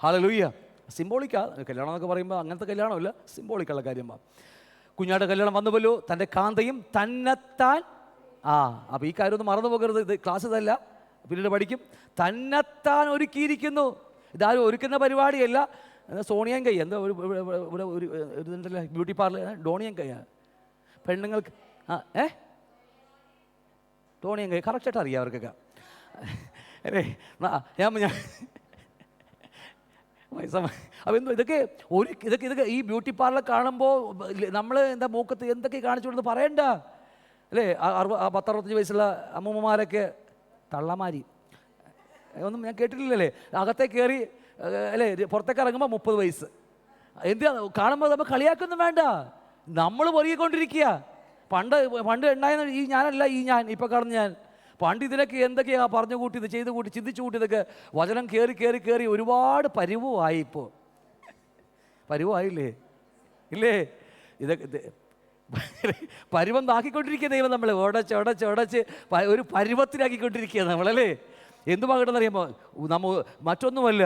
ഹല്ലേലൂയ. സിംബോളിക്കാ കല്യാണം എന്നൊക്കെ പറയുമ്പോൾ അങ്ങനത്തെ കല്യാണമല്ല, സിംബോളിക്കുള്ള കാര്യമാണ്. കുഞ്ഞാടെ കല്യാണം വന്നുപോലോ, തൻ്റെ കാന്തയും തന്നെത്താൻ. അപ്പോൾ ഈ കാര്യം ഒന്ന് മറന്നു പോകരുത്. ഇത് ക്ലാസ് ഇതല്ല, പിന്നീട് പഠിക്കും. തന്നെത്താൻ ഒരുക്കിയിരിക്കുന്നു. ഇതാരും ഒരുക്കുന്ന പരിപാടിയല്ല. സോണിയൻ കൈ എന്താ ഇവിടെ ഒരു ഇതുണ്ടല്ലോ, ബ്യൂട്ടി പാർലർ, ഡോണിയൻ കൈയാണ് പെണ്ണുങ്ങൾക്ക്. ഡോണിയൻ കൈ കറക്റ്റായിട്ട് അറിയാം അവർക്കൊക്കെ അല്ലേ? ഞാൻ അപ്പോൾ എന്തോ ഇതൊക്കെ ഈ ബ്യൂട്ടി പാർലർ കാണുമ്പോൾ നമ്മൾ എന്താ മൂക്കത്ത് എന്തൊക്കെ കാണിച്ചു കൊടുത്ത് പറയണ്ട അല്ലേ? 10-65 വയസ്സുള്ള അമ്മൂമ്മമാരൊക്കെ തള്ളമാരി ഒന്നും ഞാൻ കേട്ടിട്ടില്ലല്ലേ? അകത്തെ കയറി അല്ലേ, പുറത്തേക്ക് ഇറങ്ങുമ്പോൾ 30 വയസ്സ്. എന്തിനാ കാണുമ്പോൾ നമ്മൾ കളിയാക്കൊന്നും വേണ്ട. നമ്മൾ പൊറുകിക്കൊണ്ടിരിക്കുക. പണ്ട് ഉണ്ടായിരുന്ന ഈ ഞാനല്ല, ഈ ഞാൻ ഇപ്പം കാണുന്ന ഞാൻ. പണ്ട് ഇതിനൊക്കെ എന്തൊക്കെയാണ് പറഞ്ഞു കൂട്ടി, ഇത് ചെയ്ത് കൂട്ടി, ചിന്തിച്ചു കൂട്ടി, ഇതൊക്കെ വചനം കയറി ഒരുപാട് പരിവുമായി. ഇപ്പോൾ പരിവായില്ലേ? ഇല്ലേ? ഇതൊക്കെ പരുവം ആക്കിക്കൊണ്ടിരിക്കുക ദൈവം നമ്മളെ ഉടച്ച് ഉടച്ച് ഉടച്ച് ഒരു പരുവത്തിലാക്കിക്കൊണ്ടിരിക്കുക നമ്മളല്ലേ. എന്തുമാകട്ടെന്ന് അറിയുമ്പോൾ മറ്റൊന്നുമല്ല,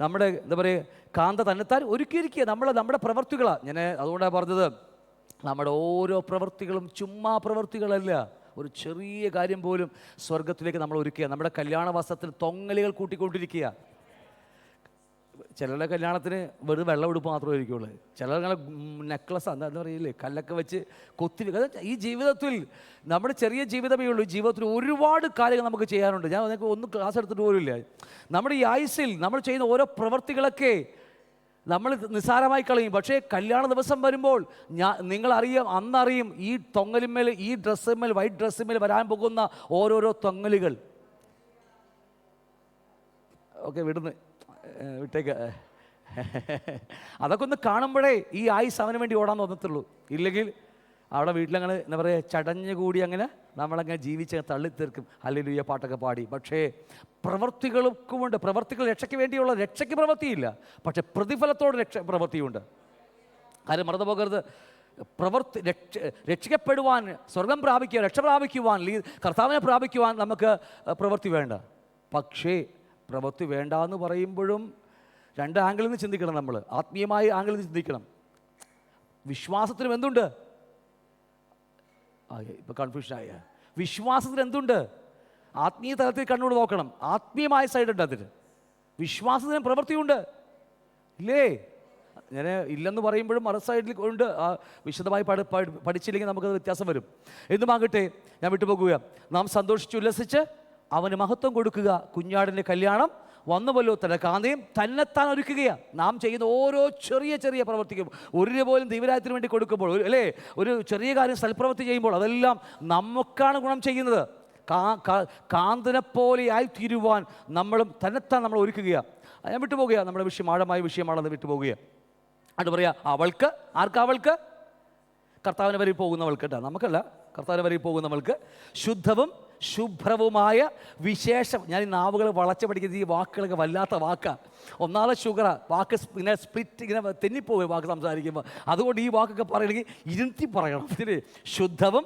നമ്മുടെ എന്താ പറയുക, കാന്ത തന്നെത്താൻ ഒരുക്കിയിരിക്കുക നമ്മുടെ പ്രവർത്തികളാണ്. ഞാൻ അതുകൊണ്ടാണ് പറഞ്ഞത്, നമ്മുടെ ഓരോ പ്രവൃത്തികളും ചുമ്മാ പ്രവൃത്തികളല്ല. ഒരു ചെറിയ കാര്യം പോലും സ്വർഗത്തിലേക്ക് നമ്മൾ ഒരുക്കുക. നമ്മുടെ കല്യാണ വസ്ത്രത്തിൽ തൊങ്ങലുകൾ കൂട്ടിക്കൊണ്ടിരിക്കുക. ചിലരുടെ കല്യാണത്തിന് വെറുതെ വെള്ളം ഉടുപ്പ് മാത്രമേ ഇരിക്കുകയുള്ളൂ. ചിലർ നെക്ലസ് എന്താ പറയില്ലേ, കല്ലൊക്കെ വെച്ച് കൊത്തി. ഈ ജീവിതത്തിൽ നമ്മുടെ ചെറിയ ജീവിതമേ ഉള്ളൂ. ജീവിതത്തിൽ ഒരുപാട് കാര്യങ്ങൾ നമുക്ക് ചെയ്യാനുണ്ട്. ഞാൻ നിങ്ങൾക്ക് ഒന്നും ക്ലാസ് എടുത്തിട്ട് പോലുമില്ല. നമ്മുടെ ഈ ആയുസ്സിൽ നമ്മൾ ചെയ്യുന്ന ഓരോ പ്രവൃത്തികളൊക്കെ നമ്മൾ നിസ്സാരമായി കളയും. പക്ഷേ കല്യാണ ദിവസം വരുമ്പോൾ നിങ്ങളറിയാം, അന്നറിയും ഈ തൊങ്ങലിന്മേൽ, ഈ ഡ്രസ്സിന്മേൽ, വൈറ്റ് ഡ്രസ്സിന്മേൽ വരാൻ പോകുന്ന ഓരോരോ തൊങ്ങലുകൾ. ഓക്കെ, വിട്ടേക്ക്. അതൊക്കെ ഒന്ന് കാണുമ്പോഴേ ഈ ആയുസ് അവന് വേണ്ടി ഓടാൻ തോന്നത്തുള്ളൂ. ഇല്ലെങ്കിൽ അവിടെ വീട്ടിലങ്ങനെ എന്താ പറയുക, ചടഞ്ഞുകൂടി അങ്ങനെ നമ്മളങ്ങനെ ജീവിച്ച് തള്ളിത്തീർക്കും ഹല്ലേലൂയ പാട്ടൊക്കെ പാടി. പക്ഷേ പ്രവൃത്തികൾക്കുമുണ്ട്. പ്രവൃത്തികൾ രക്ഷയ്ക്ക് വേണ്ടിയുള്ള രക്ഷയ്ക്ക് പ്രവൃത്തിയില്ല, പക്ഷേ പ്രതിഫലത്തോട് പ്രവൃത്തിയുണ്ട്. കാര്യം മറന്നു പോകരുത്. രക്ഷിക്കപ്പെടുവാൻ, സ്വർഗം പ്രാപിക്കുക, രക്ഷ പ്രാപിക്കുവാൻ, കർത്താവിനെ പ്രാപിക്കുവാൻ നമുക്ക് പ്രവൃത്തി വേണ്ട. പക്ഷേ പ്രവൃത്തി വേണ്ട എന്ന് പറയുമ്പോഴും രണ്ട് ആംഗിളിൽ നിന്ന് ചിന്തിക്കണം. നമ്മൾ ആത്മീയമായ ആംഗിളിൽ നിന്ന് ചിന്തിക്കണം. വിശ്വാസത്തിനും എന്തുണ്ട്? ഇപ്പോൾ കൺഫ്യൂഷനായ വിശ്വാസത്തിന് എന്തുണ്ട്? ആത്മീയ തലത്തിൽ കണ്ണോട് നോക്കണം. ആത്മീയമായ സൈഡുണ്ട് അതിന്. വിശ്വാസത്തിന് പ്രവൃത്തിയുണ്ട്, ഇല്ലേ? ഞാൻ ഇല്ലെന്ന് പറയുമ്പോഴും മറു സൈഡിൽ ഉണ്ട്. വിശദമായി പഠിച്ചില്ലെങ്കിൽ നമുക്കത് വ്യത്യാസം വരും. എന്തുമാകട്ടെ, ഞാൻ വിട്ടുപോകുക. നാം സന്തോഷിച്ച് ഉല്ലസിച്ച് അവന് മഹത്വം കൊടുക്കുക. കുഞ്ഞാടിൻ്റെ കല്യാണം വന്നുവല്ലോ, തന്റെ കാന്തയും തന്നെത്താൻ ഒരുക്കുകയാണ്. നാം ചെയ്യുന്ന ഓരോ ചെറിയ ചെറിയ പ്രവർത്തിക്കും ഒരു പോലും ദൈവരാജ്യത്തിന് വേണ്ടി കൊടുക്കുമ്പോൾ, അല്ലേ, ഒരു ചെറിയ കാര്യം സൽപ്രവൃത്തി ചെയ്യുമ്പോൾ അതെല്ലാം നമുക്കാണ് ഗുണം ചെയ്യുന്നത്. കാന്തനെ ആയി തീരുവാൻ നമ്മളും തന്നെത്താൻ നമ്മൾ ഒരുക്കുകയാണ്. ഞാൻ വിട്ടുപോകുക. നമ്മുടെ വിഷയം ആഴമായ വിഷയമാണെന്ന് വിട്ടുപോകുക. അത് പറയാം, അവൾക്ക്, ആർക്കാ? അവൾക്ക്, കർത്താവിനെ വരെ പോകുന്നവൾക്ക് കേട്ടോ, നമുക്കല്ല, കർത്താവിനെ വരെ പോകുന്നവൾക്ക് ശുദ്ധവും ശുഭ്രവുമായ വിശേഷം. ഞാൻ ഈ നാവുകൾ വളച്ച് പഠിക്കുന്നത് ഈ വാക്കുകളൊക്കെ വല്ലാത്ത വാക്കാണ്. ഒന്നാമത് ഷുഗറാണ്, വാക്ക് ഇങ്ങനെ സ്പ്ലിറ്റ്, ഇങ്ങനെ തെന്നിപ്പോവുക വാക്ക് സംസാരിക്കുമ്പോൾ. അതുകൊണ്ട് ഈ വാക്കൊക്കെ പറയണമെങ്കിൽ ഇരുത്തി പറയണം. ഇതിന് ശുദ്ധവും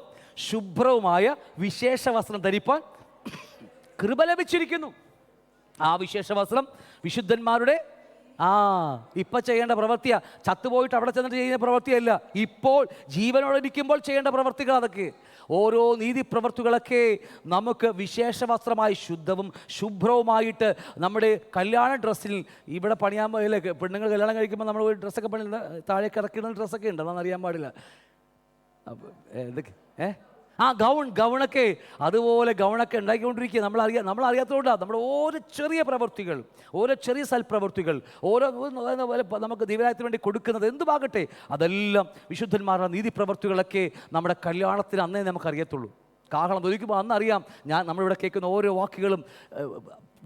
ശുഭ്രവുമായ വിശേഷ വസ്ത്രം ധരിപ്പാൻ കൃപ ലഭിച്ചിരിക്കുന്നു. ആ വിശേഷ വസ്ത്രം വിശുദ്ധന്മാരുടെ ഇപ്പം ചെയ്യേണ്ട പ്രവൃത്തിയാണ്. ചത്തുപോയിട്ട് അവിടെ ചെന്നിട്ട് ചെയ്യുന്ന പ്രവൃത്തിയല്ല, ഇപ്പോൾ ജീവനോടിരിക്കുമ്പോൾ ചെയ്യേണ്ട പ്രവൃത്തികൾ അതൊക്കെ. ഓരോ നീതി പ്രവൃത്തികളൊക്കെ നമുക്ക് വിശേഷ വസ്ത്രമായി ശുദ്ധവും ശുഭ്രവുമായിട്ട് നമ്മുടെ കല്യാണ ഡ്രസ്സിൽ ഇവിടെ പണിയാൻ പോയല്ലേ. പെണ്ണുങ്ങൾ കല്യാണം കഴിക്കുമ്പോൾ നമ്മൾ ഒരു ഡ്രസ്സൊക്കെ പണി താഴെ കിടക്കുന്ന ഡ്രസ്സൊക്കെ ഉണ്ട്, അതൊന്നും അറിയാൻ പാടില്ല. എന്തൊക്കെ ഗൗണൊക്കെ അതുപോലെ ഗൗണൊക്കെ ഉണ്ടാക്കിക്കൊണ്ടിരിക്കുക. നമ്മളറിയാത്തതുകൊണ്ടാണ്. നമ്മുടെ ഓരോ ചെറിയ പ്രവൃത്തികൾ, ഓരോ ചെറിയ സൽപ്രവൃത്തികൾ, ഓരോ നമുക്ക് ദൈവരാജ്യത്തിന് വേണ്ടി കൊടുക്കുന്നത് എന്തുമാകട്ടെ, അതെല്ലാം വിശുദ്ധന്മാരുടെ നീതി പ്രവൃത്തികളൊക്കെ നമ്മുടെ കല്യാണത്തിന് അന്നേ നമുക്കറിയത്തുള്ളൂ. കാഹളം ധരിക്കുമ്പോൾ അന്നറിയാം. നമ്മളിവിടെ കേൾക്കുന്ന ഓരോ വാക്കുകളും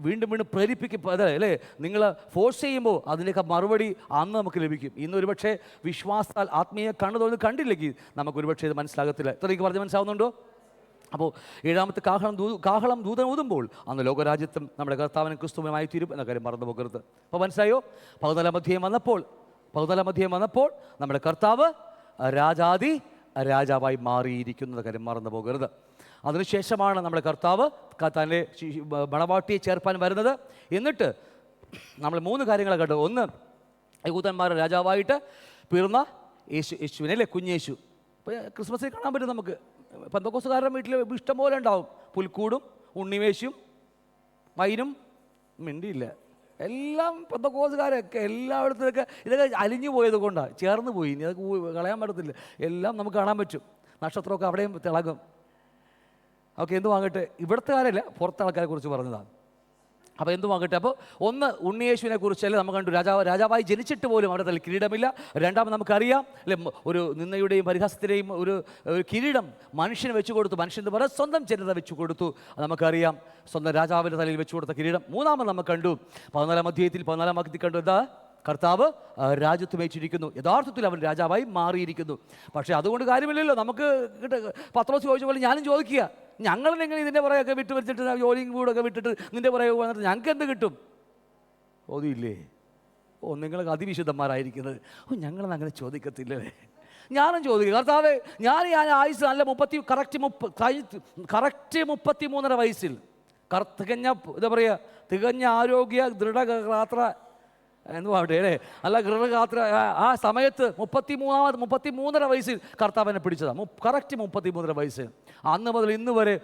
വീണ്ടും വീണ്ടും പ്രേരിപ്പിക്കും, അല്ലേ? നിങ്ങൾ ഫോഴ്സ് ചെയ്യുമ്പോൾ അതിൻ്റെയൊക്കെ മറുപടി അന്ന് നമുക്ക് ലഭിക്കും. ഇന്ന് ഒരുപക്ഷെ വിശ്വാസാൽ ആത്മീയ കണ്ണു തോന്നി കണ്ടില്ലെങ്കിൽ നമുക്കൊരുപക്ഷെ ഇത് മനസ്സിലാകത്തില്ല. ഇത്രയ്ക്ക് പറഞ്ഞ് മനസ്സിലാവുന്നുണ്ടോ? അപ്പോൾ ഏഴാമത്തെ കാഹളം ദൂതൻ ഊതുമ്പോൾ അന്ന് ലോകരാജ്യത്തും നമ്മുടെ കർത്താവിനും ക്രിസ്തുവിനുമായി തീരും എന്ന കാര്യം മറന്നു പോകരുത്. അപ്പോൾ മനസ്സിലായോ? 14 അധ്യായം വന്നപ്പോൾ നമ്മുടെ കർത്താവ് രാജാവായി മാറിയിരിക്കുന്ന കാര്യം മറന്നു പോകരുത്. അതിനുശേഷമാണ് നമ്മുടെ കർത്താവ് തൻ്റെ മണവാട്ടിയെ ചേർപ്പാൻ വരുന്നത്. എന്നിട്ട് നമ്മൾ 3 കാര്യങ്ങളെ കണ്ടു. ഒന്ന്, യഹൂദന്മാരുടെ രാജാവായിട്ട് പിറന്ന യേശുവിനെ, അല്ലേ, കുഞ്ഞേശു. ഇപ്പോൾ ക്രിസ്മസിൽ കാണാൻ പറ്റും നമുക്ക്. പെന്തക്കോസ്തുകാരുടെ വീട്ടിൽ ഇഷ്ടംപോലെ ഉണ്ടാവും. പുൽക്കൂടും ഉണ്ണിവേശും വൈനും മിണ്ടിയില്ല. എല്ലാം പെന്തക്കോസ്തുകാരൊക്കെ എല്ലായിടത്തുമൊക്കെ ഇതൊക്കെ അലിഞ്ഞു പോയത് കൊണ്ടാണ്, ചേർന്ന് പോയി. ഇനി അതൊക്കെ കളയാൻ പറ്റത്തില്ല. എല്ലാം നമുക്ക് കാണാൻ പറ്റും. നക്ഷത്രമൊക്കെ അവിടെയും തിളങ്ങും. ഓക്കെ, എന്തുവാകട്ടെ, ഇവിടുത്തെ കാര്യമല്ല, പുറത്തെ ആൾക്കാരെ കുറിച്ച് പറഞ്ഞതാണ്. അപ്പോൾ എന്തുവാകട്ടെ, അപ്പോൾ ഒന്ന്, ഉണ്ണിയേശുവിനെ കുറിച്ചല്ലേ നമുക്ക് കണ്ടു. രാജാവായി ജനിച്ചിട്ട് പോലും അവിടെ തല കിരീടമില്ല. രണ്ടാമത് നമുക്കറിയാം, അല്ലെ, ഒരു നിന്ദയുടെയും പരിഹാസത്തിൻ്റെയും ഒരു കിരീടം മനുഷ്യന് വെച്ചു കൊടുത്തു. മനുഷ്യൻ എന്ന് പറഞ്ഞാൽ സ്വന്തം ജനത വെച്ചു കൊടുത്തു. അത് നമുക്കറിയാം, സ്വന്തം രാജാവിൻ്റെ തലയിൽ വെച്ചു കൊടുത്ത കിരീടം. മൂന്നാമത് നമുക്ക് കണ്ടു 14 അധ്യായത്തിൽ കണ്ടു, എന്താ? കർത്താവ് രാജ്യത്ത് വെച്ചിരിക്കുന്നു. യഥാർത്ഥത്തിൽ അവൻ രാജാവായി മാറിയിരിക്കുന്നു. പക്ഷേ അതുകൊണ്ട് കാര്യമില്ലല്ലോ. നമുക്ക് പത്രോസ് ചോദിച്ച പോലെ ഞാനും ചോദിക്കുക, ഞങ്ങളെങ്ങനെ ഇതിൻ്റെ പുറകെയൊക്കെ വിട്ട് വെച്ചിട്ട് ജോലിയും കൂടൊക്കെ വിട്ടിട്ട് നിൻ്റെ പുറകെ വന്നിട്ട് ഞങ്ങൾക്ക് എന്ത് കിട്ടും? ഓതിയില്ലേ? നിങ്ങളൊക്കെ അതിവിശുദ്ധന്മാരായിരിക്കുന്നത്. ഞങ്ങളെന്ന് അങ്ങനെ ചോദിക്കത്തില്ലേ? ഞാനും ചോദിക്കും, കർത്താവേ, ഞാൻ ആയുസ് നല്ല കറക്റ്റ് 33.5 വയസ്സിൽ തികഞ്ഞ എന്താ പറയുക, തികഞ്ഞ ആരോഗ്യ ദൃഢഗാത്ര എന്തുവാട്ടെ അല്ലേ, അല്ല ഗൃഹഗാത്ര ആ സമയത്ത് 33.5 വയസ്സിൽ കർത്താവിനെ പിടിച്ചതാണ്. കറക്റ്റ് 33 വയസ്സിൽ. അന്ന് മുതൽ ഇന്ന് വരെ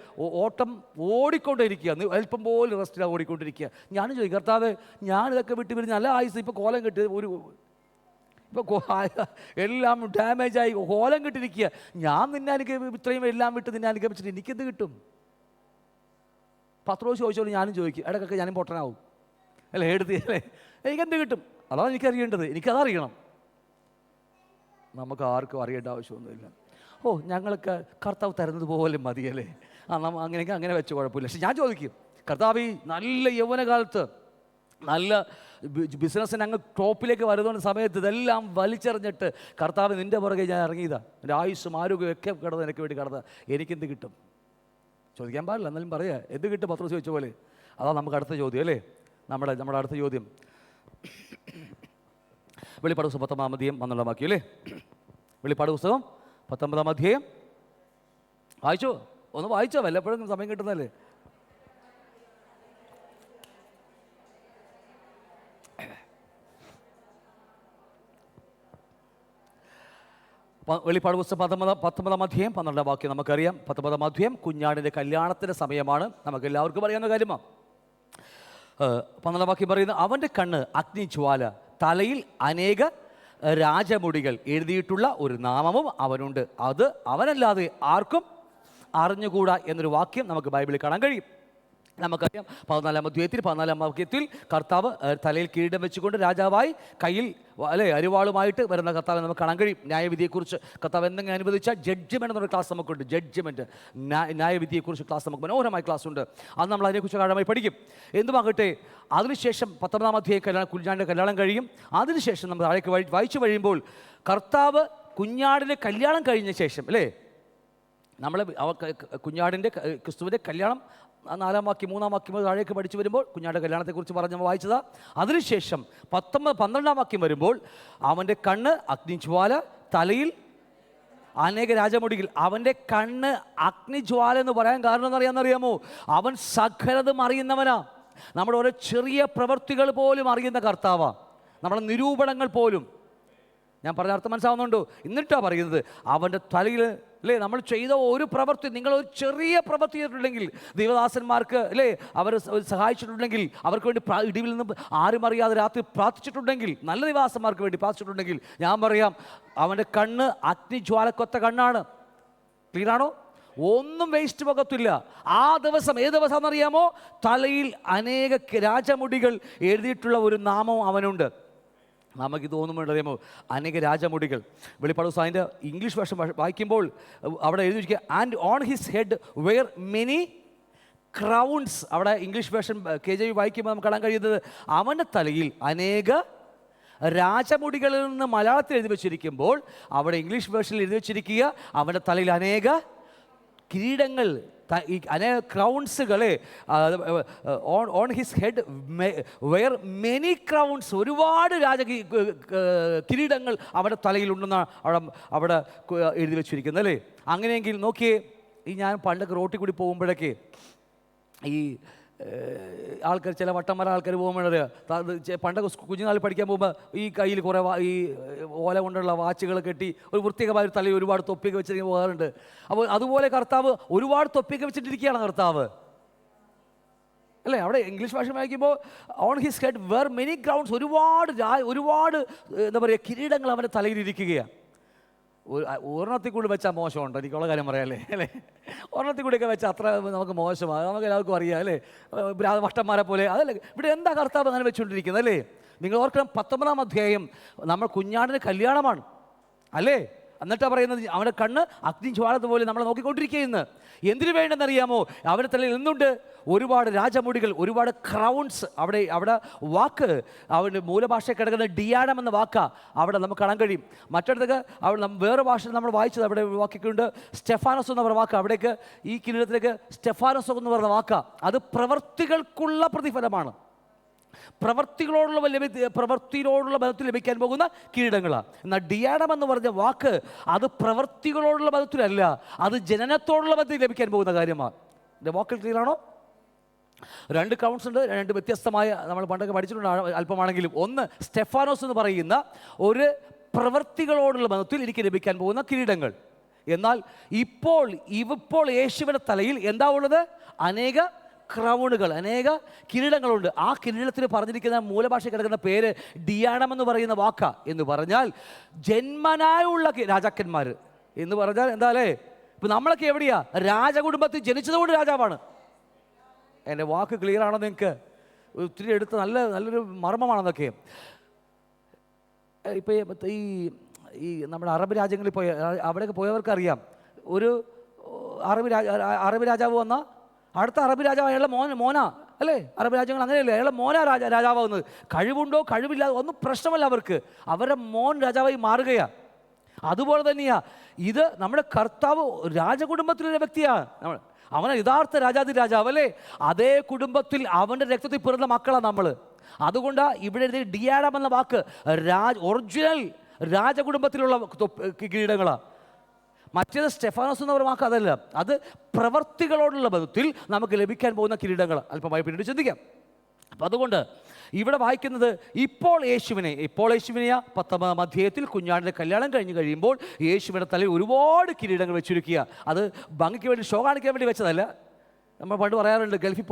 ഓട്ടം ഓടിക്കൊണ്ടിരിക്കുക, അല്പം പോലും റെസ്റ്റിലാണ് ഓടിക്കൊണ്ടിരിക്കുക. ഞാനും ചോദിക്കും, കർത്താവ്, ഞാനിതൊക്കെ വിട്ട് പിരിഞ്ഞ് നല്ല ആയുസ് ഇപ്പോൾ കോലം കെട്ടി ഇപ്പോൾ എല്ലാം ഡാമേജായി കോലം കെട്ടിരിക്കുക. ഞാൻ നിന്നെ ഇത്രയും എല്ലാം വിട്ട് നിന്നെ അനുഗമിച്ചിട്ട് എനിക്കെന്ത് കിട്ടും? പത്രോസ് ചോദിച്ചോളൂ, ഞാനും ചോദിക്കും, ഇടയ്ക്കൊക്കെ ഞാനും പൊട്ടനാവും അല്ലേ, അല്ലേ, എനിക്കെന്ത് കിട്ടും? അതാണ് എനിക്കറിയേണ്ടത്, എനിക്കതറിയണം. നമുക്ക് ആർക്കും അറിയേണ്ട ആവശ്യമൊന്നുമില്ല. ഞങ്ങൾക്ക് കർത്താവ് തരുന്നത് പോലെ മതിയല്ലേ, അങ്ങനെയൊക്കെ അങ്ങനെ വെച്ച് കുഴപ്പമില്ല. പക്ഷെ ഞാൻ ചോദിക്കും, കർത്താവ് ഈ നല്ല യൗവനകാലത്ത് നല്ല ബിസിനസ്സിന് അങ്ങ് ടോപ്പിലേക്ക് വരുന്ന സമയത്ത് ഇതെല്ലാം വലിച്ചെറിഞ്ഞിട്ട് കർത്താവ് നിൻ്റെ പുറകെ ഞാൻ ഇറങ്ങിയതാണ്, എൻ്റെ ആയുസ്സും ആരോഗ്യം ഒക്കെ കിടന്ന് എനിക്ക് വേണ്ടി കിടന്ന്, എനിക്കെന്ത് കിട്ടും? ചോദിക്കാൻ പാടില്ല, എന്നാലും പറയാം, എന്ത് കിട്ടും? പത്രോസ് ചോദിച്ച പോലെ. അതാണ് നമുക്ക് അടുത്ത ചോദ്യം അല്ലേ, നമ്മുടെ അടുത്ത ചോദ്യം. വെളിപ്പാട് പുസ്തകം 19-ാം അധ്യായം 12-ാം വാക്യം അല്ലേ. വെളിപ്പാട് പുസ്തകം 19-ാം അധ്യായം വായിച്ചോ, ഒന്ന് വായിച്ചോ, വല്ലപ്പോഴും സമയം കിട്ടുന്നല്ലേ. വെളിപ്പാട് പുസ്തകം 19-ാം അധ്യായം 12-ാം വാക്യം നമുക്കറിയാം. 19-ാം അധ്യായം കുഞ്ഞാടിൻ്റെ കല്യാണത്തിൻ്റെ സമയമാണ്, നമുക്ക് എല്ലാവർക്കും അറിയാവുന്ന കാര്യമാണ്. 12-ാം വാക്യം പറയുന്നത്, അവൻ്റെ കണ്ണ് അഗ്നിജ്വാല, തലയിൽ അനേക രാജമുടികൾ, എഴുതിയിട്ടുള്ള ഒരു നാമവും അവനുണ്ട്, അത് അവനല്ലാതെ ആർക്കും അറിഞ്ഞുകൂടാ എന്നൊരു വാക്യം നമുക്ക് ബൈബിളിൽ കാണാൻ കഴിയും. നമുക്കറിയാം 14-ാം വാക്യത്തിൽ കർത്താവ് തലയിൽ കിരീടം വെച്ചുകൊണ്ട് രാജാവായി കയ്യിൽ അല്ലേ അരിവാളുമായിട്ട് വരുന്ന കർത്താവ് നമുക്ക് കാണാൻ കഴിയും. ന്യായവിധിയെക്കുറിച്ച് കർത്താവ് എന്തെങ്കിലും അനുവദിച്ചാൽ ജഡ്ജ്മെൻ്റ് എന്നൊരു ക്ലാസ് നമുക്കുണ്ട്. ജഡ്ജ്മെൻറ്റ്, ന്യായവിധിയെക്കുറിച്ച് ക്ലാസ് നമുക്ക് മനോഹരമായ ക്ലാസ് ഉണ്ട്. അത് നമ്മൾ അതിനെക്കുറിച്ച് ആഴമായി പഠിക്കും. എന്തുമാകട്ടെ, അതിനുശേഷം 19-ാം അധ്യായം കുഞ്ഞാടിൻ്റെ കല്യാണം കഴിയും. അതിനുശേഷം നമ്മൾ താഴേക്ക് വായിച്ചു കഴിയുമ്പോൾ കർത്താവ് കുഞ്ഞാടിൻ്റെ കല്യാണം കഴിഞ്ഞ ശേഷം അല്ലേ, നമ്മൾ കുഞ്ഞാടിൻ്റെ ക്രിസ്തുവിൻ്റെ കല്യാണം 4-ാം വാക്യം 3-ാം വാക്യം താഴേക്ക് പഠിച്ചു വരുമ്പോൾ കുഞ്ഞാടിൻ്റെ കല്യാണത്തെക്കുറിച്ച് പറഞ്ഞ് വായിച്ചതാണ്. അതിനുശേഷം 12-ാം വാക്യം വരുമ്പോൾ അവൻ്റെ കണ്ണ് അഗ്നിജ്വാല, തലയിൽ അനേക രാജമുടികൾ. അവൻ്റെ കണ്ണ് അഗ്നിജ്വാല എന്ന് പറയാൻ കാരണം എന്നറിയാമോ? അവൻ സകലതും അറിയുന്നവനാ. നമ്മുടെ ഓരോ ചെറിയ പ്രവൃത്തികൾ പോലും അറിയുന്ന കർത്താവാ, നമ്മുടെ നിരൂപണങ്ങൾ പോലും. ഞാൻ പറഞ്ഞ അർത്ഥം മനസ്സിലാവുന്നുണ്ടോ? എന്നിട്ടാണ് പറയുന്നത് അവൻ്റെ തലയിൽ അല്ലേ, നമ്മൾ ചെയ്ത ഒരു പ്രവൃത്തി, നിങ്ങളൊരു ചെറിയ പ്രവൃത്തി ചെയ്തിട്ടുണ്ടെങ്കിൽ, ദൈവദാസന്മാർക്ക് അല്ലേ അവർ സഹായിച്ചിട്ടുണ്ടെങ്കിൽ, അവർക്ക് വേണ്ടി ഇടിവിൽ നിന്ന് ആരും അറിയാതെ രാത്രി പ്രാർത്ഥിച്ചിട്ടുണ്ടെങ്കിൽ, നല്ല ദൈവദാസന്മാർക്ക് വേണ്ടി പ്രാർത്ഥിച്ചിട്ടുണ്ടെങ്കിൽ, ഞാൻ പറയാം അവൻ്റെ കണ്ണ് അഗ്നിജ്വാലക്കൊത്ത കണ്ണാണ്. ക്ലിയറാണോ? ഒന്നും വേസ്റ്റ് പോകത്തില്ല. ആ ദിവസം ഏത് ദിവസം എന്നറിയാമോ? തലയിൽ അനേക രാജമുടികൾ എഴുതിയിട്ടുള്ള ഒരു നാമം അവനുണ്ട്. നമുക്ക് തോന്നുമ്പോൾ അറിയാമോ, അനേക രാജമുടികൾ. വെളിപ്പാട് പുസ്തകം അതിൻ്റെ ഇംഗ്ലീഷ് വേർഷൻ വായിക്കുമ്പോൾ അവിടെ എഴുതി വെച്ചിരിക്കുക, and on his head were many crowns. അവിടെ ഇംഗ്ലീഷ് വേർഷൻ KJV വായിക്കുമ്പോൾ നമുക്ക് കാണാൻ കഴിയുന്നത് അവൻ്റെ തലയിൽ അനേക രാജമുടികളിൽ നിന്ന് മലയാളത്തിൽ എഴുതി വെച്ചിരിക്കുമ്പോൾ അവിടെ ഇംഗ്ലീഷ് വേർഷനിൽ എഴുതി വെച്ചിരിക്കുക അവൻ്റെ തലയിൽ അനേക കിരീടങ്ങൾ, അനേക ക്രൗൺസുകളെ. On his head were many crowns, ഒരുപാട് കിരീടങ്ങൾ അവരുടെ തലയിലുണ്ടെന്നാണ് അവിടെ എഴുതി വെച്ചിരിക്കുന്നത് അല്ലേ. അങ്ങനെയെങ്കിൽ നോക്കിയേ, ഞാൻ പണ്ടൊക്കെ റോട്ടിൽ കൂടി പോകുമ്പോഴൊക്കെ ഈ ആൾക്കാർ, ചില വട്ടന്മാര ആൾക്കാർ പോകുമ്പോൾ പണ്ടൊക്കെ കുഞ്ഞുനാളിൽ പഠിക്കാൻ പോകുമ്പോൾ ഈ കയ്യിൽ കുറേ ഈ ഓല കൊണ്ടുള്ള വാച്ചുകൾ കെട്ടി ഒരു വൃത്തികമായ തലയിൽ ഒരുപാട് തൊപ്പിയൊക്കെ വെച്ചിട്ട് പോകാറുണ്ട്. അപ്പോൾ അതുപോലെ കർത്താവ് ഒരുപാട് തൊപ്പിയൊക്കെ വെച്ചിട്ടിരിക്കുകയാണ് കർത്താവ് അല്ലേ. അവിടെ ഇംഗ്ലീഷ് ഭാഷ വായിക്കുമ്പോൾ on his head were many crowns, ഒരുപാട് എന്താ പറയുക കിരീടങ്ങൾ അവൻ്റെ തലയിലിരിക്കുകയാണ്. ഒരെണ്ണത്തിൽ കൂടി വെച്ചാൽ മോശമുണ്ട്, എനിക്കുള്ള കാര്യം പറയാം അല്ലേ. ഒരെണ്ണത്തിൽ കൂടിയൊക്കെ വെച്ചാൽ അത്ര നമുക്ക് മോശമാണ്, നമുക്ക് എല്ലാവർക്കും അറിയാം അല്ലേ, വട്ടന്മാരെ പോലെ. അതല്ലേ ഇവിടെ എന്താ കർത്താവ് അങ്ങനെ വെച്ചുകൊണ്ടിരിക്കുന്നത് അല്ലേ. നിങ്ങൾ ഓർക്കണം, 19-ാം അധ്യായം നമ്മൾ കുഞ്ഞാടിൻ്റെ കല്യാണമാണ് അല്ലേ. എന്നിട്ടാണ് പറയുന്നത് അവൻ്റെ കണ്ണ് അഗ്നിജ്വാല പോലെ നമ്മളെ നോക്കിക്കൊണ്ടിരിക്കുകയെന്ന്. എന്തിനു വേണ്ടെന്നറിയാമോ? അവൻ്റെ തലയിൽ നിന്നുണ്ട് ഒരുപാട് രാജമുടികൾ, ഒരുപാട് ക്രൗൺസ്. അവിടെ വാക്ക് അവൻ്റെ മൂലഭാഷ കിടക്കുന്ന ഡിയാഡം എന്ന വാക്കാണ് അവിടെ നമുക്ക് കാണാൻ കഴിയും. മറ്റിടത്തൊക്കെ അവിടെ വേറെ ഭാഷയിൽ നമ്മൾ വായിച്ചത് അവിടെ വാക്കിക്കുണ്ട് സ്റ്റെഫാനോസ് എന്ന് പറഞ്ഞ വാക്ക്. അവിടേക്ക് ഈ കിരീടത്തിലേക്ക് സ്റ്റെഫാനോസ് എന്ന് പറഞ്ഞ വാക്കാണ്. അത് പ്രവൃത്തികൾക്കുള്ള പ്രതിഫലമാണ്. പ്രവൃത്തിയോടുള്ള ബന്ധത്തിൽ ലഭിക്കാൻ പോകുന്ന കിരീടങ്ങളാണ്. എന്നാൽ ഡിയാഡം എന്ന് പറഞ്ഞ വാക്ക് അത് പ്രവൃത്തികളോടുള്ള ബന്ധത്തിലല്ല, അത് ജനനത്തോടുള്ള ബന്ധത്തിൽ ലഭിക്കാൻ പോകുന്ന കാര്യമാണ്. എൻ്റെ വാക്കിൽ ക്ലിയർ ആണോ? 2 ക്രൗൺസ് ഉണ്ട്, 2 വ്യത്യസ്തമായ, നമ്മൾ പണ്ടൊക്കെ പഠിച്ചിട്ടുണ്ട് അല്പമാണെങ്കിലും. ഒന്ന് സ്റ്റെഫാനോസ് എന്ന് പറയുന്ന ഒരു പ്രവൃത്തികളോടുള്ള ബന്ധത്തിൽ എനിക്ക് ലഭിക്കാൻ പോകുന്ന കിരീടങ്ങൾ. എന്നാൽ ഇപ്പോൾ യേശുവിൻ്റെ തലയിൽ എന്താ ഉള്ളത്? അനേക ക്രൗണുകൾ, അനേക കിരീടങ്ങളുണ്ട്. ആ കിരീടത്തിൽ പറഞ്ഞിരിക്കുന്ന മൂലഭാഷ കിടക്കുന്ന പേര് ഡിയാഡം എന്ന് പറയുന്ന വാക്ക. എന്ന് പറഞ്ഞാൽ ജന്മനായുള്ള രാജാക്കന്മാർ എന്ന് പറഞ്ഞാൽ എന്താ അല്ലേ? ഇപ്പം നമ്മളൊക്കെ എവിടെയാ? രാജകുടുംബത്തിൽ ജനിച്ചതുകൊണ്ട് രാജാവാണ്. എൻ്റെ വാക്ക് ക്ലിയർ ആണോ നിങ്ങൾക്ക്? ഒത്തിരി എടുത്ത് നല്ലൊരു മർമ്മമാണെന്നൊക്കെ. ഇപ്പോൾ ഈ നമ്മുടെ അറബ് രാജ്യങ്ങളിൽ അവിടെയൊക്കെ പോയവർക്കറിയാം, ഒരു അറബ് രാജാവ് വന്നാൽ അടുത്ത അറബ് രാജാവ് അയാളുടെ മോനാ അല്ലേ? അറബ് രാജ്യങ്ങൾ അങ്ങനെയല്ലേ? അയാളുടെ മോനാ രാജാവാകുന്നത്. കഴിവുണ്ടോ കഴിവില്ലാതെ ഒന്നും പ്രശ്നമല്ല അവർക്ക്, അവരുടെ മോൻ രാജാവായി മാറുകയാണ്. അതുപോലെ തന്നെയാണ് ഇത്. നമ്മുടെ കർത്താവ് രാജകുടുംബത്തിലൊരു വ്യക്തിയാണ്. അവനെ യഥാർത്ഥ രാജാവ് അല്ലേ? അതേ കുടുംബത്തിൽ അവൻ്റെ രക്തത്തിൽ പിറന്ന മക്കളാണ് നമ്മൾ. അതുകൊണ്ടാണ് ഇവിടെ എഴുതിയ ഡിയാഡം എന്ന വാക്ക് ഒറിജിനൽ രാജകുടുംബത്തിലുള്ള കിരീടങ്ങളാണ്. മറ്റേത് സ്റ്റെഫാനോസ് എന്ന് പറയുന്ന വാക്ക് അതല്ല, അത് പ്രവൃത്തികളോടുള്ള ബന്ധത്തിൽ നമുക്ക് ലഭിക്കാൻ പോകുന്ന കിരീടങ്ങൾ. അല്പമായി പിന്നീട് ചിന്തിക്കാം. അപ്പം അതുകൊണ്ട് ഇവിടെ വായിക്കുന്നത് ഇപ്പോൾ യേശുവിനെയാ 19 അധ്യായത്തിൽ കുഞ്ഞാടിൻ്റെ കല്യാണം കഴിഞ്ഞ് കഴിയുമ്പോൾ യേശുവിൻ്റെ തലയിൽ ഒരുപാട് കിരീടങ്ങൾ വെച്ചിരിക്കുക. അത് ഭംഗിക്ക് വേണ്ടി, ഷോ കാണിക്കാൻ വേണ്ടി വെച്ചതല്ല. നമ്മൾ പണ്ട് പറയാറുണ്ട്, ഗൾഫിൽ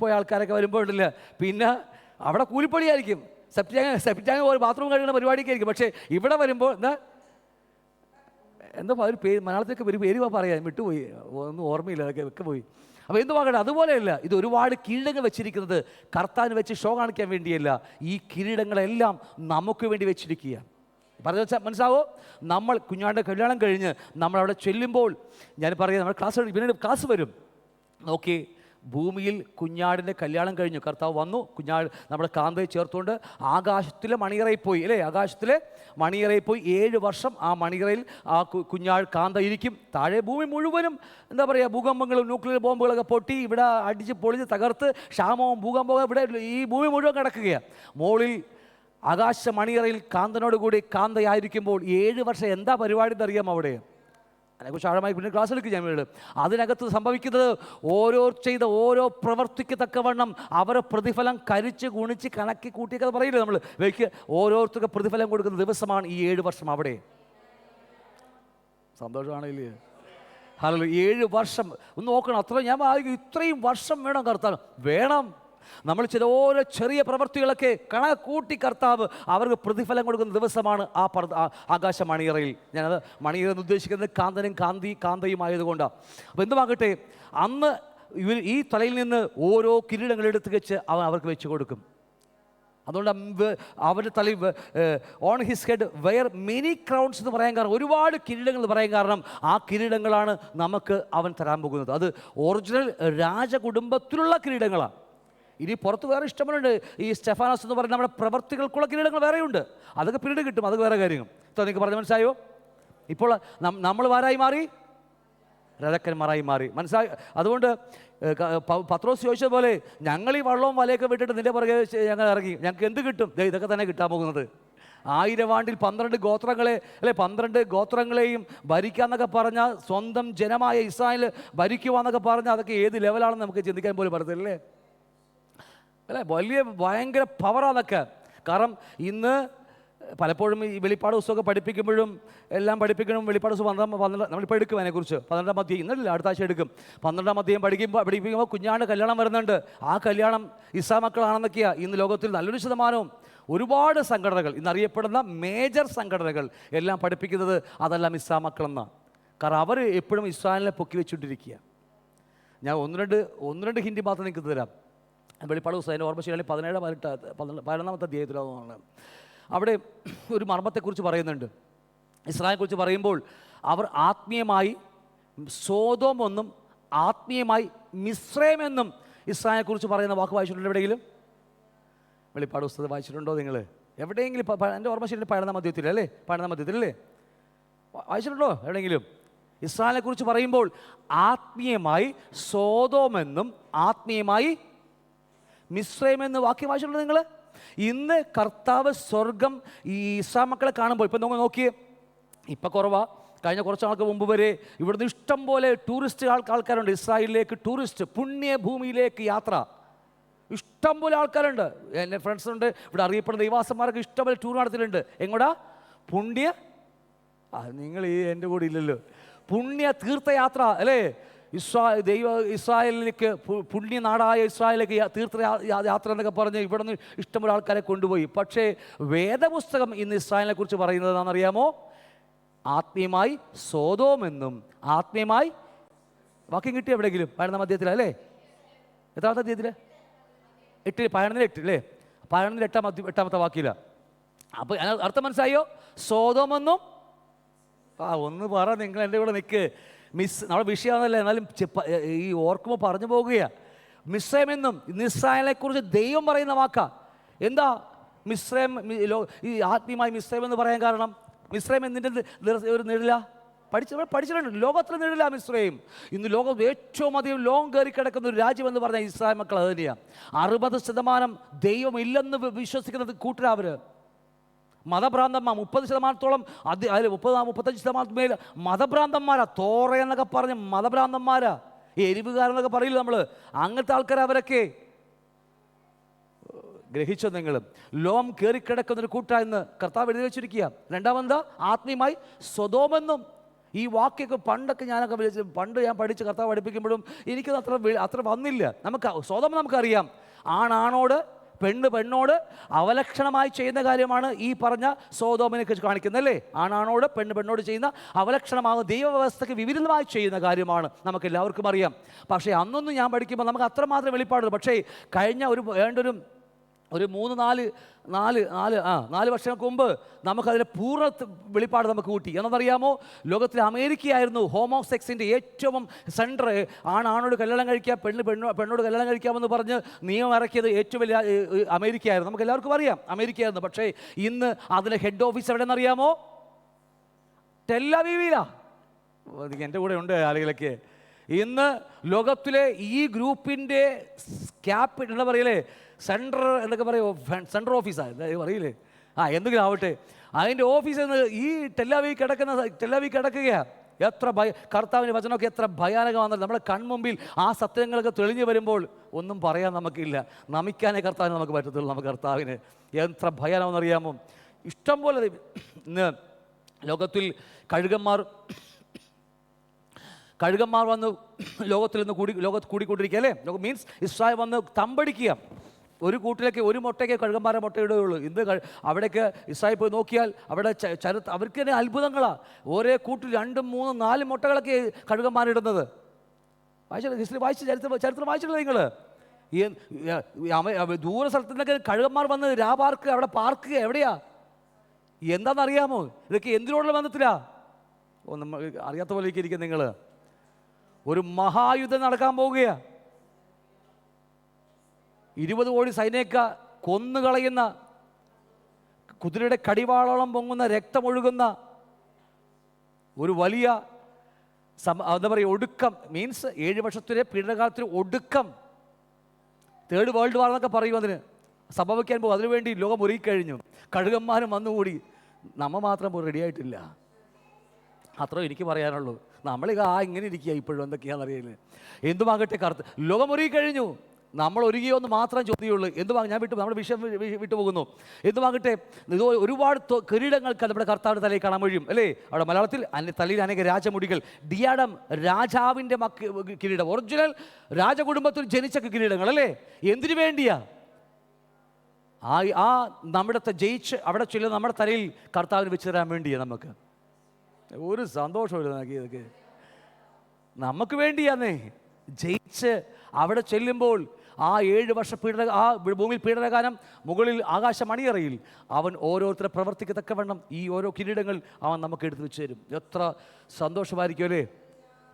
പോയ ആൾക്കാരൊക്കെ വരുമ്പോൾ ഉണ്ടല്ല, പിന്നെ അവിടെ കൂലിപ്പണിയായിരിക്കും. സെപ്റ്റാങ് പോലെ ബാത്റൂം കഴിയുന്ന പരിപാടിയൊക്കെ ആയിരിക്കും. പക്ഷേ ഇവിടെ വരുമ്പോൾ എന്താ ഒരു പേര്, മലയാളത്തിലേക്ക് ഒരു പേര് പറയാം, വിട്ടുപോയി, ഒന്നും ഓർമ്മയില്ല, അതൊക്കെ ഒക്കെ പോയി. അപ്പോൾ എന്തുവാകട്ടെ, അതുപോലെയല്ല. ഇത് ഒരുപാട് കിരീടങ്ങൾ വെച്ചിരിക്കുന്നത് കർത്താവിന് വെച്ച് ഷോ കാണിക്കാൻ വേണ്ടിയല്ല. ഈ കിരീടങ്ങളെല്ലാം നമുക്ക് വേണ്ടി വെച്ചിരിക്കുക. പറഞ്ഞു വെച്ചാൽ മനസ്സിലാവോ? നമ്മൾ കുഞ്ഞാൻ്റെ കല്യാണം കഴിഞ്ഞ് നമ്മളവിടെ ചെല്ലുമ്പോൾ, ഞാൻ പറയാം, നമ്മൾ പിന്നീട് ക്ലാസ് വരും. നോക്കി, ഭൂമിയിൽ കുഞ്ഞാടിൻ്റെ കല്യാണം കഴിഞ്ഞു, കർത്താവ് വന്നു, കുഞ്ഞാട് നമ്മുടെ കാന്തയെ ചേർത്തുകൊണ്ട് ആകാശത്തിലെ മണിയറയിൽ പോയി അല്ലേ? ആകാശത്തിലെ മണിയറയിൽ പോയി 7 വർഷം ആ മണിയറയിൽ ആ കുഞ്ഞാട് കാന്ത ഇരിക്കും. താഴെ ഭൂമി മുഴുവനും എന്താ പറയുക, ഭൂകമ്പങ്ങളും ന്യൂക്ലിയർ ബോംബുകളൊക്കെ പൊട്ടി ഇവിടെ അടിച്ച് പൊളിച്ച് തകർത്ത് ക്ഷാമവും ഭൂകമ്പവും ഇവിടെ ഈ ഭൂമി മുഴുവൻ കിടക്കുകയാണ്. മുകളിൽ ആകാശ മണിയറയിൽ കാന്തനോട് കൂടി കാന്തയായിരിക്കുമ്പോൾ 7 വർഷം എന്താ പരിപാടി എന്നറിയാം അവിടെ. അതിനെക്കുറിച്ച് ആഴമായി പിന്നെ ക്ലാസ് എടുക്കുക ഞാൻ വീട്. അതിനകത്ത് സംഭവിക്കുന്നത് ചെയ്ത ഓരോ പ്രവർത്തിക്ക് തക്കവണ്ണം അവരെ പ്രതിഫലം കരിച്ച് ഗുണിച്ച് കണക്കി കൂട്ടിയൊക്കെ പറയില്ലേ നമ്മൾ. വെക്ക് ഓരോരുത്തർക്ക് പ്രതിഫലം കൊടുക്കുന്ന ദിവസമാണ് ഈ 7 വർഷം അവിടെ. സന്തോഷമാണില്ലേ? ഹല്ലേലൂയ. 7 വർഷം ഒന്ന് നോക്കണം. അത്ര ഞാൻ ഇത്രയും വർഷം വേണം കർത്താവ്, വേണം. നമ്മൾ ചില ഓരോ ചെറിയ പ്രവൃത്തികളൊക്കെ കണക്കൂട്ടി കർത്താവ് അവർക്ക് പ്രതിഫലം കൊടുക്കുന്ന ദിവസമാണ് ആ ആകാശ മണിയറയിൽ. ഞാനത് മണിയറ എന്ന് ഉദ്ദേശിക്കുന്നത് കാന്തനും കാന്തയും ആയതുകൊണ്ടാണ്. അപ്പോൾ എന്തുമാകട്ടെ, അന്ന് ഈ തലയിൽ നിന്ന് ഓരോ കിരീടങ്ങൾ എടുത്ത് വെച്ച് അവർക്ക് വെച്ച് കൊടുക്കും. അതുകൊണ്ട് അവരുടെ തലയിൽ on his head were many crowns എന്ന് പറയാൻ കാരണം, ഒരുപാട് കിരീടങ്ങൾ എന്ന് പറയാൻ കാരണം, ആ കിരീടങ്ങളാണ് നമുക്ക് അവൻ തരാൻ പോകുന്നത്. അത് ഒറിജിനൽ രാജകുടുംബത്തിലുള്ള കിരീടങ്ങളാണ്. ഇനി പുറത്ത് വേറെ ഇഷ്ടമുണ്ട്. ഈ സ്റ്റെഫാനോസ് എന്ന് പറയുന്ന നമ്മുടെ പ്രവർത്തികൾക്കുള്ള കിരീടങ്ങൾ വേറെയുണ്ട്, അതൊക്കെ പിന്നീട് കിട്ടും, അതൊക്കെ വേറെ കാര്യങ്ങൾ. നിങ്ങൾക്ക് പറഞ്ഞ് മനസ്സിലായോ? ഇപ്പോൾ നമ്മൾ ആരായി മാറി? രാജാക്കന്മാരായി മാറി. മനസ്സിലായി? അതുകൊണ്ട് പത്രോസ് ചോദിച്ച പോലെ, ഞങ്ങൾ ഈ വള്ളവും വലയൊക്കെ വിട്ടിട്ട് നിന്റെ പുറകെ ഞങ്ങൾ ഇറങ്ങി, ഞങ്ങൾക്ക് എന്ത് കിട്ടും? ഇതൊക്കെ തന്നെ കിട്ടാൻ പോകുന്നത്. 1000 ആണ്ടിൽ 12 ഗോത്രങ്ങളെ അല്ലെ 12 ഗോത്രങ്ങളെയും ഭരിക്കാന്നൊക്കെ പറഞ്ഞാൽ, സ്വന്തം ജനമായ ഇസ്രായേൽ ഭരിക്കുവാന്നൊക്കെ പറഞ്ഞാൽ, അതൊക്കെ ഏത് ലെവലാണെന്ന് നമുക്ക് ചിന്തിക്കാൻ പോലും പറ്റത്തില്ലേ അല്ലേ? ഭയങ്കര പവറാന്നൊക്കെ. കാരണം ഇന്ന് പലപ്പോഴും ഈ വെളിപ്പാട് പുസ്തകമൊക്കെ പഠിപ്പിക്കുമ്പോഴും എല്ലാം വെളിപ്പാട് പുസ്തകം നമ്മളിപ്പോൾ എടുക്കും അതിനെക്കുറിച്ച്. 12-ാം അധ്യായം ഇന്നല്ല, അടുത്ത ആഴ്ച എടുക്കും. 12-ാം അധ്യായം പഠിപ്പിക്കുമ്പോൾ കുഞ്ഞാണ്ട് കല്യാണം വരുന്നുണ്ട്. ആ കല്യാണം ഇസ്രായേൽ മക്കളാണെന്നൊക്കെയാണ് ഇന്ന് ലോകത്തിൽ നല്ലൊരു ശതമാനവും. ഒരുപാട് സംഘടനകൾ, ഇന്നറിയപ്പെടുന്ന മേജർ സംഘടനകൾ എല്ലാം പഠിപ്പിക്കുന്നത് അതെല്ലാം ഇസ്രായേൽ മക്കളെന്നാണ്. കാരണം അവർ എപ്പോഴും ഇസ്രായേലിനെ പൊക്കി വെച്ചുകൊണ്ടിരിക്കുക. ഞാൻ ഒന്ന് രണ്ട് ഹിന്ദി മാത്രം നിങ്ങൾക്ക് തരാം. വെളിപ്പാട് പുസ്തകം അതിൻ്റെ ഓർമ്മ ശരിയാണെങ്കിൽ 11-ാമത്തെ അധ്യായത്തിലാണ്. അവിടെ ഒരു മർമ്മത്തെക്കുറിച്ച് പറയുന്നുണ്ട്. ഇസ്രായേലിനെക്കുറിച്ച് പറയുമ്പോൾ അവർ ആത്മീയമായി സോദോം എന്നും ആത്മീയമായി മിസ്രൈം എന്നും ഇസ്രായേലിനെക്കുറിച്ച് പറയുന്ന വാക്ക് വായിച്ചിട്ടുണ്ടോ എവിടെയെങ്കിലും? വെളിപ്പാട് പുസ്തകം വായിച്ചിട്ടുണ്ടോ നിങ്ങൾ എവിടെയെങ്കിലും? എൻ്റെ ഓർമ്മ ശരി 11-ാം അധ്യായത്തിലല്ലേ? 11-ാം അധ്യായത്തിലല്ലേ വായിച്ചിട്ടുണ്ടോ എവിടെയെങ്കിലും? ഇസ്രായേലിനെക്കുറിച്ച് പറയുമ്പോൾ ആത്മീയമായി സോദോം എന്നും ആത്മീയമായി മിസ്രൈം എന്ന് വാക്യം വായിച്ചിട്ടുണ്ട് നിങ്ങൾ? ഇന്ന് കർത്താവ് സ്വർഗം ഈ ഇസ്രായേൽ മക്കളെ കാണുമ്പോൾ, ഇപ്പം നമ്മൾ നോക്കിയേ, ഇപ്പം കുറവാ, കഴിഞ്ഞ കുറച്ച് നാൾക്ക് മുമ്പ് വരെ ഇവിടുന്ന് ഇഷ്ടം പോലെ ടൂറിസ്റ്റ് ആൾക്കാരുണ്ട്. ഇസ്രായേലിലേക്ക് ടൂറിസ്റ്റ്, പുണ്യഭൂമിയിലേക്ക് യാത്ര, ഇഷ്ടം പോലെ ആൾക്കാരുണ്ട്. എൻ്റെ ഫ്രണ്ട്സ് ഉണ്ട്, ഇവിടെ അറിയപ്പെടുന്ന ദൈവാസന്മാരൊക്കെ ഇഷ്ടംപോലെ ടൂർ നടത്തിയിട്ടുണ്ട്. എങ്ങോട്ടാ? പുണ്യ, നിങ്ങൾ ഈ എൻ്റെ കൂടെ ഇല്ലല്ലോ, പുണ്യ തീർത്ഥയാത്ര അല്ലേ? ഇസ്രായേലിലേക്ക്, പുണ്യനാടായ ഇസ്രായേലിലേക്ക് തീർത്ഥയാത്ര എന്നൊക്കെ പറഞ്ഞ് ഇവിടെ നിന്ന് ഇഷ്ടംപോലെ ആൾക്കാരെ കൊണ്ടുപോയി. പക്ഷേ വേദപുസ്തകം ഇന്ന് ഇസ്രായേലിനെ കുറിച്ച് പറയുന്നത് എന്താണെന്നറിയാമോ? ആത്മീയമായി സോദോമെന്നും ആത്മീയമായി, വാക്യം കിട്ടി എവിടെയെങ്കിലും? 11 അധ്യായത്തിൽ അല്ലേ? എത്രാമത്തെ അധ്യായത്തിൽ? 8, 11-8 അല്ലേ? 11-8 വാക്കില്ല. അപ്പോൾ അർത്ഥം മനസ്സിലായോ? സോദോമെന്നും, ഒന്ന് പറ, നിങ്ങൾ എൻ്റെ കൂടെ നിൽക്ക്. നമ്മുടെ വിഷയമാണല്ലേ, എന്നാലും ഈ ഓർക്കുമ്പോൾ പറഞ്ഞു പോകുകയാണ്. മിസ്രൈമെന്നും ഇസ്രായേലിനെക്കുറിച്ച് ദൈവം പറയുന്ന വാക്കാ. എന്താ മിസ്രൈം, ഈ ആത്മീയമായി മിസ്രൈം എന്ന് പറയാൻ കാരണം? മിസ്രൈം എന്തിൻ്റെ ഒരു നിഴല? പഠിച്ചിട്ടുണ്ട്. ലോകത്തിൽ നിഴല മിസ്രൈം. ഇന്ന് ലോകം ഏറ്റവും അധികം ലോകം കയറി കിടക്കുന്ന ഒരു രാജ്യം എന്ന് പറഞ്ഞാൽ ഇസ്രായേൽ മക്കൾ. അത് തന്നെയാണ്. 60% ദൈവം ഇല്ലെന്ന് വിശ്വസിക്കുന്നത് കൂട്ടരവർ. മതഭ്രാന്തന്മാർ 30%, അതിൽ 35% മേൽ മതഭ്രാന്തന്മാരാ. തോറ എന്നൊക്കെ പറഞ്ഞ് മതഭ്രാന്തന്മാരാ, എരിവുകാരെന്നൊക്കെ പറയില്ല നമ്മൾ. അങ്ങനത്തെ ആൾക്കാർ അവരൊക്കെ. ഗ്രഹിച്ചോ നിങ്ങൾ? ലോകം കയറിക്കിടക്കുന്നൊരു കൂട്ടായെന്ന് കർത്താവ് എഴുതി വെച്ചിരിക്കുക. രണ്ടാമതെന്താ? ആത്മീയമായി സ്വതോമെന്നും. ഈ വാക്യൊക്കെ പണ്ടൊക്കെ ഞാനൊക്കെ പണ്ട് ഞാൻ പഠിച്ച് കർത്താവ് പഠിപ്പിക്കുമ്പോഴും എനിക്കത് അത്ര വന്നില്ല. നമുക്ക് സ്വതം നമുക്കറിയാം, ആണാണോട് പെണ്ണ് പെണ്ണോട് അവലക്ഷണമായി ചെയ്യുന്ന കാര്യമാണ് ഈ പറഞ്ഞ സോദോമിനെ കുറിച്ച് കാണിക്കുന്നത് അല്ലേ? ആണാണോട് പെണ്ണ് പെണ്ണോട് ചെയ്യുന്ന അവലക്ഷണമാകുന്ന ദൈവവ്യവസ്ഥയ്ക്ക് വിപരീതമായി ചെയ്യുന്ന കാര്യമാണ് നമുക്ക് എല്ലാവർക്കും അറിയാം. പക്ഷേ അന്നൊന്നും ഞാൻ പഠിക്കുമ്പോൾ നമുക്ക് അത്രമാത്രം വെളിപ്പാടുള്ളൂ. പക്ഷേ കഴിഞ്ഞ ഒരു 4 വർഷങ്ങൾക്ക് മുമ്പ് നമുക്കതിൻ്റെ പൂർണ്ണ വെളിപ്പാട് നമുക്ക് കൂട്ടി. എന്നറിയാമോ? ലോകത്തിലെ അമേരിക്കയായിരുന്നു ഹോമോസെക്സിൻ്റെ ഏറ്റവും സെൻറ്റർ. ആണാണോട് കല്യാണം കഴിക്കുക, പെണ്ണോട് കല്യാണം കഴിക്കാമെന്ന് പറഞ്ഞ് നിയമം ഇറക്കിയത് ഏറ്റവും വലിയ അമേരിക്കയായിരുന്നു. നമുക്ക് എല്ലാവർക്കും അറിയാം അമേരിക്കയായിരുന്നു. പക്ഷേ ഇന്ന് അതിൻ്റെ ഹെഡ് ഓഫീസ് എവിടെയെന്നറിയാമോ? ടെല്ലവീവിലാണ്. എൻ്റെ കൂടെ ഉണ്ട് ആളുകളൊക്കെ. ഇന്ന് ലോകത്തിലെ ഈ ഗ്രൂപ്പിൻ്റെ ക്യാപിറ്റൽ എന്താ പറയലേ, സെൻട്രൽ എന്നൊക്കെ പറയുമോ, സെൻട്രൽ ഓഫീസാണ് പറയില്ലേ, എന്തെങ്കിലും ആവട്ടെ, അതിൻ്റെ ഓഫീസിൽ നിന്ന് ഈ ടെല്ലവീവ് കിടക്കുകയാണ്. എത്ര കർത്താവിൻ്റെ വചനമൊക്കെ എത്ര ഭയാനകമാണെന്ന് നമ്മുടെ കൺമുമ്പിൽ ആ സത്യങ്ങളൊക്കെ തെളിഞ്ഞു വരുമ്പോൾ ഒന്നും പറയാൻ നമുക്കില്ല. നമിക്കാനേ കർത്താവിന് നമുക്ക് പറ്റത്തുള്ളൂ. നമുക്ക് കർത്താവിന് എത്ര ഭയാനകമെന്നറിയാമോ? ഇഷ്ടം പോലെ ഇന്ന് ലോകത്തിൽ കഴുകന്മാർ വന്ന് ലോകത്തിൽ നിന്ന് കൂടിക്കൊണ്ടിരിക്കുക അല്ലേ? മീൻസ് ഇസ്രായേൽ വന്ന് തമ്പടിക്കുക. ഒരു കൂട്ടിലേക്ക് ഒരു മുട്ടയ്ക്ക് കഴുകന്മാരെ മുട്ടയിടുകയുള്ളൂ. ഇന്ന് അവിടേക്ക് ഇസ്രായേൽ പോയി നോക്കിയാൽ അവിടെ അവർക്ക് തന്നെ അത്ഭുതങ്ങളാണ്. ഓരോ കൂട്ടിൽ 2, 3, 4 മുട്ടകളൊക്കെ കഴുകന്മാരിടുന്നത്. ചരിത്രം വായിച്ചിട്ടില്ല നിങ്ങൾ? ദൂര സ്ഥലത്തു നിന്നൊക്കെ കഴുകന്മാർ വന്ന് പാർക്ക് അവിടെ പാർക്കുക. എവിടെയാ? എന്താണെന്നറിയാമോ? ഇതൊക്കെ എന്തിനോടുള്ള ബന്ധത്തിലാ? നമ്മൾ അറിയാത്ത പോലെ ഇരിക്കും നിങ്ങൾ. ഒരു മഹായുദ്ധം നടക്കാൻ പോവുകയാണ്. 20 കോടി സൈന്യക്ക കൊന്നുകളയുന്ന, കുതിരയുടെ കടിവാളോളം പൊങ്ങുന്ന, രക്തമൊഴുകുന്ന ഒരു വലിയ എന്താ പറയുക, ഒടുക്കം. മീൻസ് 7 വർഷത്തിലെ പീഡനകാലത്തിന് ഒടുക്കം. 3rd വേൾഡ് വാർ എന്നൊക്കെ പറയും. അതിന് സംഭവിക്കാൻ പോകും. അതിനുവേണ്ടി ലോകം ഒരുങ്ങിക്കഴിഞ്ഞു. കഴുകന്മാരും വന്നുകൂടി. നമ്മൾ മാത്രം റെഡിയായിട്ടില്ല. അത്രേ എനിക്ക് പറയാനുള്ളൂ. നമ്മളിത് ഇങ്ങനെ ഇരിക്കുക ഇപ്പോഴും. എന്തൊക്കെയാണെന്നറിയില്ല. എന്തുമാകട്ടെ, ലോകം ഒരുങ്ങിക്കഴിഞ്ഞു. നമ്മൾ ഒരുങ്ങിയോന്ന് മാത്രം ചോദ്യമുള്ളൂ. ഞാൻ നമ്മുടെ വിഷയം വിട്ടുപോകുന്നു. എന്തുമാകട്ടെ, ഇത് ഒരുപാട് കിരീടങ്ങൾക്ക് നമ്മുടെ കർത്താവിൻ്റെ തലയിൽ കാണാൻ കഴിയും അല്ലേ? അവിടെ മലയാളത്തിൽ തലയിൽ അനേക രാജമുടികൾ, ഡിയാഡം, രാജാവിൻ്റെ കിരീടം, ഒറിജിനൽ രാജകുടുംബത്തിൽ ജനിച്ച കിരീടങ്ങൾ അല്ലേ? എന്തിനു വേണ്ടിയാ? നമ്മുടെ ജയിച്ച് അവിടെ ചെല്ലുന്ന നമ്മുടെ തലയിൽ കർത്താവിന് വെച്ച് തരാൻ വേണ്ടിയാ. നമുക്ക് ഒരു സന്തോഷമില്ല ഇതൊക്കെ. നമുക്ക് വേണ്ടിയാന്നേ. ജയിച്ച് അവിടെ ചെല്ലുമ്പോൾ 7 വർഷ ഭൂമിയിൽ പീഡനകാലം, മുകളിൽ ആകാശമണിയറയിൽ അവൻ ഓരോരുത്തരെ പ്രവർത്തിക്കത്തക്കവണ്ണം ഈ ഓരോ കിരീടങ്ങൾ അവൻ നമുക്ക് എടുത്തു വെച്ച് തരും. എത്ര സന്തോഷമായിരിക്കും അല്ലേ?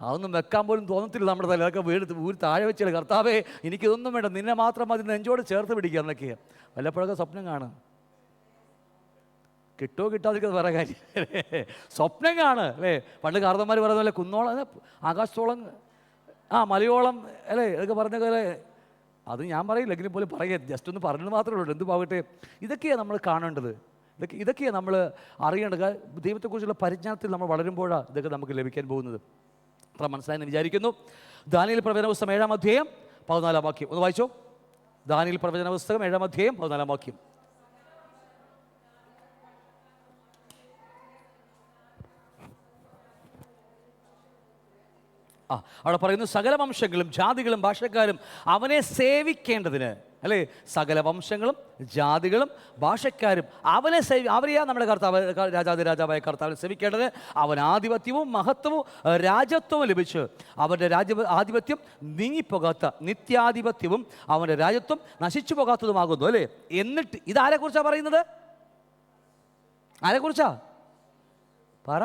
അതൊന്നും വെക്കാൻ പോലും തോന്നത്തില്ല നമ്മുടെ തല. അതൊക്കെ ഊരി താഴെ വെച്ചാൽ, കർത്താവേ എനിക്കിതൊന്നും വേണ്ട, നിന്നെ മാത്രം മതി, നെഞ്ചോട് ചേർത്ത് പിടിക്കുക എന്നൊക്കെയാണ്. വല്ലപ്പോഴൊക്കെ സ്വപ്നം കാണും. കിട്ടോ കിട്ടാതിരിക്കുന്നത് വേറെ കാര്യം. സ്വപ്നം കാണുക അല്ലേ? പണ്ട് കാർന്നന്മാർ പറയുന്ന പോലെ കുന്നോളം, ആകാശത്തോളം, മലയോളം അല്ലേ? ഇതൊക്കെ പറഞ്ഞ പോലെ അത് ഞാൻ പറയില്ല, എങ്കിലും പോലും പറയുക, ജസ്റ്റ് ഒന്ന് പറഞ്ഞത് മാത്രമേ ഉള്ളൂ. എന്ത് പാകട്ടെ, ഇതൊക്കെയാണ് നമ്മൾ കാണേണ്ടത്, ഇതൊക്കെയാണ് നമ്മൾ അറിയേണ്ടത്. ദൈവത്തെക്കുറിച്ചുള്ള പരിജ്ഞാനത്തിൽ നമ്മൾ വളരുമ്പോഴാണ് ഇതൊക്കെ നമുക്ക് ലഭിക്കാൻ പോകുന്നത്. അത്ര മനസ്സിലായെന്ന് വിചാരിക്കുന്നു. ദാനിയേൽ പ്രവചന പുസ്തകം 7-ാം അധ്യായം 14-ാം വാക്യം ഒന്ന് വായിച്ചോ. ദാനിയേൽ പ്രവചന പുസ്തകം 7-ാം അധ്യായം 14-ാം വാക്യം. അവിടെ പറയുന്നു, സകല വംശങ്ങളും ജാതികളും ഭാഷക്കാരും അവനെ സേവിക്കേണ്ടതിന്, അല്ലേ? സകല വംശങ്ങളും ജാതികളും ഭാഷക്കാരും അവനെ അവരെയാ നമ്മുടെ കർത്താവ്, രാജാവായ കർത്താവിനെ സേവിക്കേണ്ടത്. അവൻ ആധിപത്യവും മഹത്വവും രാജത്വവും ലഭിച്ച് അവൻ്റെ ആധിപത്യം നീങ്ങിപ്പോകാത്ത നിത്യാധിപത്യവും അവൻ്റെ രാജത്വം നശിച്ചു പോകാത്തതുമാകുന്നു, അല്ലേ? എന്നിട്ട് ഇതാരെക്കുറിച്ചാണ് പറയുന്നത്? ആരെക്കുറിച്ചാ പറ?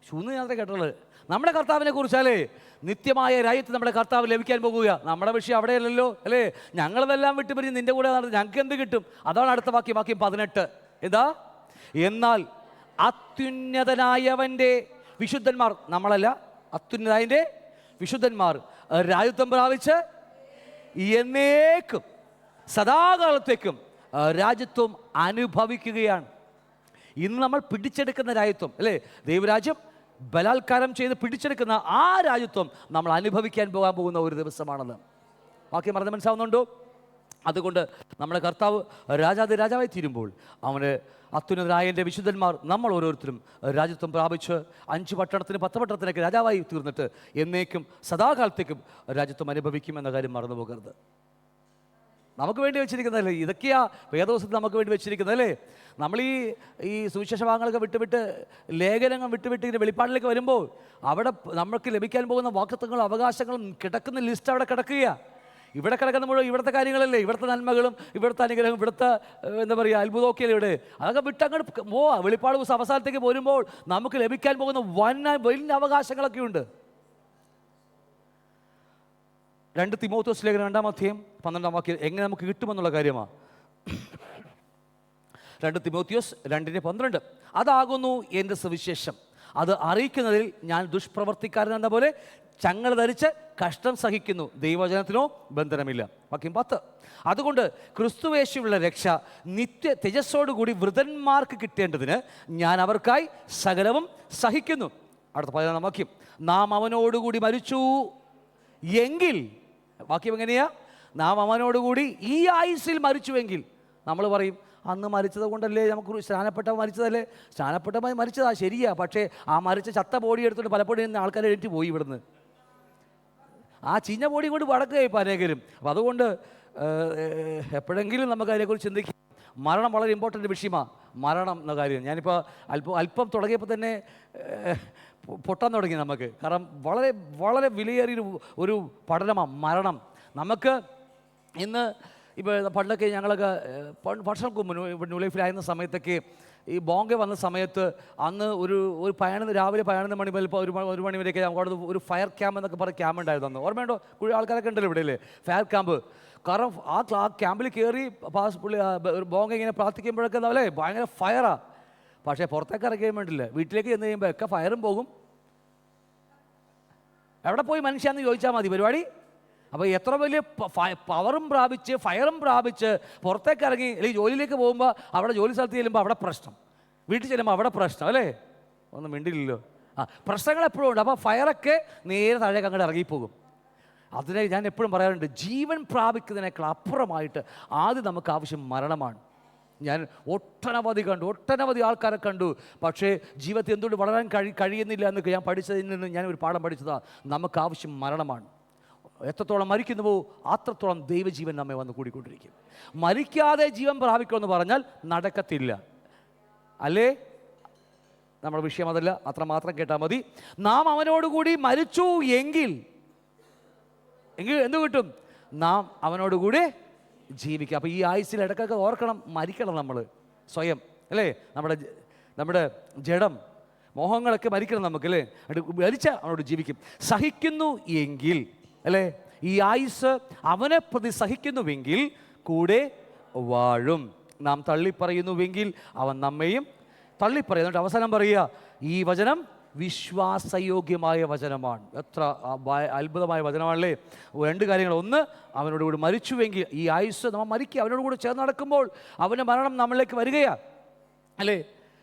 ശൂന്ന് യാത്ര കേട്ടുള്ളത് നമ്മുടെ കർത്താവിനെ കുറിച്ചല്ലേ? നിത്യമായ രാജ്യത്ത് നമ്മുടെ കർത്താവ് ലഭിക്കാൻ പോകുക. നമ്മുടെ വിഷയം അവിടെയല്ലല്ലോ, അല്ലേ? ഞങ്ങളതെല്ലാം വിട്ടുപിരിഞ്ഞ് നിന്റെ കൂടെ നടന്ന് ഞങ്ങൾക്ക് എന്ത് കിട്ടും? അതാണ് അടുത്ത വാക്യം, വാക്യം 18. എന്താ? എന്നാൽ അത്യുന്നതനായവൻ്റെ വിശുദ്ധന്മാർ, നമ്മളല്ല, അത്യുന്നതനായവൻ്റെ വിശുദ്ധന്മാർ രാജ്യത്വം പ്രാപിച്ച് എന്നേക്കും സദാകാലത്തേക്കും രാജ്യത്വം അനുഭവിക്കുകയാണ്. ഇന്ന് നമ്മൾ പിടിച്ചെടുക്കുന്ന രാജ്യത്വം, അല്ലേ? ദൈവരാജ്യം ബലാത്കാരം ചെയ്ത് പിടിച്ചെടുക്കുന്ന ആ രാജ്യത്വം നമ്മൾ അനുഭവിക്കാൻ പോകാൻ പോകുന്ന ഒരു ദിവസമാണെന്ന് വാക്യം പറഞ്ഞ് മനസ്സിലാവുന്നുണ്ടോ? അതുകൊണ്ട് നമ്മുടെ കർത്താവ് രാജാവായി തീരുമ്പോൾ അവന് അത്യുന്നതനായവൻ്റെ വിശുദ്ധന്മാർ നമ്മൾ ഓരോരുത്തരും രാജ്യത്വം പ്രാപിച്ച് 5 പട്ടണത്തിന് 10 പട്ടണത്തിനൊക്കെ രാജാവായി തീർന്നിട്ട് എന്നേക്കും സദാകാലത്തേക്കും രാജ്യത്വം അനുഭവിക്കുമെന്ന കാര്യം മറന്നു പോകരുത്. നമുക്ക് വേണ്ടി വെച്ചിരിക്കുന്നതല്ലേ ഇതൊക്കെയാ വേദോസത്തിൽ നമുക്ക് വേണ്ടി വെച്ചിരിക്കുന്നത്, അല്ലേ? നമ്മൾ ഈ സുവിശേഷ ഭാഗങ്ങളൊക്കെ വിട്ടുവിട്ട് ലേഖനങ്ങൾ വിട്ടുവിട്ട് ഇങ്ങനെ വെളിപ്പാടിലേക്ക് വരുമ്പോൾ അവിടെ നമുക്ക് ലഭിക്കാൻ പോകുന്ന വാഗ്ദത്തങ്ങളും അവകാശങ്ങളും കിടക്കുന്ന ലിസ്റ്റ് അവിടെ കിടക്കുകയാണ്. ഇവിടെ കിടക്കുന്ന മുഴുവൻ ഇവിടുത്തെ കാര്യങ്ങളല്ലേ, ഇവിടുത്തെ നന്മകളും ഇവിടുത്തെ അനുഗ്രഹം, ഇവിടുത്തെ എന്താ പറയുക അത്ഭുതമൊക്കെയല്ലേ ഇവിടെ. അതൊക്കെ വിട്ടങ്ങോട്ട് പോവാ. വെളിപ്പാട് ദിവസം അവസാനത്തേക്ക് പോരുമ്പോൾ നമുക്ക് ലഭിക്കാൻ പോകുന്ന വലിയ അവകാശങ്ങളൊക്കെ ഉണ്ട്. 2 തിമോഥെയോസ് ലേഖനം 2-ാം അധ്യായം 12-ാം വാക്യം എങ്ങനെ നമുക്ക് കിട്ടുമെന്നുള്ള കാര്യമാണ്. 2 തിമോഥെയോസ് 2:12 അതാകുന്നു എൻ്റെ സുവിശേഷം, അത് അറിയിക്കുന്നതിൽ ഞാൻ ദുഷ്പ്രവർത്തിക്കാരൻ എന്ന പോലെ ചങ്ങല ധരിച്ച് കഷ്ടം സഹിക്കുന്നു, ദൈവവചനത്തിനോ ബന്ധനമില്ല. വാക്യം 10 അതുകൊണ്ട് ക്രിസ്തുവേശുവിലുള്ള രക്ഷ നിത്യ തേജസ്സോടുകൂടി വൃതന്മാർക്ക് കിട്ടേണ്ടതിന് ഞാൻ അവർക്കായി സകലവും സഹിക്കുന്നു. അടുത്ത 14-ാം വാക്യം നാം അവനോടുകൂടി മരിച്ചു എങ്കിൽ, വാക്യം എങ്ങനെയാ? നാം അവനോടുകൂടി ഈ ആയുസ്സിൽ മരിച്ചുവെങ്കിൽ. നമ്മൾ പറയും അന്ന് മരിച്ചത് കൊണ്ടല്ലേ നമുക്ക് സ്നാനപ്പെട്ട മരിച്ചതല്ലേ? സ്നാനപ്പെട്ട മരിച്ചതാ ശരിയാ, പക്ഷേ ആ മരിച്ച ചത്ത ബോഡി എടുത്തുകൊണ്ട് പലപ്പോഴും ആൾക്കാർ എഴുതി പോയി ഇവിടുന്ന്. ആ ചീഞ്ഞ ബോഡി കൊണ്ട് വടക്കുകയായി പലകരും. അപ്പം അതുകൊണ്ട് എപ്പോഴെങ്കിലും നമുക്ക് അതിനെക്കുറിച്ച് ചിന്തിക്കാം. മരണം വളരെ ഇമ്പോർട്ടൻ്റ് വിഷയമാണ്, മരണം എന്ന കാര്യം. ഞാനിപ്പോൾ അല്പം തുടങ്ങിയപ്പോൾ തന്നെ പൊട്ടാൻ തുടങ്ങി നമുക്ക്. കാരണം വളരെ വളരെ വിലയേറിയ ഒരു പഠനമാണ് മരണം. നമുക്ക് ഇന്ന് ഇപ്പോൾ പണ്ടൊക്കെ ഞങ്ങളൊക്കെ വർഷങ്ങൾക്ക് മുമ്പ് ഇവിടെ ന്യൂ ലൈഫിലായിരുന്ന സമയത്തൊക്കെ ഈ ബോംബെ വന്ന സമയത്ത് അന്ന് ഒരു 11 രാവിലെ 11 മണി മുതൽ ഇപ്പോൾ 1 മണി വരെയൊക്കെ അവിടെ ഒരു ഫയർ ക്യാമ്പ് എന്നൊക്കെ പറഞ്ഞ ക്യാമ്പ് ഉണ്ടായിരുന്നു. അന്ന് ഓർമ്മയുണ്ടോ? ആൾക്കാരൊക്കെ ഉണ്ടല്ലോ ഇവിടെ അല്ലേ ഫയർ ക്യാമ്പ്. കാരണം ആ ക്യാമ്പിൽ കയറി ഒരു ബോംബെ ഇങ്ങനെ പ്രാർത്ഥിക്കുമ്പോഴൊക്കെ അല്ലേ ഭയങ്കര ഫയറാണ്. പക്ഷേ പുറത്തേക്ക് ഇറക്കാൻ വേണ്ടില്ല, വീട്ടിലേക്ക് ചെന്ന് കഴിയുമ്പോൾ ഒക്കെ ഫയറും പോകും. എവിടെ പോയി മനുഷ്യാന്ന് ചോദിച്ചാൽ മതി പരിപാടി. അപ്പോൾ എത്ര വലിയ പവറും പ്രാപിച്ച് ഫയറും പ്രാപിച്ച് പുറത്തേക്ക് ഇറങ്ങി അല്ലെങ്കിൽ ജോലിയിലേക്ക് പോകുമ്പോൾ അവിടെ ജോലി സ്ഥലത്ത് ചെല്ലുമ്പോൾ അവിടെ പ്രശ്നം, വീട്ടിൽ ചെല്ലുമ്പോൾ അവിടെ പ്രശ്നം, അല്ലേ? ഒന്നും മിണ്ടില്ലല്ലോ. പ്രശ്നങ്ങൾ എപ്പോഴും ഉണ്ട്. അപ്പോൾ ഫയറൊക്കെ നേരെ താഴേക്ക് അങ്ങോട്ട് ഇറങ്ങിപ്പോകും. അതിനെ ഞാൻ എപ്പോഴും പറയാറുണ്ട്, ജീവൻ പ്രാപിക്കുന്നതിനേക്കാൾ അപ്പുറമായിട്ട് ആദ്യം നമുക്ക് ആവശ്യം മരണമാണ്. ഞാൻ ഒട്ടനവധി ആൾക്കാരെ കണ്ടു, പക്ഷേ ജീവിതത്തിൽ എന്തുകൊണ്ട് വളരാൻ കഴിയുന്നില്ല എന്നൊക്കെ ഞാൻ പഠിച്ചതിൽ നിന്ന് ഞാൻ ഒരു പാഠം പഠിച്ചതാണ്. നമുക്ക് ആവശ്യം മരണമാണ്. എത്രത്തോളം മരിക്കുന്നുവോ അത്രത്തോളം ദൈവജീവൻ നമ്മെ വന്ന് കൂടിക്കൊണ്ടിരിക്കും. മരിക്കാതെ ജീവൻ പ്രാപിക്കുമെന്ന് പറഞ്ഞാൽ നടക്കത്തില്ല, അല്ലേ? നമ്മുടെ വിഷയം അതല്ല, അത്രമാത്രം കേട്ടാൽ മതി. നാം അവനോടുകൂടി മരിച്ചു എങ്കിൽ എന്തു കിട്ടും? നാം അവനോടുകൂടി ജീവിക്കുക. അപ്പോൾ ഈ ആയുസ്സിൽ ഇടയ്ക്കൊക്കെ ഓർക്കണം, മരിക്കണം നമ്മൾ സ്വയം, അല്ലേ? നമ്മുടെ ജഡം മോഹങ്ങളൊക്കെ മരിക്കണം നമുക്ക്, അല്ലേ? മരിച്ച അവനോട് ജീവിക്കും. സഹിക്കുന്നു എങ്കിൽ, അല്ലേ? ഈ ആയുസ് അവനെ പ്രതി സഹിക്കുന്നുവെങ്കിൽ കൂടെ വാഴും. നാം തള്ളിപ്പറയുന്നുവെങ്കിൽ അവൻ നമ്മയും തള്ളിപ്പറയുന്നുണ്ട്. അവസാനം പറയുക, ഈ വചനം വിശ്വാസയോഗ്യമായ വചനമാണ്. എത്ര അത്ഭുതമായ വചനമാണല്ലേ. രണ്ട് കാര്യങ്ങൾ. ഒന്ന്, അവനോട് കൂടി മരിച്ചുവെങ്കിൽ ഈ ആയുസ് നമ്മൾ മരിക്കുക, അവനോട് കൂടി ചേർന്ന് നടക്കുമ്പോൾ അവൻ്റെ മരണം നമ്മളിലേക്ക് വരികയാണ് അല്ലേ.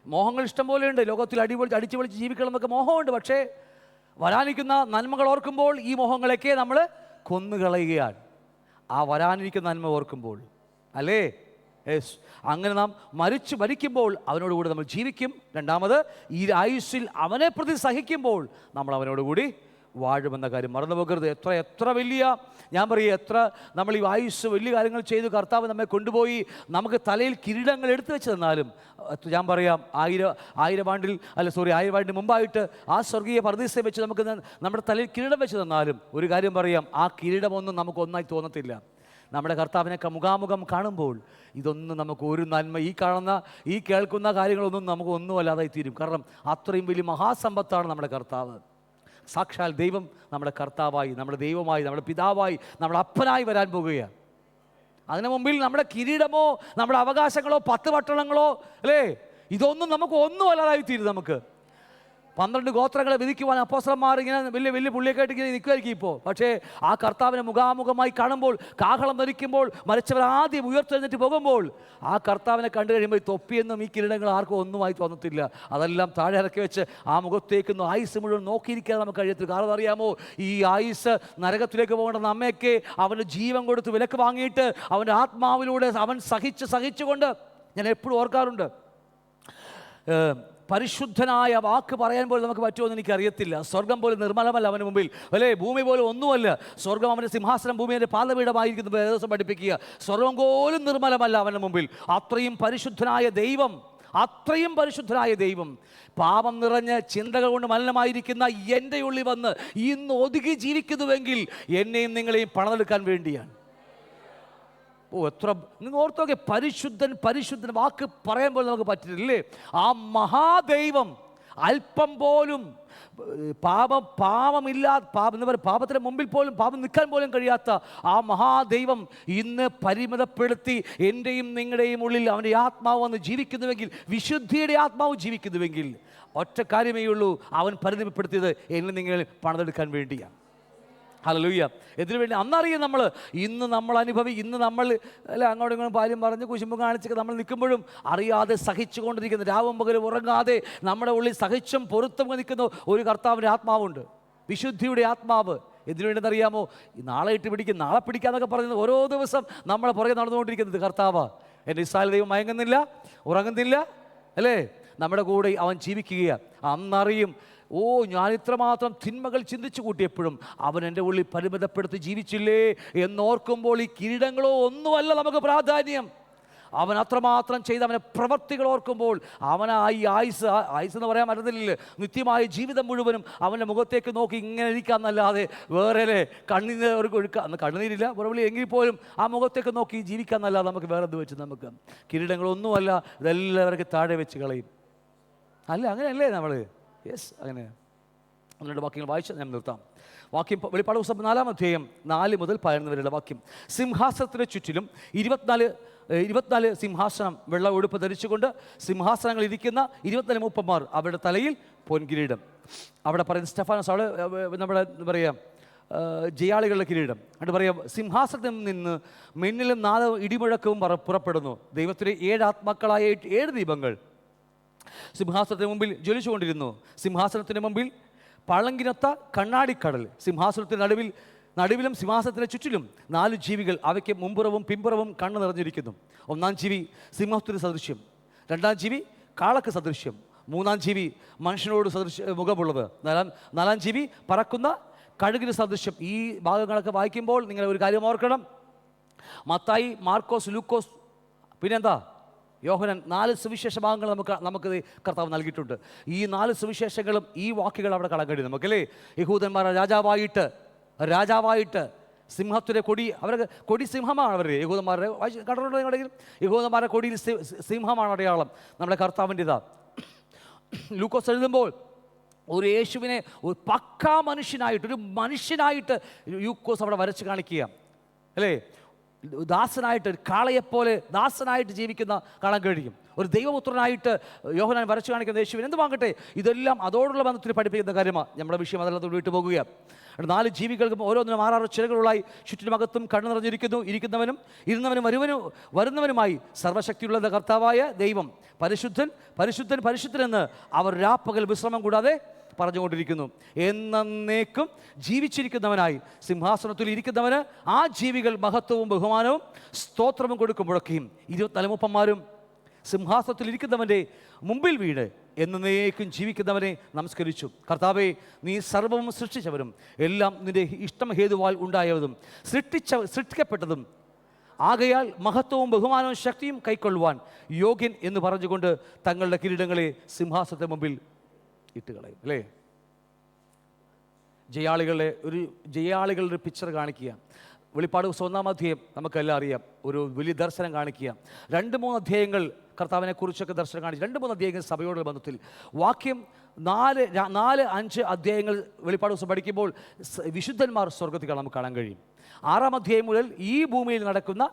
മോഹങ്ങൾ ഇഷ്ടം പോലെയുണ്ട് ലോകത്തിൽ. അടിച്ചു പൊളിച്ച് ജീവിക്കണം എന്നൊക്കെ മോഹമുണ്ട്. പക്ഷേ വരാനിരിക്കുന്ന നന്മകൾ ഓർക്കുമ്പോൾ ഈ മോഹങ്ങളൊക്കെ നമ്മൾ കൊന്നുകളയുകയാണ് ആ വരാനിരിക്കുന്ന നന്മ ഓർക്കുമ്പോൾ അല്ലേ. യെസ്, അങ്ങനെ നാം മരിക്കുമ്പോൾ അവനോടുകൂടി നമ്മൾ ജീവിക്കും. രണ്ടാമത്, ഈ ആയുസ്സിൽ അവനെ പ്രതി സഹിക്കുമ്പോൾ നമ്മൾ അവനോടുകൂടി വാഴുമെന്ന കാര്യം മറന്നു പോകരുത്. എത്ര വലിയ, ഞാൻ പറയുക, എത്ര നമ്മൾ ഈ ആയുസ് വലിയ കാര്യങ്ങൾ ചെയ്തു കർത്താവ് നമ്മെ കൊണ്ടുപോയി നമുക്ക് തലയിൽ കിരീടങ്ങൾ എടുത്തു വെച്ച് തന്നാലും, ഞാൻ പറയാം, ആയിരം ആണ്ടിന് മുമ്പായിട്ട് ആ സ്വർഗീയ പർദീസയെ വെച്ച് നമുക്ക് നമ്മുടെ തലയിൽ കിരീടം വെച്ച് തന്നാലും ഒരു കാര്യം പറയാം, ആ കിരീടമൊന്നും നമുക്ക് ഒന്നായി തോന്നത്തില്ല. നമ്മുടെ കർത്താവിനൊക്കെ മുഖാമുഖം കാണുമ്പോൾ ഇതൊന്നും നമുക്ക് ഒരു നന്മ, ഈ കേൾക്കുന്ന കാര്യങ്ങളൊന്നും നമുക്ക് ഒന്നും അല്ലാതായി തീരും. കാരണം അത്രയും വലിയ മഹാസമ്പത്താണ് നമ്മുടെ കർത്താവ്. സാക്ഷാൽ ദൈവം നമ്മുടെ കർത്താവായി, നമ്മുടെ ദൈവമായി, നമ്മുടെ പിതാവായി, നമ്മുടെ അപ്പനായി വരാൻ പോകുകയാണ്. അതിനു മുമ്പിൽ നമ്മുടെ കിരീടമോ നമ്മുടെ അവകാശങ്ങളോ 10 പട്ടണങ്ങളോ അല്ലേ, ഇതൊന്നും നമുക്ക് ഒന്നും അല്ലാതായി തീരും. നമുക്ക് 12 ഗോത്രങ്ങളെ വിധിക്കുവാൻ അപ്പോസ്തലന്മാർ ഇങ്ങനെ വലിയ വലിയ പുള്ളിയൊക്കെയായിട്ട് ഇങ്ങനെ നിൽക്കുമായിരിക്കും ഇപ്പോൾ. പക്ഷേ ആ കർത്താവിനെ മുഖാമുഖമായി കാണുമ്പോൾ, കാഹളം ധരിക്കുമ്പോൾ, മരിച്ചവർ ആദ്യം ഉയർത്തെഴുന്നേറ്റ് പോകുമ്പോൾ ആ കർത്താവിനെ കണ്ടു കഴിയുമ്പോൾ ഈ തൊപ്പിയെന്നും ഈ കിരീടങ്ങൾ ആർക്കും ഒന്നുമായി തോന്നത്തില്ല. അതെല്ലാം താഴെ ഇറക്കി വെച്ച് ആ മുഖത്തേക്കൊന്നും ആയുസ് മുഴുവൻ നോക്കിയിരിക്കാൻ നമുക്ക് കഴിയത്തില്ല. കാരണം അറിയാമോ, ഈ ആയുസ് നരകത്തിലേക്ക് പോകേണ്ട നമ്മയൊക്കെ അവൻ്റെ ജീവൻ കൊടുത്ത് വിലക്ക് വാങ്ങിയിട്ട് അവൻ്റെ ആത്മാവിലൂടെ അവൻ സഹിച്ചുകൊണ്ട് ഞാൻ എപ്പോഴും ഓർക്കാറുണ്ട്, പരിശുദ്ധനായ വാക്ക് പറയാൻ പോലും നമുക്ക് പറ്റുമെന്ന് എനിക്കറിയത്തില്ല. സ്വർഗം പോലും നിർമ്മലമല്ല അവന് മുമ്പിൽ അല്ലേ, ഭൂമി പോലും ഒന്നുമല്ല. സ്വർഗം അവൻ്റെ സിംഹാസനം, ഭൂമി അവൻ്റെ പാദപീഠമായിരിക്കുന്നു ദിവസം പഠിപ്പിക്കുക. സ്വർഗം പോലും നിർമ്മലമല്ല അവൻ്റെ മുമ്പിൽ. അത്രയും പരിശുദ്ധനായ ദൈവം പാപം നിറഞ്ഞ് ചിന്തകൾ കൊണ്ട് മലിനമായിരിക്കുന്ന എൻ്റെ ഉള്ളിൽ വന്ന് ഇന്ന് ഒതുങ്ങി ജീവിക്കുന്നുവെങ്കിൽ എന്നെയും നിങ്ങളെയും പണിതെടുക്കാൻ വേണ്ടിയാണ്. നിങ്ങൾ ഓർത്തോക്കെ, പരിശുദ്ധൻ വാക്ക് പറയാൻ പോലും നമുക്ക് പറ്റില്ലേ. ആ മഹാദൈവം അല്പം പോലും പാപത്തിന് മുമ്പിൽ പോലും പാപം നിൽക്കാൻ പോലും കഴിയാത്ത ആ മഹാദൈവം ഇന്ന് പരിമിതപ്പെടുത്തി എൻ്റെയും നിങ്ങളുടെയും ഉള്ളിൽ അവൻ്റെ ആത്മാവ് വന്ന് ജീവിക്കുന്നുവെങ്കിൽ, വിശുദ്ധിയുടെ ആത്മാവ് ജീവിക്കുന്നുവെങ്കിൽ, ഒറ്റ കാര്യമേ ഉള്ളൂ, അവൻ പരിമിതപ്പെടുത്തിയത് എന്നെ നിങ്ങൾ പണിതെടുക്കാൻ വേണ്ടിയാണ്. ഹല്ലേലൂയ. ഇതിനു വേണ്ടി അന്നറിയാം ഇന്ന് നമ്മൾ അല്ല അങ്ങോട്ടും ഇങ്ങോട്ടും പാലും പറഞ്ഞ് കുശുമ്പ് കാണിച്ചൊക്കെ നമ്മൾ നിൽക്കുമ്പോഴും അറിയാതെ സഹിച്ചുകൊണ്ടിരിക്കുന്ന, രാവും പകലും ഉറങ്ങാതെ നമ്മുടെ ഉള്ളിൽ സഹിച്ചും പൊറുത്തും നിൽക്കുന്ന ഒരു കർത്താവിൻ്റെ ആത്മാവുണ്ട്, വിശുദ്ധിയുടെ ആത്മാവ്. എന്തിനു വേണ്ടെന്നറിയാമോ, നാളെ പിടിക്കാന്നൊക്കെ പറയുന്നത് ഓരോ ദിവസം നമ്മളെ പുറകെ നടന്നുകൊണ്ടിരിക്കുന്നത് കർത്താവാണ്. എൻ്റെ ഇസ്രായേൽ ദൈവം മയങ്ങുന്നില്ല, ഉറങ്ങുന്നില്ല അല്ലേ, നമ്മുടെ കൂടെ അവൻ ജീവിക്കുകയാണ്. അന്നറിയും, ഞാൻ ഇത്രമാത്രം തിന്മകൾ ചിന്തിച്ചു കൂട്ടിയപ്പോഴും അവൻ എൻ്റെ ഉള്ളിൽ പരിമിതപ്പെടുത്തി ജീവിച്ചില്ലേ എന്നോർക്കുമ്പോൾ ഈ കിരീടങ്ങളോ ഒന്നുമല്ല നമുക്ക് പ്രാധാന്യം. അവൻ അത്രമാത്രം ചെയ്ത് അവനെ പ്രവർത്തികൾ ഓർക്കുമ്പോൾ അവനായി ആയുസ് എന്ന് പറയാൻ പറ്റത്തില്ലല്ലോ, നിത്യമായ ജീവിതം മുഴുവനും അവൻ്റെ മുഖത്തേക്ക് നോക്കി ഇങ്ങനെ ഇരിക്കാമെന്നല്ലാതെ വേറെ കണ്ണുനീരില്ല പുറവിളി എങ്കിൽ പോലും ആ മുഖത്തേക്ക് നോക്കി ജീവിക്കാമെന്നല്ലാതെ നമുക്ക് വേറെ എന്ത് വെച്ച് നമുക്ക് കിരീടങ്ങളൊന്നുമല്ല, ഇതെല്ലാവർക്കും താഴെ വെച്ച് കളയും. അങ്ങനെയല്ലേ നമ്മൾ? യെസ്, അങ്ങനെ. 12 വാക്യങ്ങൾ വായിച്ച് ഞാൻ നിർത്താം. വാക്യം വെളിപ്പാട് പുസ്തകം 4-ാം അധ്യായം 4 മുതൽ 11 വരെയുള്ള വാക്യം. സിംഹാസനത്തിന് ചുറ്റിലും 24 സിംഹാസനം വെള്ള ഉടുപ്പ് ധരിച്ചുകൊണ്ട് സിംഹാസനങ്ങൾ ഇരിക്കുന്ന 24 മൂപ്പന്മാർ, അവരുടെ തലയിൽ പൊൻകിരീടം. അവിടെ പറയുന്ന സ്റ്റെഫാനോസ്, അവിടെ നമ്മുടെ എന്താ പറയുക, ജയാളികളുടെ കിരീടം. എന്നിട്ട് പറയാം, സിംഹാസനത്തിൽ നിന്ന് മിന്നലും നാദവും ഇടിമുഴക്കവും പുറപ്പെടുന്നു. ദൈവത്തിലെ 7 ആത്മാക്കളായ 7 ദീപങ്ങൾ സിംഹാസനത്തിന് മുമ്പിൽ ജ്വലിച്ചുകൊണ്ടിരുന്നു. സിംഹാസനത്തിന് മുമ്പിൽ പളങ്കിനൊത്ത കണ്ണാടിക്കടൽ. സിംഹാസനത്തിന് നടുവിലും സിംഹാസനത്തിന് ചുറ്റിലും 4 ജീവികൾ, അവയ്ക്ക് മുമ്പുറവും പിമ്പുറവും കണ്ണ് നിറഞ്ഞിരിക്കുന്നു. 1-ാം ജീവി സിംഹത്തിന് സദൃശ്യം, 2-ാം ജീവി കാളക്ക് സദൃശ്യം, 3-ാം ജീവി മനുഷ്യനോട് മുഖമുള്ളത്, 4-ാം ജീവി പറക്കുന്ന കഴുകിന് സദൃശ്യം. ഈ ഭാഗങ്ങളൊക്കെ വായിക്കുമ്പോൾ നിങ്ങൾ ഒരു കാര്യം ഓർക്കണം, മത്തായി, മാർക്കോസ്, ലൂക്കോസ്, പിന്നെന്താ യോഹന്നാൻ, 4 സുവിശേഷ ഭാഗങ്ങൾ നമുക്ക് കർത്താവ് നൽകിയിട്ടുണ്ട്. ഈ 4 സുവിശേഷങ്ങളും ഈ വാക്കുകൾ അവിടെ കാണാൻ കഴിയും നമുക്കല്ലേ. യഹൂദന്മാർ രാജാവായിട്ട് സിംഹത്തിൻ്റെ കൊടി, അവരുടെ കൊടി സിംഹമാണ്. അവരുടെ യഹൂദന്മാരുടെ കടലുണ്ടെങ്കിൽ യഹൂദന്മാരുടെ കൊടിയിൽ സിംഹമാണ് അടയാളം. നമ്മുടെ കർത്താവിൻ്റെതാ. ലൂക്കോസ് എഴുതുമ്പോൾ ഒരു യേശുവിനെ ഒരു പക്കാ മനുഷ്യനായിട്ട് ലൂക്കോസ് അവിടെ വരച്ച് കാണിക്കുക അല്ലേ. ദാസനായിട്ട്, ഒരു കാളയെപ്പോലെ ദാസനായിട്ട് ജീവിക്കുന്ന കാണാൻ കഴിയും. ഒരു ദൈവപുത്രനായിട്ട് യോഹന്നാൻ വരച്ചു കാണിക്കുന്ന യേശുവിന് എന്ത് വാങ്ങട്ടെ, ഇതെല്ലാം അതോടുള്ള ബന്ധത്തിൽ പഠിപ്പിക്കുന്ന കാര്യമാണ്. നമ്മുടെ വിഷയം അതിനകത്ത് വിട്ടു പോകുക. 4 ജീവികൾക്കും ഓരോന്നിനും 6 ചിറകുകളായി ചുറ്റിനുമകത്തും കണ്ണു നിറഞ്ഞിരിക്കുന്നു. ഇരിക്കുന്നവനും ഇരുന്നവനും വരുന്നവനുമായി സർവ്വശക്തിയുള്ള കർത്താവായ ദൈവം പരിശുദ്ധൻ പരിശുദ്ധൻ പരിശുദ്ധൻ എന്ന് അവർ രാപ്പകൽ വിശ്രമം കൂടാതെ പറഞ്ഞുകൊണ്ടിരിക്കുന്നു. എന്നേക്കും ജീവിച്ചിരിക്കുന്നവനായി സിംഹാസനത്തിൽ ഇരിക്കുന്നവന് ആ ജീവികൾ മഹത്വവും ബഹുമാനവും സ്തോത്രവും കൊടുക്കുമ്പോഴൊക്കെയും 24 മൂപ്പന്മാരും സിംഹാസനത്തിൽ ഇരിക്കുന്നവൻ്റെ മുമ്പിൽ വീണ് എന്നേക്കും ജീവിക്കുന്നവനെ നമസ്കരിച്ചു. കർത്താവേ, നീ സർവവും സൃഷ്ടിച്ചവരും എല്ലാം നിന്റെ ഇഷ്ടം ഹേതുവാൽ ഉണ്ടായതും സൃഷ്ടിക്കപ്പെട്ടതും ആകയാൽ മഹത്വവും ബഹുമാനവും ശക്തിയും കൈക്കൊള്ളുവാൻ യോഗ്യൻ എന്ന് പറഞ്ഞുകൊണ്ട് തങ്ങളുടെ കിരീടങ്ങളെ സിംഹാസനത്തിന് മുമ്പിൽ ഇട്ടുകളയും. അല്ലേ? ജയാളികളുടെ പിക്ചർ കാണിക്കുക. വെളിപ്പാട് 1 അധ്യായം നമുക്കെല്ലാം അറിയാം. ഒരു വലിയ ദർശനം കാണിക്കുക. 2-3 അധ്യായങ്ങൾ കർത്താവിനെ കുറിച്ചൊക്കെ ദർശനം കാണിച്ചു. 2-3 അധ്യായങ്ങൾ സഭയോടുള്ള ബന്ധത്തിൽ വാക്യം 4-5 അധ്യായങ്ങൾ വെളിപ്പാട് ദിവസം പഠിക്കുമ്പോൾ വിശുദ്ധന്മാർ സ്വർഗത്തിൽ നമുക്ക് കാണാൻ കഴിയും. 6-ാം അധ്യായം മുതൽ ഈ ഭൂമിയിൽ നടക്കുന്ന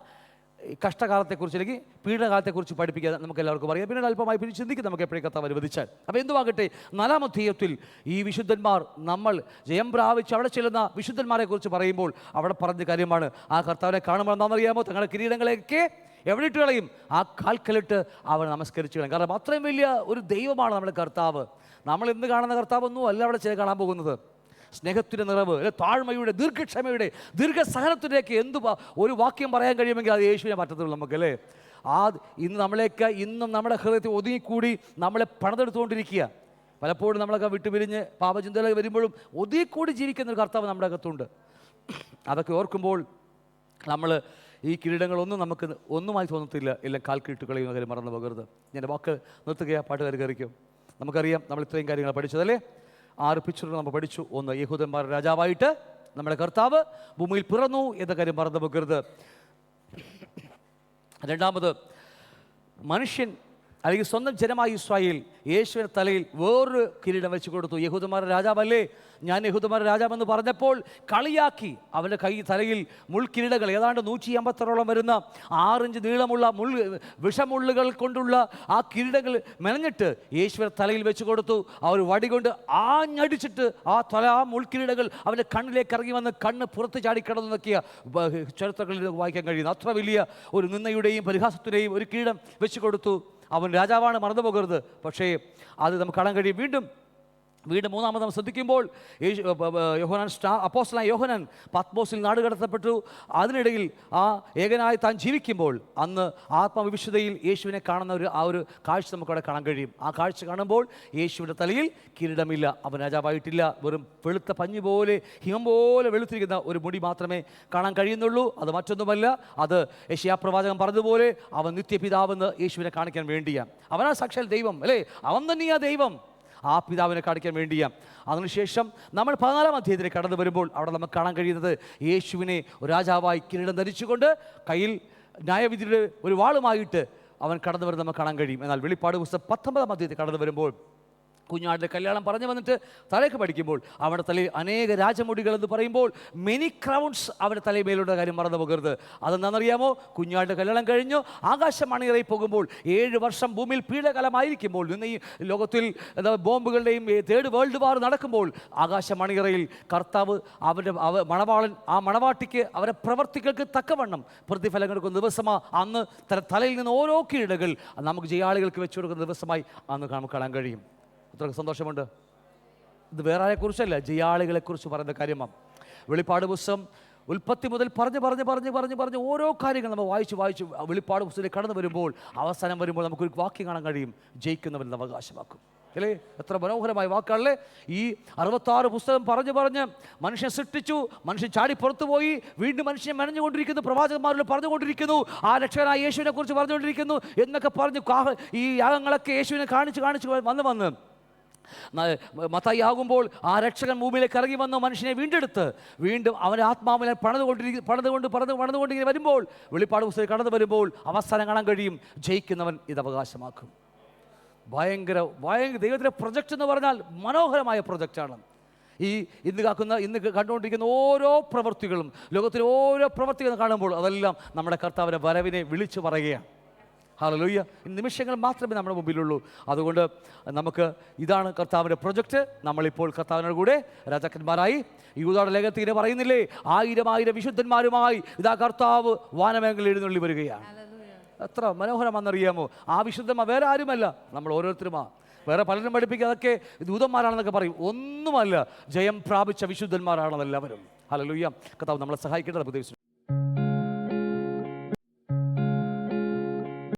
കഷ്ടകാലത്തെക്കുറിച്ച് അല്ലെങ്കിൽ പീഡനകാലത്തെക്കുറിച്ച് പഠിപ്പിക്കാൻ നമുക്ക് എല്ലാവർക്കും അറിയാം. പിന്നീട് അല്പമായി പിന്നെ ചിന്തിക്കും നമുക്ക് എപ്പോഴും കർത്താവ് അനുവദിച്ചാൽ. അപ്പോൾ എന്തുവാകട്ടെ, 4-ാം അധ്യായത്തിൽ ഈ വിശുദ്ധന്മാർ, നമ്മൾ ജയം പ്രാപിച്ച് അവിടെ ചെല്ലുന്ന വിശുദ്ധന്മാരെ കുറിച്ച് പറയുമ്പോൾ അവിടെ പറഞ്ഞ കാര്യമാണ്, ആ കർത്താവിനെ കാണുമ്പോൾ എന്താണെന്നറിയാമോ, തങ്ങളുടെ കിരീടങ്ങളെയൊക്കെ എവിടെ ഇട്ട് കളയും? ആ കാൽക്കലിട്ട് അവൻ നമസ്കരിച്ച് കളയും. കാരണം അത്രയും വലിയ ഒരു ദൈവമാണ് നമ്മുടെ കർത്താവ്. നമ്മൾ ഇന്ന് കാണുന്ന കർത്താവൊന്നും അല്ല അവിടെ കാണാൻ പോകുന്നത്. സ്നേഹത്തിൻ്റെ നിറവ്, താഴ്മയുടെ, ദീർഘക്ഷമയുടെ, ദീർഘസഹനത്തിൻ്റെയൊക്കെ ഒരു വാക്യം പറയാൻ കഴിയുമെങ്കിൽ അത് യേശുവിനെ പറ്റത്തുള്ളൂ നമുക്കല്ലേ. ഇന്ന് നമ്മളെയൊക്കെ ഇന്നും നമ്മുടെ ഹൃദയത്തിൽ ഒതുങ്ങിക്കൂടി നമ്മളെ പണിതെടുത്തുകൊണ്ടിരിക്കുക. പലപ്പോഴും നമ്മളൊക്കെ വിട്ടുപിരിഞ്ഞ് പാപചിന്തകൾ വരുമ്പോഴും ഒതുങ്ങിക്കൂടി ജീവിക്കുന്ന ഒരു കർത്താവ് നമ്മുടെ അകത്തുണ്ട്. അതൊക്കെ ഓർക്കുമ്പോൾ നമ്മൾ ഈ കിരീടങ്ങളൊന്നും നമുക്ക് ഒന്നുമായി തോന്നത്തില്ല. എല്ലാം കാൽക്കിട്ട് കളയുന്ന കാര്യം മറന്നു പോകരുത്. ഞാൻ വാക്ക് നിർത്തുകയാണ്, പാട്ടുകാർ കയറിക്കും. നമുക്കറിയാം നമ്മൾ ഇത്രയും കാര്യങ്ങൾ പഠിച്ചതല്ലേ. 6 പിക്ചറുകൾ നമ്മൾ പഠിച്ചു. 1, യഹൂദന്മാരുടെ രാജാവായിട്ട് നമ്മുടെ കർത്താവ് ഭൂമിയിൽ പിറന്നു എന്ന കാര്യം മറന്നു പോകരുത്. 2-ാമത്, മനുഷ്യൻ അല്ലെങ്കിൽ സ്വന്തം ജനമായ ഇസ്രായേൽ യേശുവിൻ്റെ തലയിൽ വേറൊരു കിരീടം വെച്ച് കൊടുത്തു. യഹൂദന്മാരുടെ രാജാവല്ലേ, ഞാൻ യഹൂദന്മാരുടെ രാജാവെന്ന് പറഞ്ഞപ്പോൾ കളിയാക്കി അവൻ്റെ തലയിൽ മുൾക്കിരീടങ്ങൾ ഏതാണ്ട് 156 വരുന്ന 6 ഇഞ്ച് നീളമുള്ള വിഷമുള്ളുകൾ കൊണ്ടുള്ള ആ കിരീടങ്ങൾ മെനഞ്ഞിട്ട് യേശുവിൻ്റെ തലയിൽ വെച്ച് കൊടുത്തു. അവർ വടി കൊണ്ട് ആഞ്ഞടിച്ചിട്ട് ആ മുൾക്കിരീടങ്ങൾ അവൻ്റെ കണ്ണിലേക്ക് ഇറങ്ങി വന്ന് കണ്ണ് പുറത്ത് ചാടിക്കിടന്നൊക്കെയ ചരിത്രങ്ങളിൽ വായിക്കാൻ കഴിയുന്നു. അത്ര വലിയ ഒരു നിന്ദയുടെയും പരിഹാസത്തിൻ്റെയും ഒരു കിരീടം വെച്ച് കൊടുത്തു. അവൻ രാജാവാണ്, മറന്നു പോകരുത്. പക്ഷേ അത് നമുക്ക് കാണാൻ കഴിയും. വീണ്ടും 3-ാമത് നാം ശ്രദ്ധിക്കുമ്പോൾ അപ്പോസ്തലനായ യോഹന്നാൻ പത്മോസിൽ നാടുകടത്തപ്പെട്ടു. അതിനിടയിൽ ആ ഏകനായി താൻ ജീവിക്കുമ്പോൾ അന്ന് ആത്മവിശുദ്ധയിൽ യേശുവിനെ കാണുന്ന ഒരു കാഴ്ച നമുക്കവിടെ കാണാൻ കഴിയും. ആ കാഴ്ച കാണുമ്പോൾ യേശുവിൻ്റെ തലയിൽ കിരീടമില്ല, അവൻ രാജാവായിട്ടില്ല. വെറും വെളുത്ത പഞ്ഞു പോലെ, ഹിമം പോലെ വെളുത്തിരിക്കുന്ന ഒരു മുടി മാത്രമേ കാണാൻ കഴിയുന്നുള്ളൂ. അത് മറ്റൊന്നുമല്ല, അത് യെശയ്യാ പ്രവാചകൻ പറഞ്ഞതുപോലെ അവൻ നിത്യപിതാവെന്ന് യേശുവിനെ കാണിക്കാൻ വേണ്ടിയാണ്. അവനാ സാക്ഷാൽ ദൈവം അല്ലേ, അവൻ തന്നെയാ ദൈവം. ആ പിതാവിനെ കാണിക്കാൻ വേണ്ടിയാണ്. അതിനുശേഷം നമ്മൾ 14-ാം അധ്യായത്തിലേക്ക് കടന്നു വരുമ്പോൾ അവിടെ നമുക്ക് കാണാൻ കഴിയുന്നത് യേശുവിനെ രാജാവായി കിരീടം ധരിച്ചുകൊണ്ട് കയ്യിൽ ന്യായവിധിയുടെ ഒരു വാളുമായിട്ട് അവൻ കടന്നു വരുന്നത് നമുക്ക് കാണാൻ കഴിയും. എന്നാൽ വെളിപ്പാട് പുസ്തകം 19-ാം അധ്യായത്തിൽ കടന്നു വരുമ്പോൾ കുഞ്ഞാടിൻ്റെ കല്യാണം പറഞ്ഞു വന്നിട്ട് തലയ്ക്ക് പഠിക്കുമ്പോൾ അവരുടെ തലയിൽ അനേക രാജമുടികൾ എന്ന് പറയുമ്പോൾ മെനി ക്രൗൺസ് അവരുടെ തലമേലുള്ള കാര്യം മറന്നു പോകരുത്. അതെന്താണെന്നറിയാമോ, കുഞ്ഞാടിൻ്റെ കല്യാണം കഴിഞ്ഞു ആകാശമണിയറയിൽ പോകുമ്പോൾ 7 വർഷം ഭൂമിയിൽ പീഡകാലമായിരിക്കുമ്പോൾ നിന്ന് ഈ ലോകത്തിൽ ബോംബുകളുടെയും 3rd വേൾഡ് വാർ നടക്കുമ്പോൾ ആകാശമണിയറയിൽ കർത്താവ് മണവാളൻ ആ മണവാട്ടിക്ക് അവരുടെ പ്രവർത്തികൾക്ക് തക്കവണ്ണം പ്രതിഫലം കൊടുക്കുന്ന ദിവസമാണ് അന്ന്. തലയിൽ നിന്ന് ഓരോ കീഴടകൾ നമുക്ക് ജയാളികൾക്ക് വെച്ചു കൊടുക്കുന്ന ദിവസമായി അന്ന് നമുക്ക് കാണാൻ കഴിയും. അത്രയ്ക്ക് സന്തോഷമുണ്ട്. ഇത് വേറെ ആരെക്കുറിച്ചല്ല, ജയാളികളെക്കുറിച്ച് പറയുന്ന കാര്യമാണ്. വെളിപ്പാട് പുസ്തകം ഉൽപ്പത്തി മുതൽ പറഞ്ഞ് ഓരോ കാര്യങ്ങൾ നമ്മൾ വായിച്ച് വെളിപ്പാട് പുസ്തകത്തിൽ കടന്നു വരുമ്പോൾ അവസാനം വരുമ്പോൾ നമുക്കൊരു വാക്യം കാണാൻ കഴിയും, ജയിക്കുന്നവൻ അവകാശമാക്കും അല്ലേ. എത്ര മനോഹരമായ വാക്കാണല്ലേ. ഈ 66 പുസ്തകം പറഞ്ഞ് മനുഷ്യൻ സൃഷ്ടിച്ചു, മനുഷ്യൻ ചാടി പുറത്തുപോയി, വീണ്ടും മനുഷ്യനെ മെനഞ്ഞുകൊണ്ടിരിക്കുന്നു, പ്രവാചകന്മാരിൽ പറഞ്ഞുകൊണ്ടിരിക്കുന്നു, ആ രക്ഷകനായ യേശുവിനെ കുറിച്ച് പറഞ്ഞുകൊണ്ടിരിക്കുന്നു എന്നൊക്കെ പറഞ്ഞു ഈ യാഗങ്ങളൊക്കെ യേശുവിനെ കാണിച്ച് വന്ന് മത്തായി ആകുമ്പോൾ ആ രക്ഷകൻ ഭൂമിയിലേക്ക് ഇറങ്ങി വന്നു മനുഷ്യനെ വീണ്ടും അവൻ്റെ ആത്മാവിനെ പണിതുകൊണ്ടിങ്ങനെ വരുമ്പോൾ വെളിപ്പാട് പുസ്തകം കടന്നു വരുമ്പോൾ അവസാനം കാണാൻ കഴിയും, ജയിക്കുന്നവൻ ഇത് അവകാശമാക്കും. ഭയങ്കര ദൈവത്തിൻ്റെ പ്രൊജക്റ്റ് എന്ന് പറഞ്ഞാൽ മനോഹരമായ പ്രൊജക്റ്റാണ്. ഇന്ന് കണ്ടുകൊണ്ടിരിക്കുന്ന ഓരോ പ്രവൃത്തികളും, ലോകത്തിലെ ഓരോ പ്രവൃത്തികളും കാണുമ്പോൾ അതെല്ലാം നമ്മുടെ കർത്താവിൻ്റെ വരവിനെ വിളിച്ചു പറയുകയാണ്. ഹല്ലേലൂയ. നിമിഷങ്ങൾ മാത്രമേ നമ്മുടെ മുമ്പിലുള്ളൂ. അതുകൊണ്ട് ഇതാണ് കർത്താവിൻ്റെ പ്രൊജക്റ്റ്. നമ്മളിപ്പോൾ കർത്താവിനോട് കൂടെ രാജാക്കന്മാരായി. യൂദായുടെ ലേഖനത്തിൽ ഇങ്ങനെ പറയുന്നില്ലേ, 1000 വിശുദ്ധന്മാരുമായി ഇതാ കർത്താവ് വാനമേഖലയിൽ എഴുന്നള്ളി വരികയാണ്. എത്ര മനോഹരമാണെന്നറിയാമോ? ആ വിശുദ്ധന്മാർ വേറെ ആരുമല്ല, നമ്മൾ ഓരോരുത്തരുമാ. വേറെ പലരും പഠിപ്പിക്കുക അതൊക്കെ ദൂതന്മാരാണെന്നൊക്കെ പറയും. ഒന്നുമല്ല, ജയം പ്രാപിച്ച വിശുദ്ധന്മാരാണെന്നെല്ലാവരും. ഹല്ലേലൂയ. കർത്താവ് നമ്മളെ സഹായിക്കേണ്ടത്.